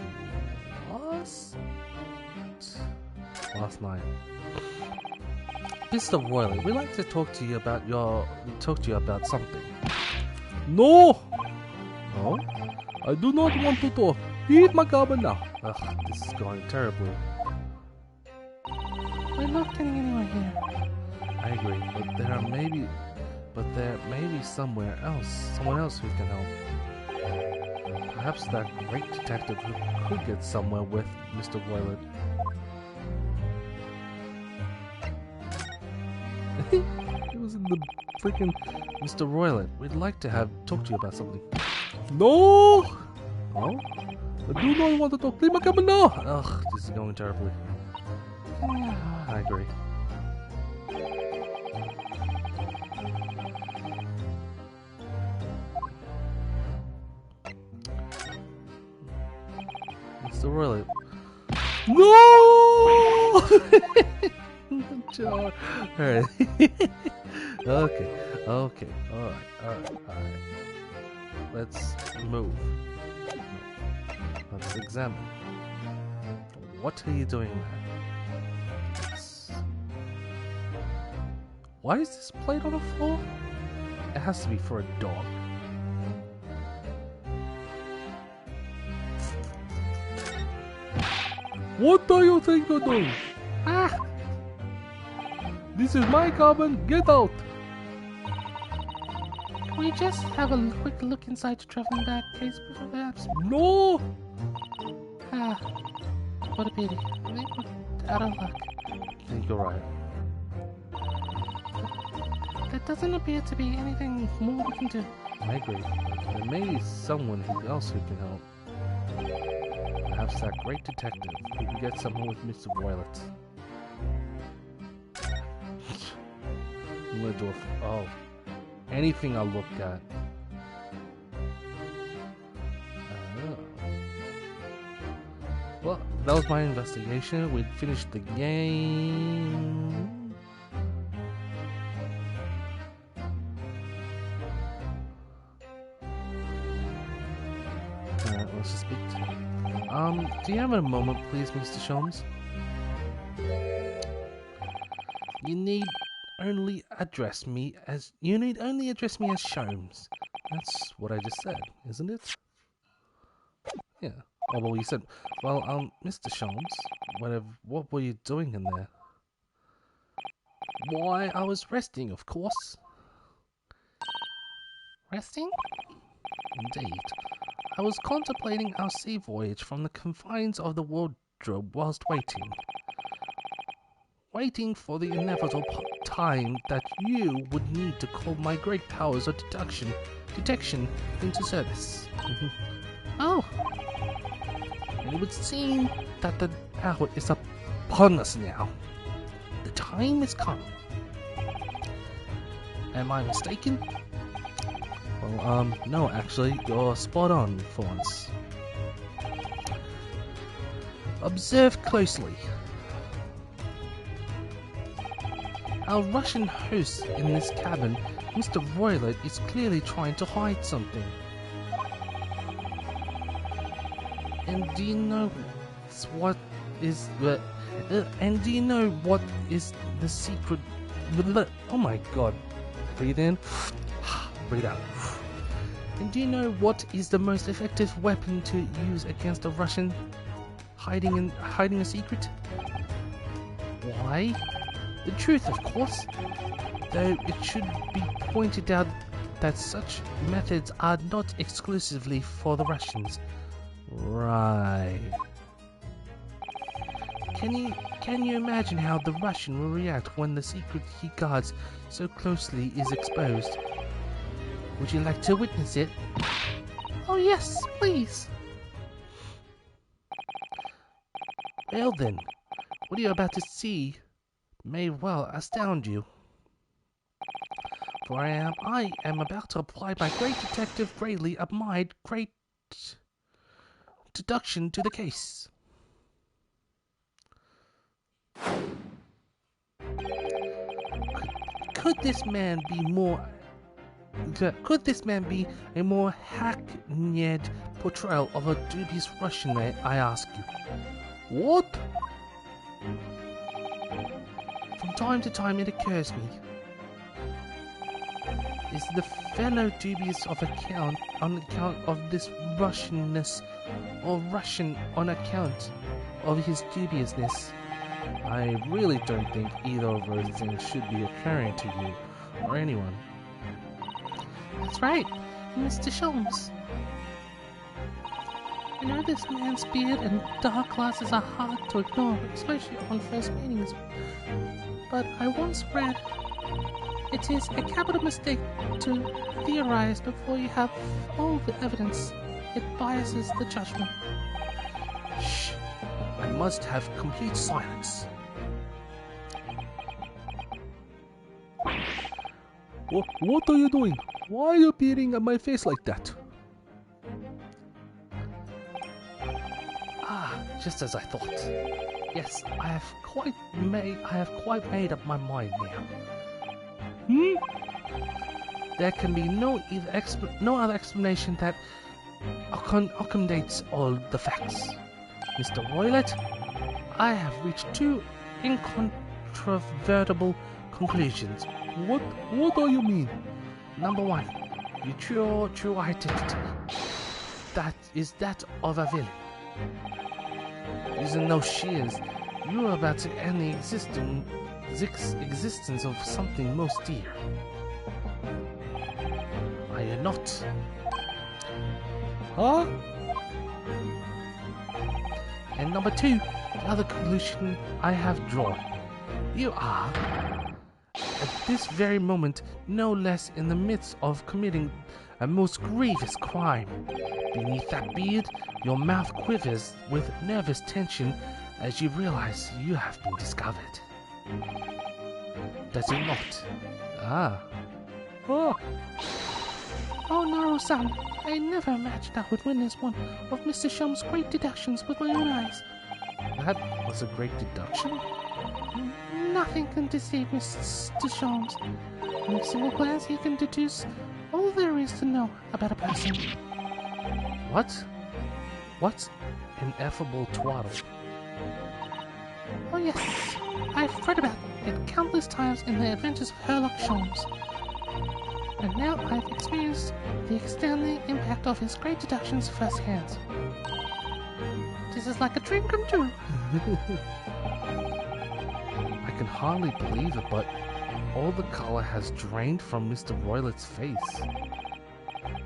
last night. Mr. Royley, we'd like to talk to you about something. No! No? I do not want to talk. Leave my cabin now. Ugh, this is going terribly. We're not getting anywhere here. I agree, but there may be someone else who can help. Perhaps that great detective who could get somewhere with Mr. Roylett. It was in the freaking Mr. Roylett. We'd like to talk to you about something. No! Oh? I do not want to talk. Leave my cabin now! Ugh, this is going terribly. I agree. Mr. Roylett. No! John. Alright. Okay. Alright. Let's move. Let's examine. What are you doing there? Why is this plate on the floor? It has to be for a dog. What do you think you're doing? Ah! This is my cabin. Get out! Can we just have a quick look inside your traveling bag case, perhaps? No! Ah, what a pity. I think we're out of luck. I think you're right. There doesn't appear to be anything more we can do. I agree. There may be someone else who can help. Perhaps that great detective who can get someone with Mr. Roylett. I'm gonna do anything I'll look at. Well, that was my investigation. We'd finished the game. Alright, let's just speak to him. Do you have a moment, please, Mr. Sholmes? You need only address me as Sholmes. That's what I just said, isn't it? Yeah. Oh, well, you said, well, Mr. Sholmes, what were you doing in there? Why, I was resting, of course. Resting? Indeed. I was contemplating our sea voyage from the confines of the wardrobe whilst waiting for the inevitable time that you would need to call my great powers of detection into service. Oh! And it would seem that the hour is upon us now. The time has come. Am I mistaken? Well, no, actually, you're spot on for once. Observe closely. Our Russian host in this cabin, Mr. Roylett, is clearly trying to hide something. And do you know what is the secret? Oh my God! Breathe in, breathe out. And do you know what is the most effective weapon to use against a Russian? hiding a secret? Why? The truth, of course. Though it should be pointed out that such methods are not exclusively for the Russians. Right. Can you imagine how the Russian will react when the secret he guards so closely is exposed? Would you like to witness it? Oh yes, please. Well then, what you're about to see may well astound you. For I am about to apply my great detective greatly admired great deduction to the case. Could this man be a more hackneyed portrayal of a dubious Russian, I ask you? What? From time to time it occurs me. Is the fellow dubious on account of this Russianness, or Russian on account of his dubiousness? I really don't think either of those things should be occurring to you or anyone. That's right, Mr. Sholmes. I know this man's beard and dark glasses are hard to ignore, especially on first meetings, but I once read it is a capital mistake to theorize before you have all the evidence. It biases the judgment. Shh! I must have complete silence. What are you doing? Why are you peering at my face like that? Ah, just as I thought. Yes, I have quite made up my mind now. There can be no other explanation that accommodates all the facts. Mr. Roylett, I have reached two incontrovertible conclusions. What do you mean? Number one, your true identity. That is that of a villain. Using those shears, you are about to end the existence of something most dear. Are you not? Huh? And number two, the other conclusion I have drawn. You are, at this very moment, no less in the midst of committing a most grievous crime. Beneath that beard, your mouth quivers with nervous tension as you realize you have been discovered. Does it not? Ah. Oh. Oh, Naru-san, I never imagined I would witness one of Mr. Shum's great deductions with my own eyes. That was a great deduction? Nothing can deceive Mr. Shum's. In a single glance, he can deduce all there is to know about a person. What? What? Ineffable twaddle. Oh yes, I've read about it countless times in the adventures of Herlock Sholmes. And now I've experienced the extending impact of his great deductions firsthand. This is like a dream come true. I can hardly believe it, but all the color has drained from Mr. Roylett's face.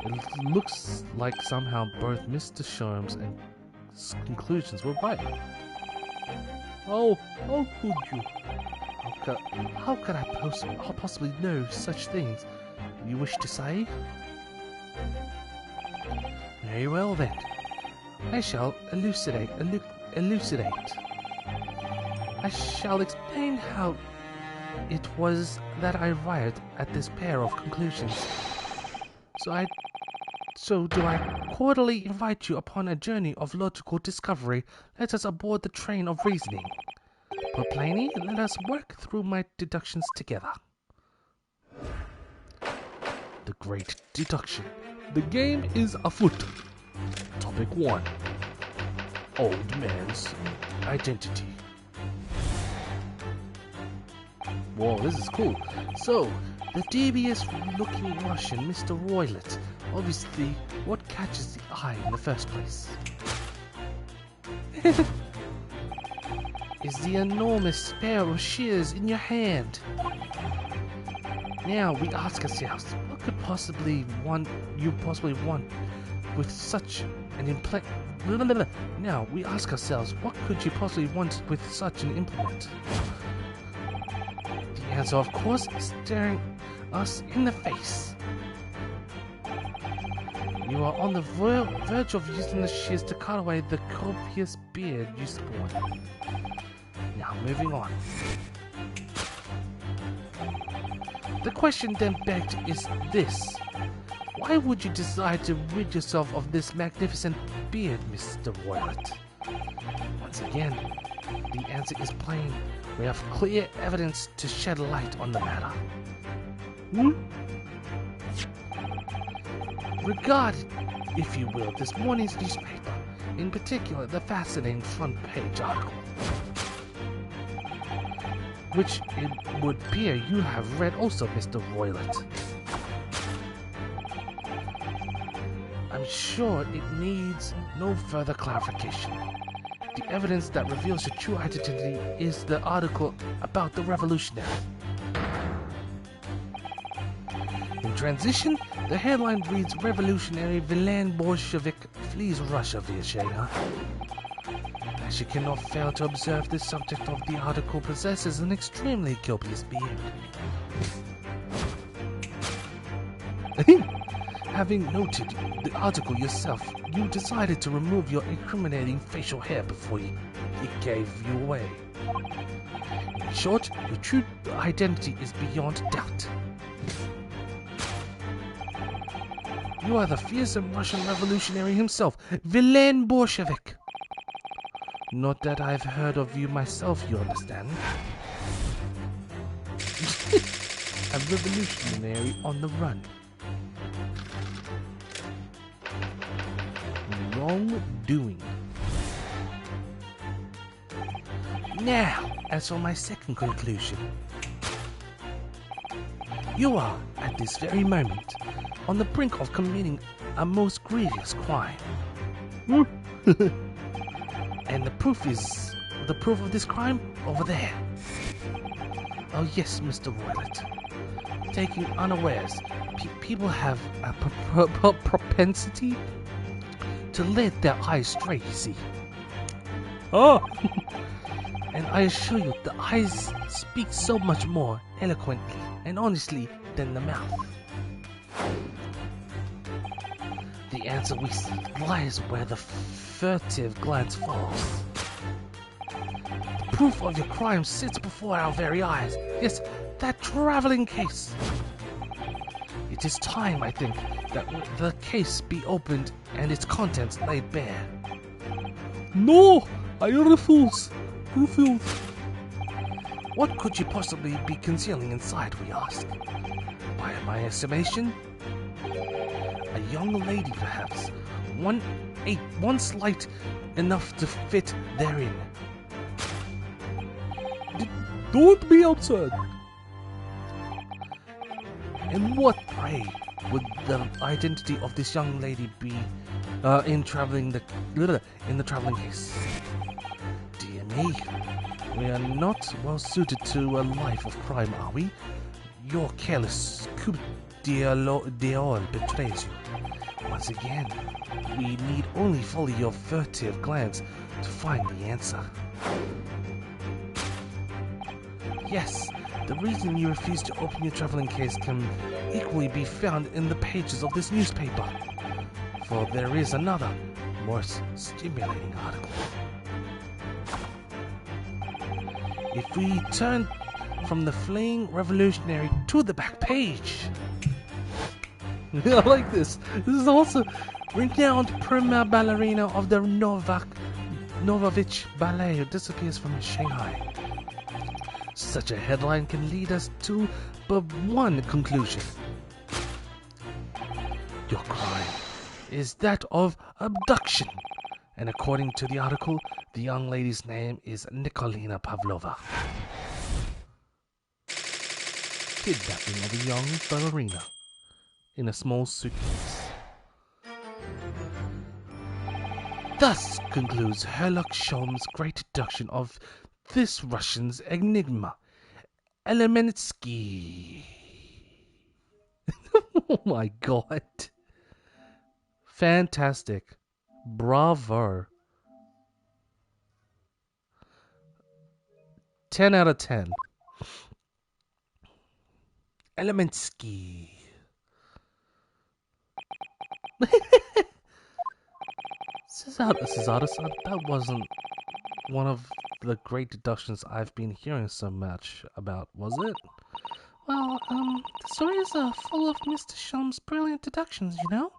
It looks like somehow both Mr. Sholmes and conclusions were right. Oh, how could you? How could I possibly know such things? You wish to say? Very well then. I shall elucidate. I shall explain how it was that I arrived at this pair of conclusions. So do I cordially invite you upon a journey of logical discovery. Let us aboard the train of reasoning. Put plainly, let us work through my deductions together. The Great Deduction. The game is afoot. Topic 1. Old man's identity. Whoa, this is cool. So, the dubious-looking Russian, Mr. Roylett. Obviously, what catches the eye in the first place? is the enormous pair of shears in your hand. Now we ask ourselves, what could you possibly want with such an implant? Now we ask ourselves, what could you possibly want with such an implement? The answer, of course, is staring us in the face. You are on the verge of using the shears to cut away the copious beard you sport. Now moving on. The question then begged is this. Why would you decide to rid yourself of this magnificent beard, Mr. Roylott? Once again, the answer is plain. We have clear evidence to shed light on the matter. Regard, if you will, this morning's newspaper, in particular the fascinating front page article, which it would appear you have read also, Mr. Roylott. I'm sure it needs no further clarification. The evidence that reveals your true identity is the article about the revolutionary. In transition, the headline reads, Revolutionary Villain Bolshevik flees Russia via Shanghai. As you cannot fail to observe, the subject of the article possesses an extremely copious beard. Having noted the article yourself, you decided to remove your incriminating facial hair before it gave you away. In short, your true identity is beyond doubt. You are the fearsome Russian revolutionary himself, Villain Bolshevik. Not that I've heard of you myself, you understand. A revolutionary on the run. Wrongdoing. Now, as for my second conclusion. You are, at this very moment, on the brink of committing a most grievous crime. And the proof of this crime over there. Oh yes, Mr. Roylott. Taking unawares, people have a propensity to let their eyes stray, you see. Oh! And I assure you, the eyes speak so much more eloquently and honestly than the mouth. The answer we seek lies where the furtive glance falls. The proof of your crime sits before our very eyes. Yes, that traveling case. It is time, I think, that the case be opened and its contents laid bare. No, I refuse. Refuse. What could you possibly be concealing inside, we ask? By my estimation, a young lady, perhaps, one slight enough to fit therein. Don't be absurd. And what, pray, would the identity of this young lady be in the traveling case? Dear me, we are not well suited to a life of crime, are we? Your careless coup d'oeil betrays you. Once again, we need only follow your furtive glance to find the answer. Yes, the reason you refuse to open your traveling case can equally be found in the pages of this newspaper. For there is another, more stimulating article. If we turn from the fleeing revolutionary to the back page. I like this. This is also renowned prima ballerina of the Novovich Ballet who disappears from Shanghai. Such a headline can lead us to but one conclusion. Your crime is that of abduction. And according to the article, the young lady's name is Nikolina Pavlova. Kidnapping of a young ballerina in a small suitcase. Thus concludes Herlock Sholmes' great deduction of this Russian's enigma, Elementsky. Oh my god. Fantastic. Bravo. 10 out of 10. Elementsky. Cesaro-san, that wasn't one of the great deductions I've been hearing so much about, was it? Well, the stories are full of Mr. Shum's brilliant deductions, you know?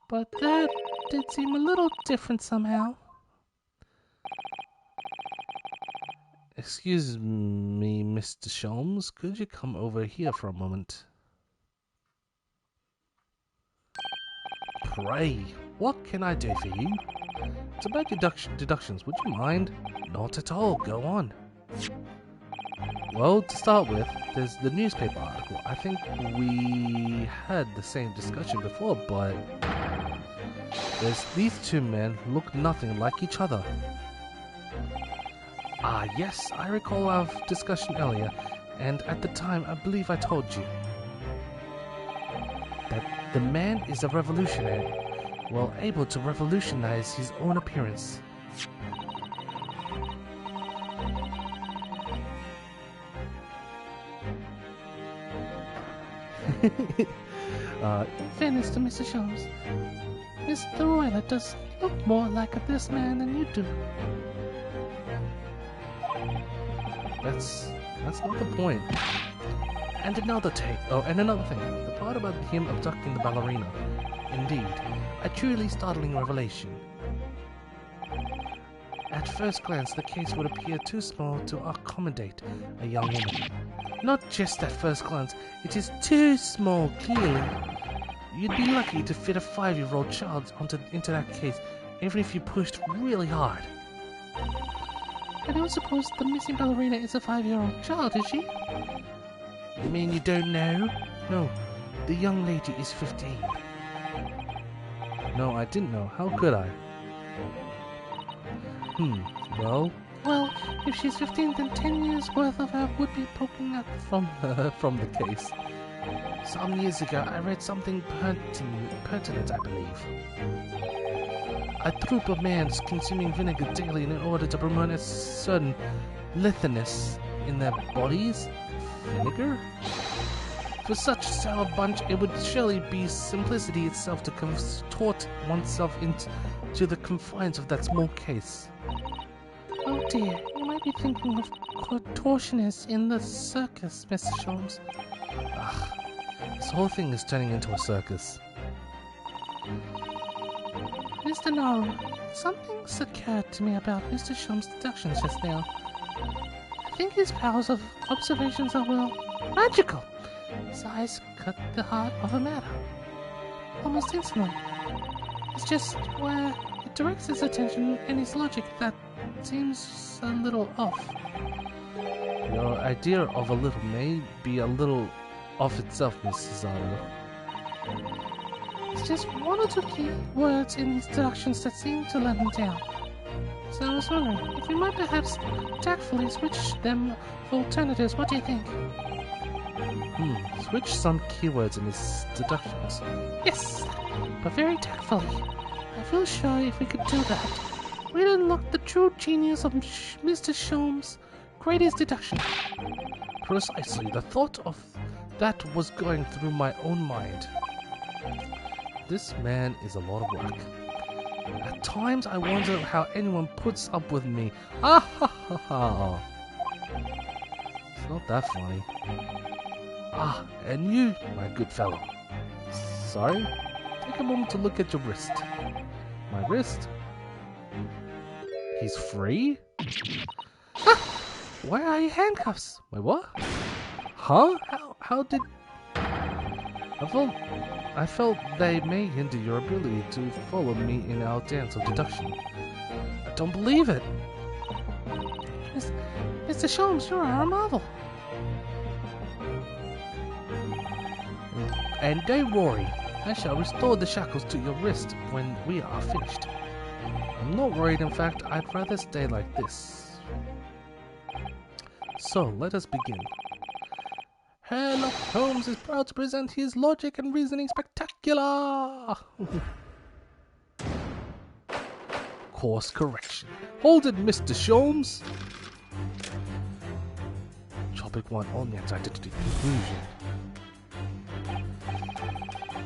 But that did seem a little different somehow. Excuse me, Mr. Sholmes, could you come over here for a moment? Pray, what can I do for you? It's about deductions, would you mind? Not at all, go on. Well, to start with, there's the newspaper article. I think we had the same discussion before, but these two men look nothing like each other. Ah, yes, I recall our discussion earlier, and at the time I believe I told you that the man is a revolutionary, well able to revolutionize his own appearance. Fairness to Mr. Shum's, Mr. Royler does look more like this man than you do. That's not the point. And another thing, the part about him abducting the ballerina. Indeed, a truly startling revelation. At first glance, the case would appear too small to accommodate a young woman. Not just at first glance, it is too small, clearly. You'd be lucky to fit a 5-year-old child into that case, even if you pushed really hard. I don't suppose the missing ballerina is a 5-year-old child, is she? You mean you don't know? No, the young lady is 15. No, I didn't know. How could I? Well, if she's 15, then 10 years worth of her would be poking up from the case. Some years ago, I read something pertinent, I believe. A troop of men consuming vinegar daily in order to promote a certain litheness in their bodies? Vinegar? For such sour bunch, it would surely be simplicity itself to contort oneself into the confines of that small case. Oh dear, you might be thinking of contortionists in the circus, Mr. Sholmes. Ugh, this whole thing is turning into a circus. Mr. Naru, something's occurred to me about Mr. Shum's deductions just now. I think his powers of observations are, well, magical. His eyes cut the heart of a matter. Almost instantly. It's just where it directs his attention and his logic that seems a little off. Your idea of a little may be a little off itself, Miss Cesaro. It's just one or two key words in his deductions that seem to let him down. So I was wondering if we might perhaps tactfully switch them for alternatives. What do you think? Switch some keywords in his deductions. Yes, but very tactfully. I feel sure if we could do that, we'd unlock the true genius of Mr. Sholmes' Great Ace deduction. Precisely, the thought of that was going through my own mind. This man is a lot of work. At times I wonder how anyone puts up with me. Ah ha ha ha. It's not that funny. Ah, and you, my good fellow. Sorry? Take a moment to look at your wrist. My wrist? He's free? Ah! Where are your handcuffs? Wait, what? Huh? How did... I felt they may hinder your ability to follow me in our dance of deduction. I don't believe it. Mr. Sholmes, you are a marvel. And don't worry, I shall restore the shackles to your wrist when we are finished. A I'm not worried, in fact, I'd rather stay like this. So, let us begin. Sherlock Holmes is proud to present his logic and reasoning spectacular! Course correction. Hold it, Mr. Sholmes! Topic 1, all the anxiety to the conclusion.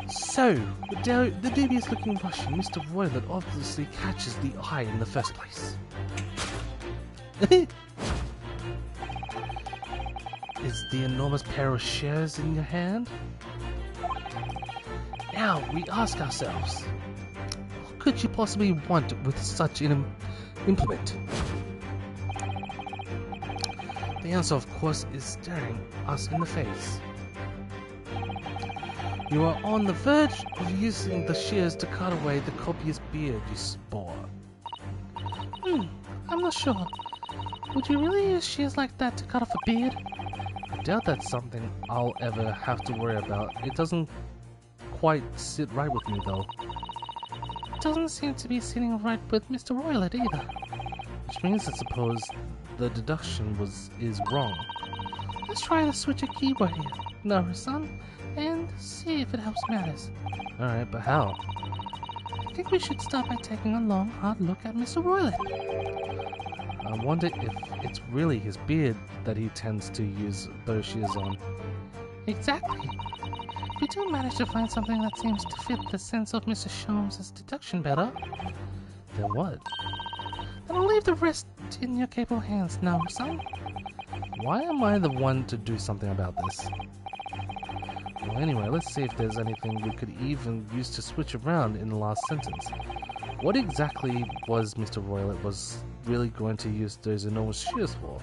So, the dubious looking Russian, Mr. Roylott, obviously catches the eye in the first place. Is the enormous pair of shares in your hand? Now, we ask ourselves, what could you possibly want with such an implement? The answer, of course, is staring us in the face. You are on the verge of using the shears to cut away the copyist's beard, you spore. I'm not sure. Would you really use shears like that to cut off a beard? I doubt that's something I'll ever have to worry about. It doesn't quite sit right with me, though. It doesn't seem to be sitting right with Mr. Roylott either. Which means, I suppose, the deduction is wrong. Let's try to switch a keyword here, son, and see if it helps matters. Alright, but how? I think we should start by taking a long, hard look at Mr. Roylott. I wonder if it's really his beard that he tends to use those shears on. Exactly. If we do manage to find something that seems to fit the sense of Mr. Sholmes' deduction better, then what? Then I'll leave the rest in your capable hands now, son. Why am I the one to do something about this? Well, anyway, let's see if there's anything we could even use to switch around in the last sentence. What exactly was Mr. Roylott was really going to use those enormous shears for?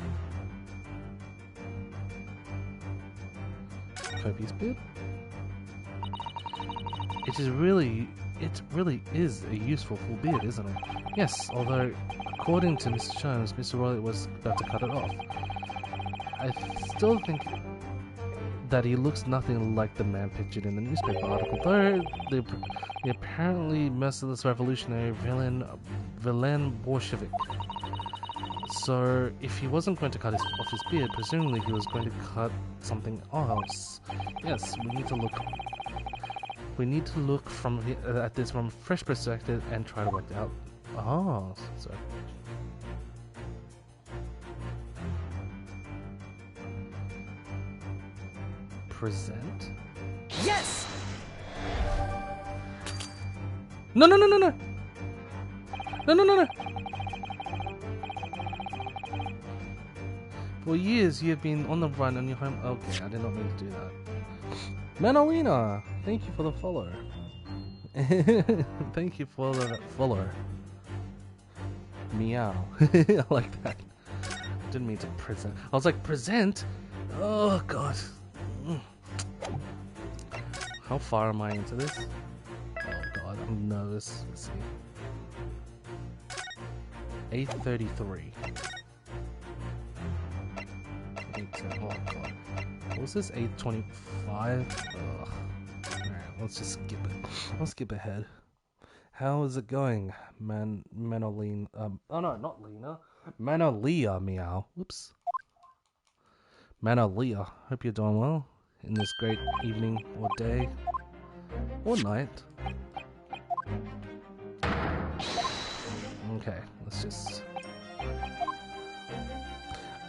Copious beard? It really is a useful full beard, isn't it? Yes, although according to Mr. Sholmes, Mr. Roylott was about to cut it off. I still think that he looks nothing like the man pictured in the newspaper article, though the apparently merciless revolutionary villain Bolshevik. So, if he wasn't going to cut off his beard, presumably he was going to cut something else. Yes, we need to look at this from a fresh perspective and try to work it out. Oh, so. Present? Yes! No! For years you have been on the run on your home. Okay, I did not mean to do that. Manolina, thank you for the follow. Thank you for the follow. Meow. I like that. Didn't mean to present. I was like, present? Oh god. How far am I into this? Oh god, I'm nervous. Let's see. 8:33. Oh god. What was this? 8:25? Alright, let's just skip it. I'll skip ahead. How is it going, Manolina? Oh no, not Lena. Manolia, meow. Whoops. Manolia, hope you're doing well in this great evening or day or night. Okay, let's just...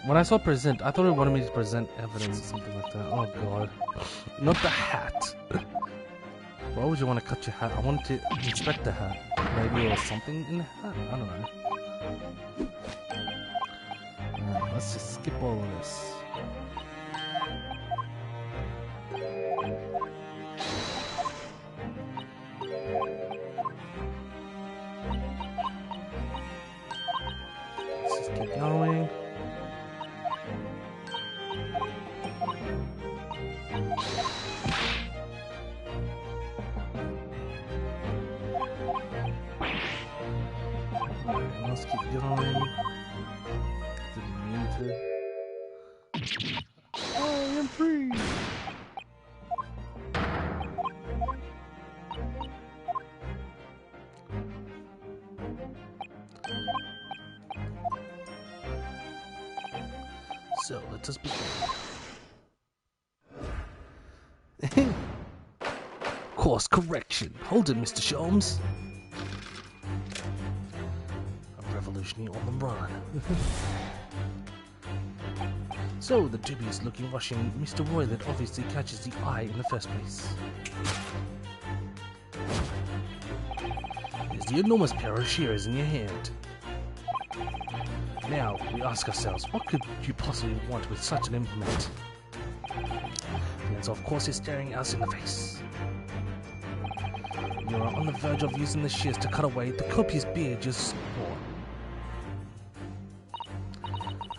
When I saw present, I thought it wanted me to present evidence or something like that. Oh god. Not the hat. Why would you want to cut your hat? I wanted to inspect the hat. Maybe there was something in the hat? I don't know. Alright, let's just skip all of this. Let's just keep going. Let's keep going. Didn't mean to. I am free! So, let us begin. Course correction. Hold it, Mr. Sholmes. A revolutionary on the run. So, the dubious-looking Russian Mr. Roylet obviously catches the eye in the first place. There's the enormous pair of shears in your hand. Now, we ask ourselves, what could you possibly want with such an implement? The answer, of course, is staring us in the face. You are on the verge of using the shears to cut away the copious beard you wore.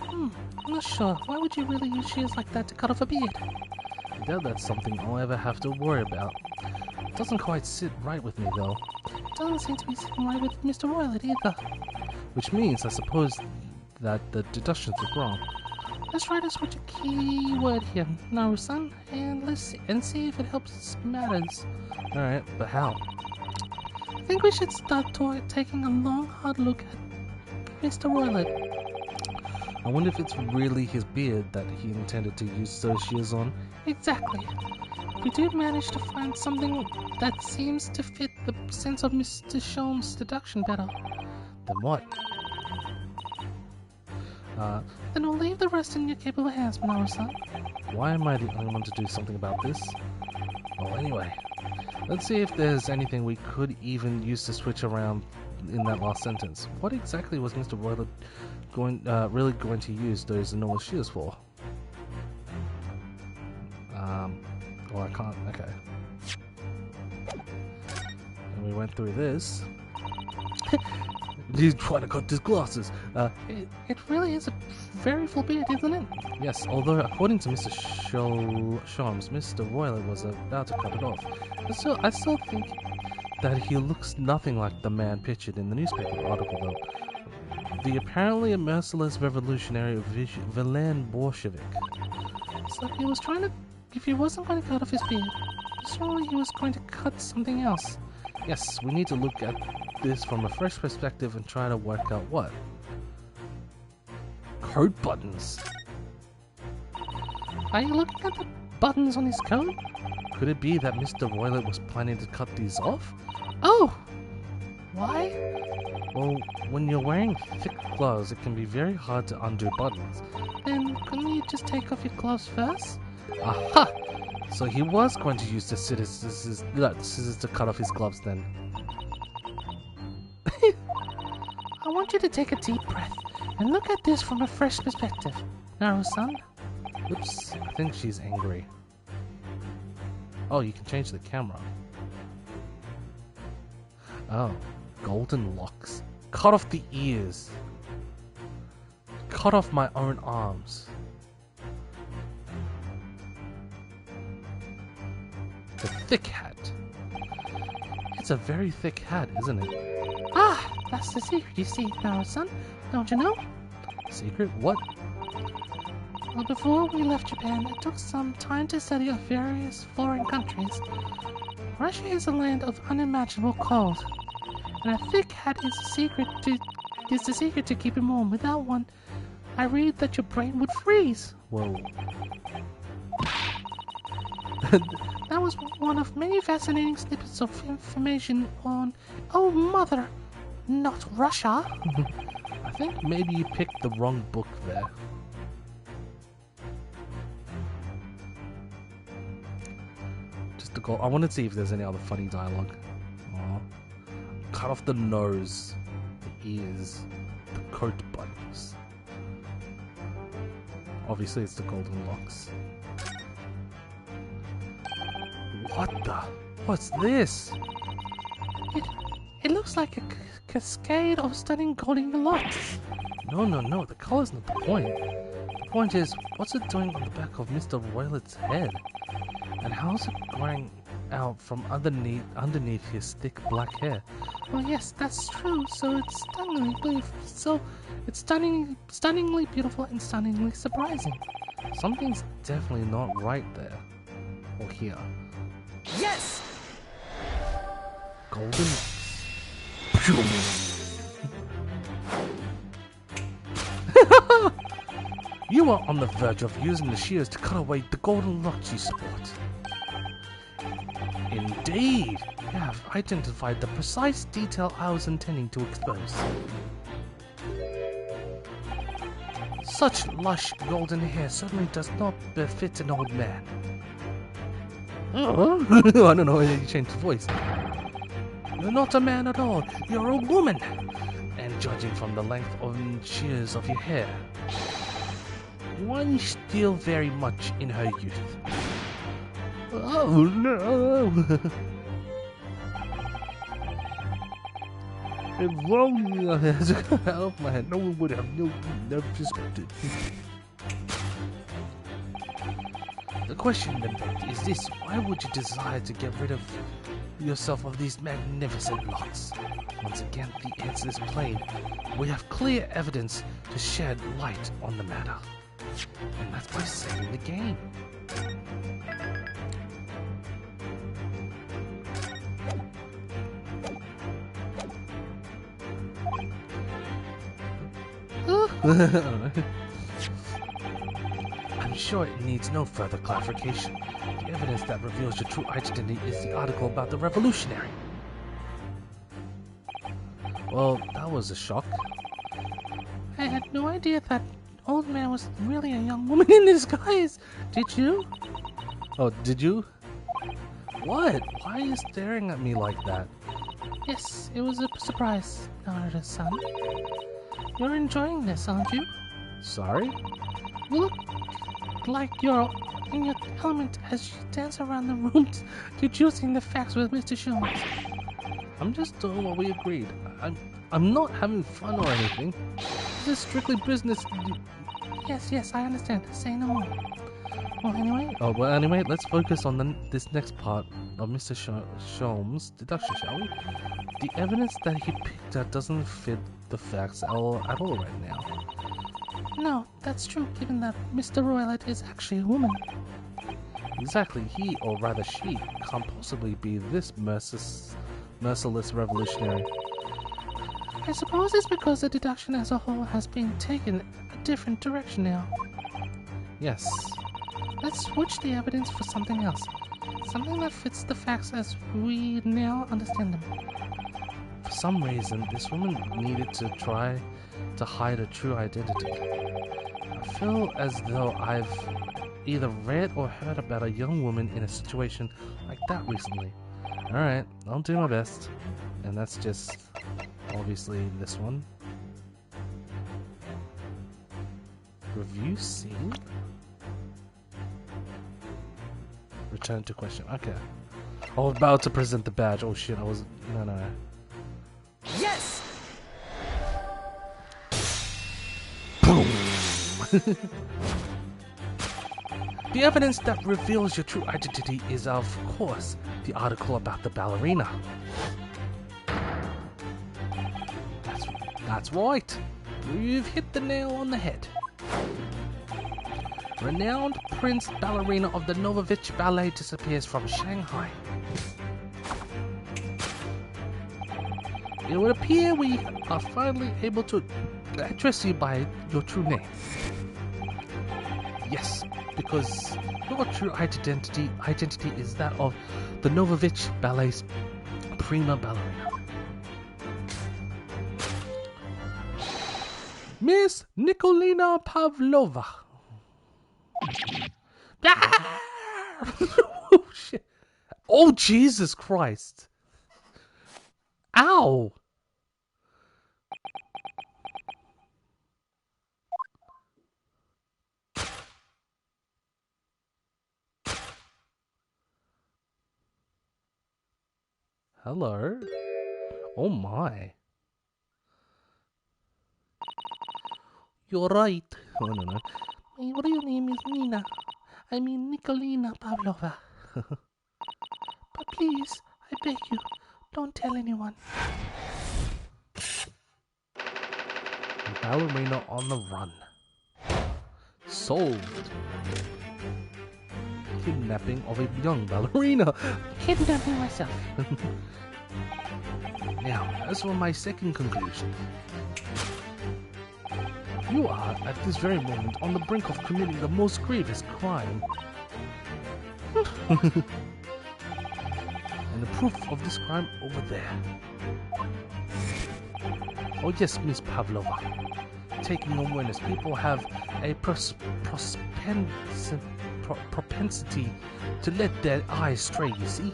I'm not sure. Why would you really use shears like that to cut off a beard? I doubt that's something I'll ever have to worry about. It doesn't quite sit right with me, though. It doesn't seem to be sitting right with Mr. Roylet either. Which means, I suppose, that the deductions were wrong. Let's try to switch a key word here, Naru-san, and see if it helps matters. Alright, but how? I think we should start taking a long, hard look at Mr. Roylet. I wonder if it's really his beard that he intended to use those shears on. Exactly. If we do manage to find something that seems to fit the sense of Mr. Sholmes' deduction better, Then what? then we'll leave the rest in your capable hands, Naru-san. Why am I the only one to do something about this? Well, anyway, let's see if there's anything we could even use to switch around in that last sentence. What exactly was Mr. Royler really going to use those enormous shears for? Well, I can't. Okay. And we went through this. He's trying to cut his glasses. It really is a very full beard, isn't it? Yes, although according to Mr. Sholmes, Mr. Royler was about to cut it off. I still think that he looks nothing like the man pictured in the newspaper article, though. The apparently merciless revolutionary Villain Bolshevik. So if he wasn't going to cut off his beard, surely he was going to cut something else. Yes, we need to look at this from a fresh perspective and try to work out what. Coat buttons. Are you looking at the buttons on his coat? Could it be that Mr. Roylet was planning to cut these off? Oh! Why? Well, when you're wearing thick gloves, it can be very hard to undo buttons. Then couldn't you just take off your gloves first? Aha! So he was going to use the scissors to cut off his gloves then. I want you to take a deep breath and look at this from a fresh perspective, Naru-san. Oops, I think she's angry. Oh, you can change the camera. Oh, golden locks. Cut off the ears. Cut off my own arms. The thick hat. It's a very thick hat, isn't it? Ah, that's the secret, you see, Naru-san. Don't you know? Secret? What? Well, before we left Japan, it took some time to study of various foreign countries. Russia is a land of unimaginable cold, and a thick hat is the secret to keeping warm. Without one, I read that your brain would freeze. Whoa. That was one of many fascinating snippets of information on, oh mother, not Russia. I think maybe you picked the wrong book there. Just to go, I want to see if there's any other funny dialogue. Aw. Cut off the nose, the ears, the coat buttons. Obviously it's the golden locks. What the? What's this? It looks like a cascade of stunning golden locks. No, the color's not the point. The point is, what's it doing on the back of Mr. Roylet's head? And how's it growing out from underneath his thick black hair? Well, yes, that's true. So it's stunningly beautiful. So it's stunningly beautiful and stunningly surprising. Something's definitely not right there. Or here. Yes! Golden. You are on the verge of using the shears to cut away the golden locks you support. Indeed, you have identified the precise detail I was intending to expose. Such lush golden hair certainly does not befit an old man. Oh, I don't know why you changed the voice. You're not a man at all, you're a woman. And judging from the length of shears of your hair, one still very much in her youth. Oh no! If only I had to cut off my head, no one would have never suspected. The question then is this: why would you desire to get rid of yourself of these magnificent locks? Once again, the answer is plain. We have clear evidence to shed light on the matter. And that's by saving the game. I'm sure it needs no further clarification. The evidence that reveals your true identity is the article about the revolutionary. Well, that was a shock. I had no idea that old man was really a young woman in disguise. Did you? Oh, did you? What? Why are you staring at me like that? Yes, it was a surprise, Naruto-san. You're enjoying this, aren't you? Sorry? You look like you're in your element as you dance around the rooms, deducing the facts with Mr. Sholmes. I'm just doing what we agreed. I'm not having fun or anything. This is strictly business. Yes, I understand. Say no more. Well, anyway, let's focus on this next part of Mr. Sholmes' deduction, shall we? The evidence that he picked out doesn't fit the facts at all right now. No, that's true, given that Mr. Roylett is actually a woman. Exactly, he, or rather she, can't possibly be this merciless revolutionary. I suppose it's because the deduction as a whole has been taken a different direction now. Yes. Let's switch the evidence for something else. Something that fits the facts as we now understand them. For some reason, this woman needed to try to hide her true identity. I feel as though I've either read or heard about a young woman in a situation like that recently. Alright, I'll do my best. And that's just, obviously, this one. Review scene? Return to question. Okay. I was about to present the badge. Oh shit, I was... No. Yes! Boom! The evidence that reveals your true identity is, of course, the article about the ballerina. That's right. You've hit the nail on the head. Renowned Prince Ballerina of the Novovich Ballet disappears from Shanghai. It would appear we are finally able to address you by your true name. Yes, because your true identity is that of the Novovich Ballet's prima ballerina. Miss Nikolina Pavlova. Oh shit. Oh Jesus Christ. Ow. Hello. Oh my. You're right. Oh no. My real name is Nina. I mean Nikolina Pavlova. But please, I beg you, don't tell anyone. Ballerina on the run. Solved. Kidnapping of a young ballerina. Kidnapping myself. Now, as for my second conclusion. You are, at this very moment, on the brink of committing the most grievous crime. And the proof of this crime over there. Oh yes, Miss Pavlova. Taking awareness, people have a propensity to let their eyes stray, you see?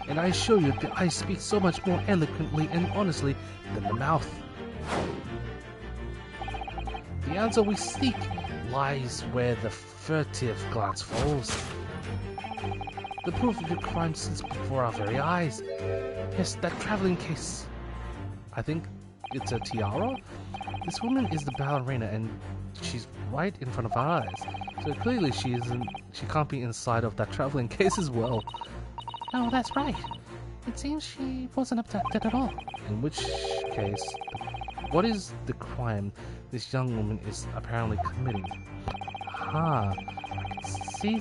And I assure you, the eyes speak so much more eloquently and honestly than the mouth. The answer we seek lies where the furtive glance falls. The proof of your crime sits before our very eyes. Yes, that traveling case. I think it's a tiara? This woman is the ballerina and she's right in front of our eyes. So clearly she can't be inside of that traveling case as well. No, that's right. It seems she wasn't abducted at all. In which case, what is the crime this young woman is apparently committing? See,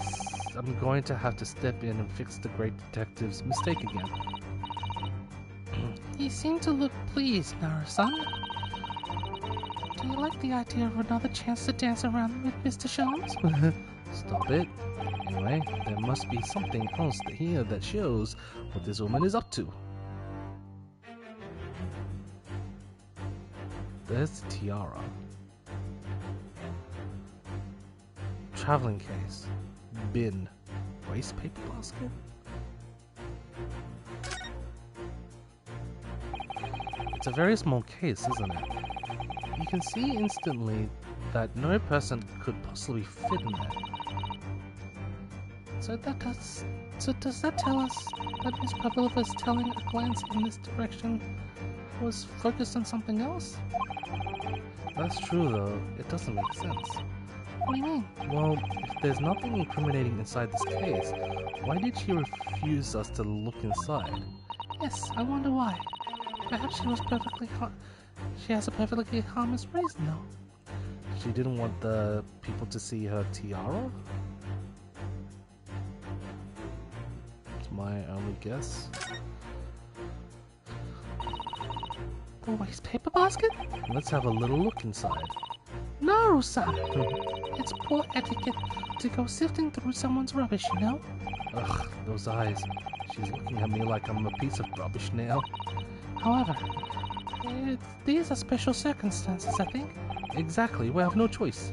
I'm going to have to step in and fix the great detective's mistake again. You seem to look pleased, Naru-san. Do you like the idea of another chance to dance around with Mr. Sholmes? Stop it. Anyway, there must be something else here that shows what this woman is up to. There's the tiara. Traveling case. Bin. Waste paper basket? It's a very small case, isn't it? You can see instantly that no person could possibly fit in there. So does that tell us that Miss Pavlova's telling a glance in this direction was focused on something else? That's true though, it doesn't make sense. What do you mean? Well, if there's nothing incriminating inside this case, why did she refuse us to look inside? Yes, I wonder why. Perhaps she has a perfectly harmless reason though. She didn't want the people to see her tiara? That's my only guess. The waste paper basket? Let's have a little look inside. Naru-san! It's poor etiquette to go sifting through someone's rubbish, you know? Ugh, those eyes. She's looking at me like I'm a piece of rubbish now. However, these are special circumstances, I think. Exactly, we have no choice.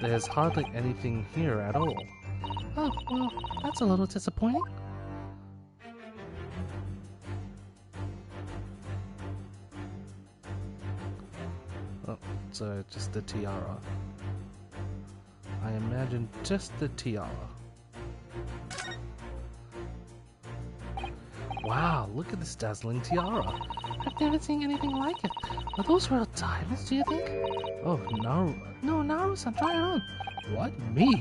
There's hardly anything here at all. Oh, well, that's a little disappointing. Oh, so just the tiara. I imagine just the tiara. Wow, look at this dazzling tiara. I've never seen anything like it. Are those real diamonds, do you think? Oh, Naru. No, Naru-san, try it on. What? Me?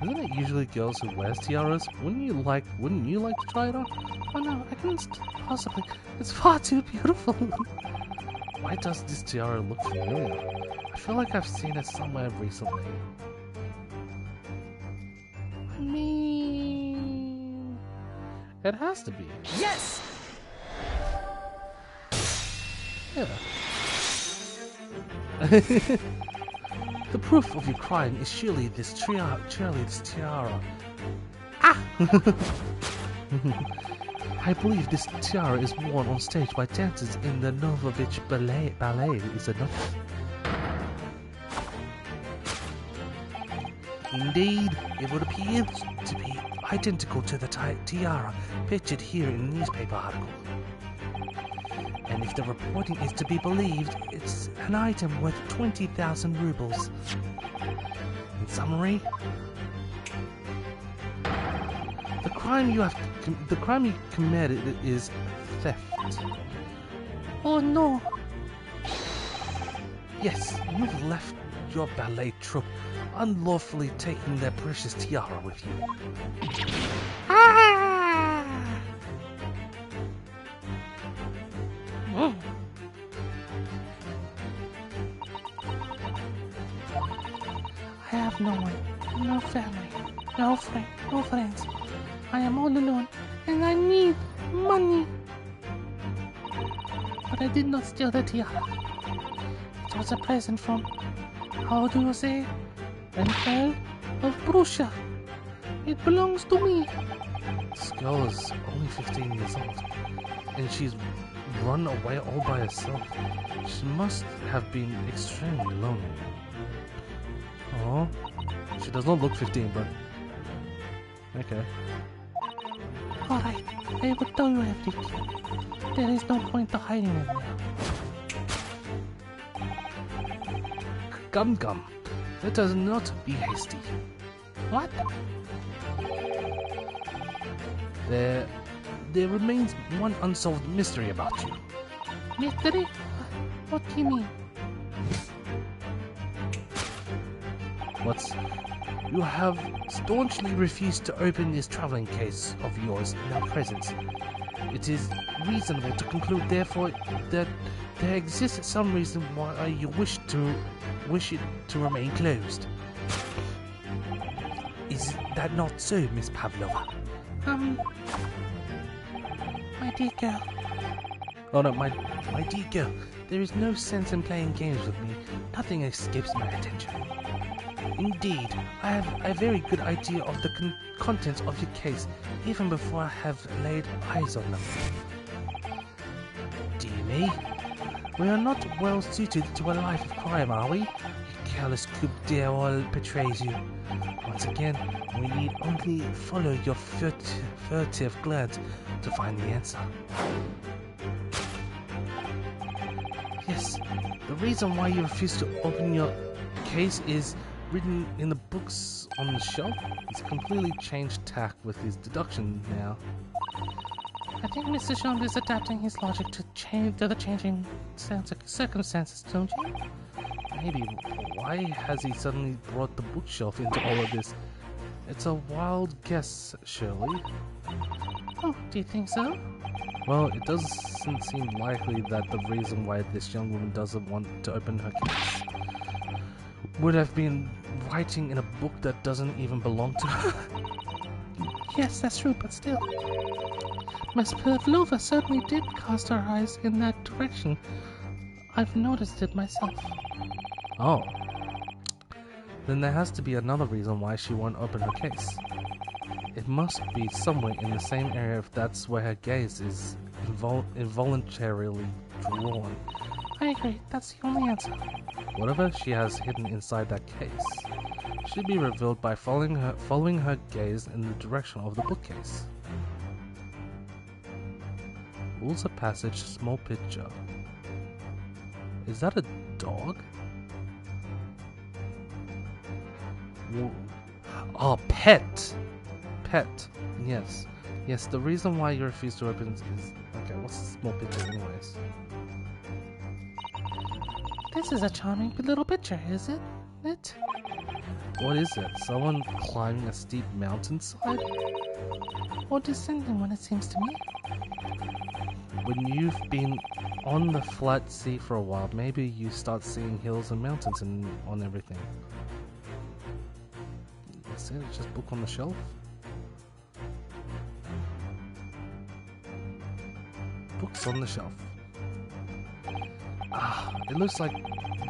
Isn't it usually girls who wear tiaras? Wouldn't you like to try it on? Oh no, I couldn't possibly. It's far too beautiful. Why does this tiara look familiar? I feel like I've seen it somewhere recently. I mean... It has to be. Yes! Yeah. The proof of your crime is surely this tiara. Ah! I believe this tiara is worn on stage by dancers in the Novovich ballet, is it not? Indeed, it would appear to be identical to the tiara pictured here in the newspaper article. And if the reporting is to be believed, it's an item worth 20,000 rubles. In summary, the crime you committed is theft. Oh no! Yes, you've left your ballet troupe, unlawfully taking their precious tiara with you. Ah! Oh. I have no one, no family, no friends. I am all alone, and I need money. but I did not steal the tiara. It was a present from, how do you say, Renfell of Prussia. It belongs to me. This girl is only 15 years old, and she's run away all by herself. She must have been extremely lonely. Oh, she does not look 15, but okay. Alright, I will tell you everything. There is no point to hiding it now. Come. Let us not be hasty. What? There remains one unsolved mystery about you. Mystery? What do you mean? You have staunchly refused to open this traveling case of yours in our presence. It is reasonable to conclude, therefore, that there exists some reason why you wish it to remain closed. Is that not so, Miss Pavlova? My dear girl. Oh no, my dear girl, there is no sense in playing games with me. Nothing escapes my attention. Indeed, I have a very good idea of the contents of your case, even before I have laid eyes on them. Dear me, we are not well suited to a life of crime, are we? Your careless coup d'oeil betrays you. Once again, we need only follow your furtive glance to find the answer. Yes, the reason why you refuse to open your case is written in the books on the shelf. He's completely changed tack with his deduction now. I think Mr. Shand is adapting his logic to the changing circumstances, don't you? Maybe. Why has he suddenly brought the bookshelf into all of this? It's a wild guess, Shirley. Oh, do you think so? Well, it doesn't seem likely that the reason why this young woman doesn't want to open her case would have been writing in a book that doesn't even belong to her. Yes, that's true, but still. Miss Pavlova certainly did cast her eyes in that direction. I've noticed it myself. Oh. Then there has to be another reason why she won't open her case. It must be somewhere in the same area if that's where her gaze is involuntarily drawn. I agree, that's the only answer. Whatever she has hidden inside that case should be revealed by following her gaze in the direction of the bookcase. Rules of passage, small picture. Is that a dog? Whoa. Oh, pet! Pet. Yes. Yes, the reason why you refuse to open is... Okay, what's the small picture anyways? This is a charming little picture, is it? What is it? Someone climbing a steep mountainside? Or descending one, it seems to me. When you've been on the flat sea for a while, maybe you start seeing hills and mountains and on everything. Is it just book on the shelf? Books on the shelf. Ah, it looks like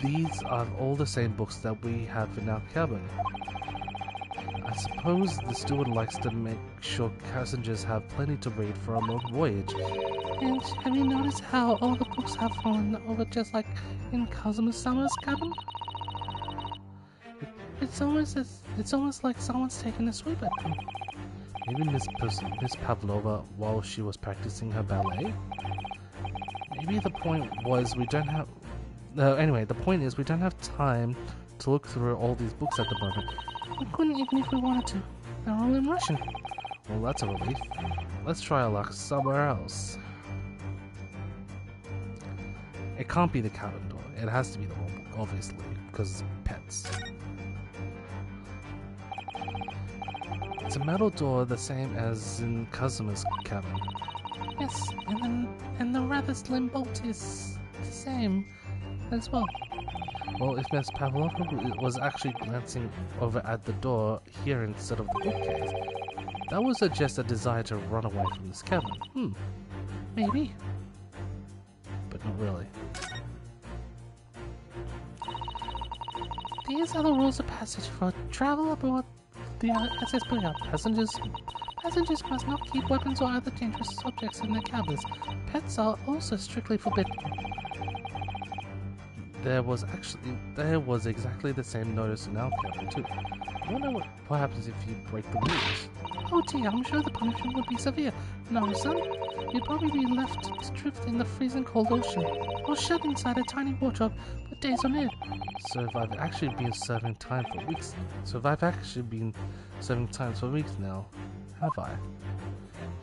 these are all the same books that we have in our cabin. I suppose the steward likes to make sure passengers have plenty to read for a long voyage. And have you noticed how all the books have fallen over just like in Cosmo Summer's cabin? It's almost like someone's taken a sweep at them. Maybe Miss Pavlova while she was practicing her ballet? Maybe the point was we don't have... anyway, the point is we don't have time to look through all these books at the moment. We couldn't even if we wanted to. They're all in Russian. Well, that's a relief. Let's try our luck somewhere else. It can't be the cabin door. It has to be the wall book, obviously, because it's pets. It's a metal door the same as in Kazuma's cabin. Yes, and the rather slim bolt is the same as well. Well, if Miss Pavlova was actually glancing over at the door here instead of the bookcase, that would suggest a desire to run away from this cabin. Maybe. But not really. These are the rules of passage for travel aboard the SS Booyah. Passengers must not keep weapons or other dangerous objects in their cabins. Pets are also strictly forbidden. There was exactly the same notice in our cabin too. I wonder what happens if you break the rules. Oh dear, I'm sure the punishment would be severe. No, son, you'd probably be left to drift in the freezing cold ocean, or shut inside a tiny wardrobe for days on end. So I've actually been serving time for weeks now, have I?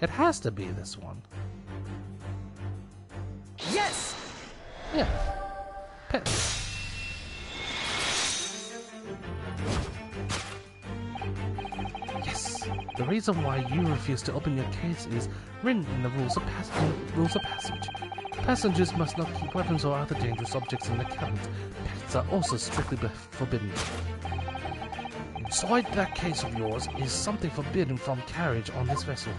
It has to be this one. Yes! Yeah. Pets. Yes. The reason why you refuse to open your case is written in the rules of passage. Passengers must not keep weapons or other dangerous objects in their cabins. Pets are also strictly forbidden. Inside that case of yours is something forbidden from carriage on this vessel.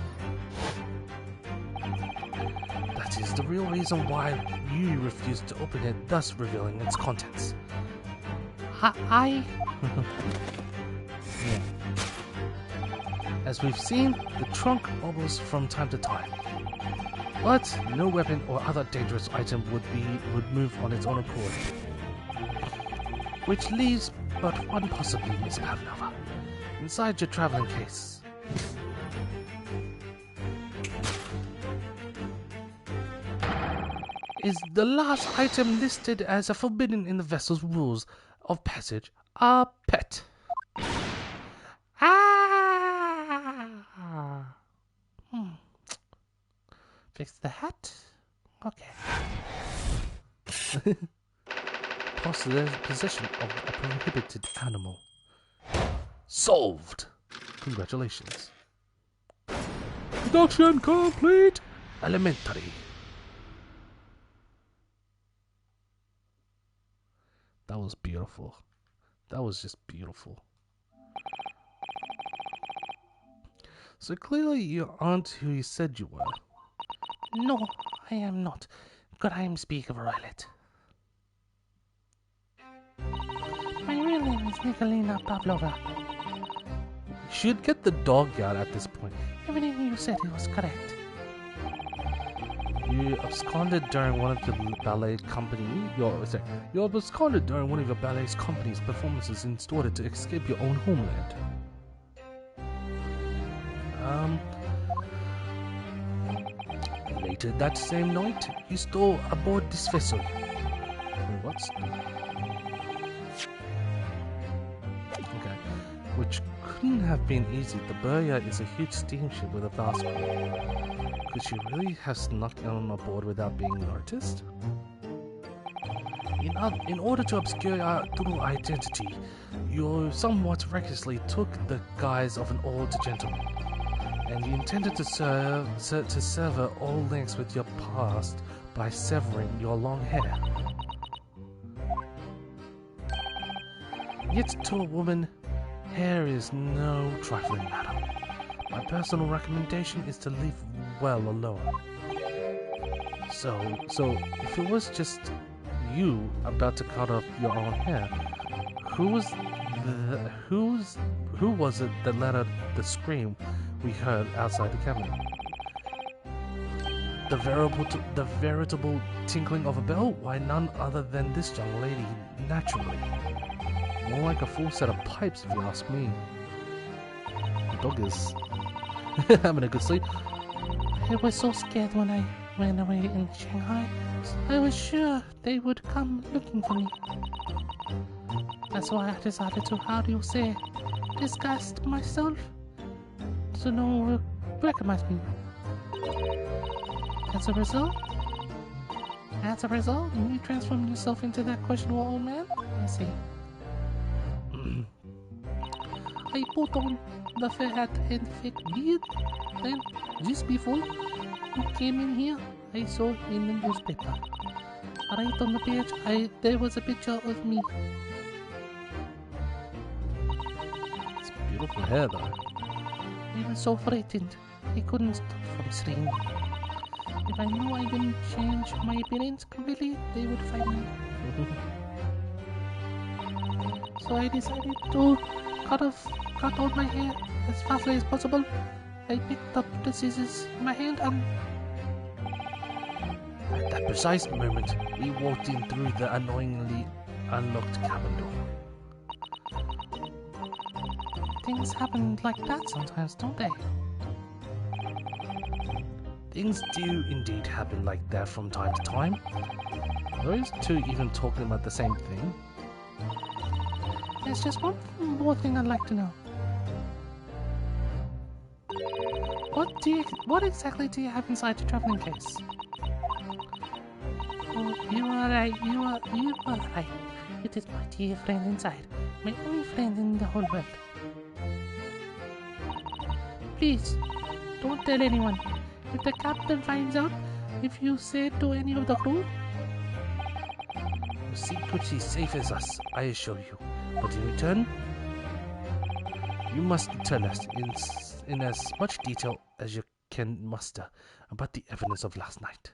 That is the real reason why you refused to open it, thus revealing its contents. I... Yeah. As we've seen, the trunk wobbles from time to time. But no weapon or other dangerous item would move on its own accord. Which leaves but one possibility, Miss Pavlova. Inside your traveling case. Is the last item listed as a forbidden in the vessel's rules of passage a pet? Fix the hat? Okay. Possession of a prohibited animal. Solved! Congratulations. Production complete! Elementary. That was beautiful. That was just beautiful. So clearly you aren't who you said you were. No, I am not. Could I speak of Violet? My real name is Nikolina Pavlova. You should get the dog out at this point. Everything you said was correct. You absconded during one of the ballet company. You absconded during one of your ballet's company's performances in order to escape your own homeland. Later that same night, you stole aboard this vessel. What? Okay, which couldn't have been easy. The Booyah is a huge steamship with a vast crew. Could she really have snuck on aboard without being noticed? In order to obscure your true identity, you somewhat recklessly took the guise of an old gentleman, and you intended to sever all links with your past by severing your long hair. Yet to a woman, hair is no trifling matter. My personal recommendation is to leave well alone. So if it was just you about to cut off your own hair, who was it that let out the scream we heard outside the cabin? The veritable tinkling of a bell? Why, none other than this young lady, naturally. More like a full set of pipes, if you ask me. The dog is having a good sleep. I was so scared when I ran away in Shanghai. I was sure they would come looking for me. That's why I decided to, disguise myself so no one will recognize me. As a result, you transformed yourself into that questionable old man? I see. I put on the fur hat and fake beard. Then, just before you came in here, I saw in the newspaper. Right on the page, there was a picture of me. It's beautiful hair, though. I was so frightened, I couldn't stop from screaming. If I knew I didn't change my appearance completely, they would fight me. So I decided to cut all my hair as fastly as possible. I picked up the scissors in my hand and... At that precise moment, we walked in through the annoyingly unlocked cabin door. Things happen like that sometimes, don't they? Things do indeed happen like that from time to time. Those two even talking about the same thing. There's just one more thing I'd like to know. What exactly do you have inside your traveling case? Oh, you are right. It is my dear friend inside. My only friend in the whole world. Please, don't tell anyone. If the captain finds out, if you say to any of the crew... Your secret is safe as us, I assure you. But in return, you must tell us in as much detail as you can muster about the evidence of last night.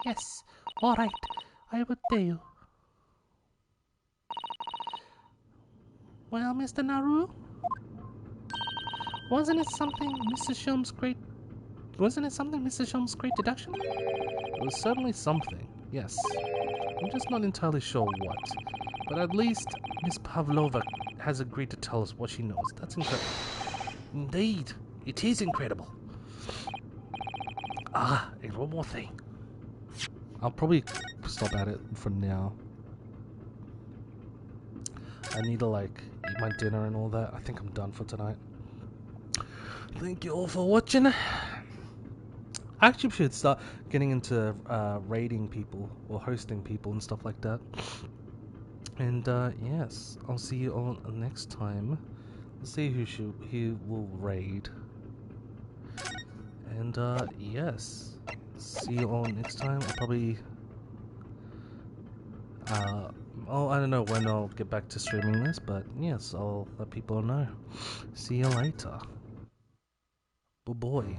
Yes, alright, I will tell you. Well, Mr. Naru, wasn't it something Mr. Shum's great deduction? It was certainly something, yes. I'm just not entirely sure what. But at least Miss Pavlova has agreed to tell us what she knows. That's incredible. Indeed, it is incredible. Ah, and one more thing. I'll probably stop at it for now. I need to eat my dinner and all that. I think I'm done for tonight. Thank you all for watching. I actually should start getting into raiding people or hosting people and stuff like that. And yes, I'll see you all next time. Let's see who will raid. And yes, see you all next time. I'll probably I don't know when I'll get back to streaming this, but yes, I'll let people know. See you later. Bye-bye.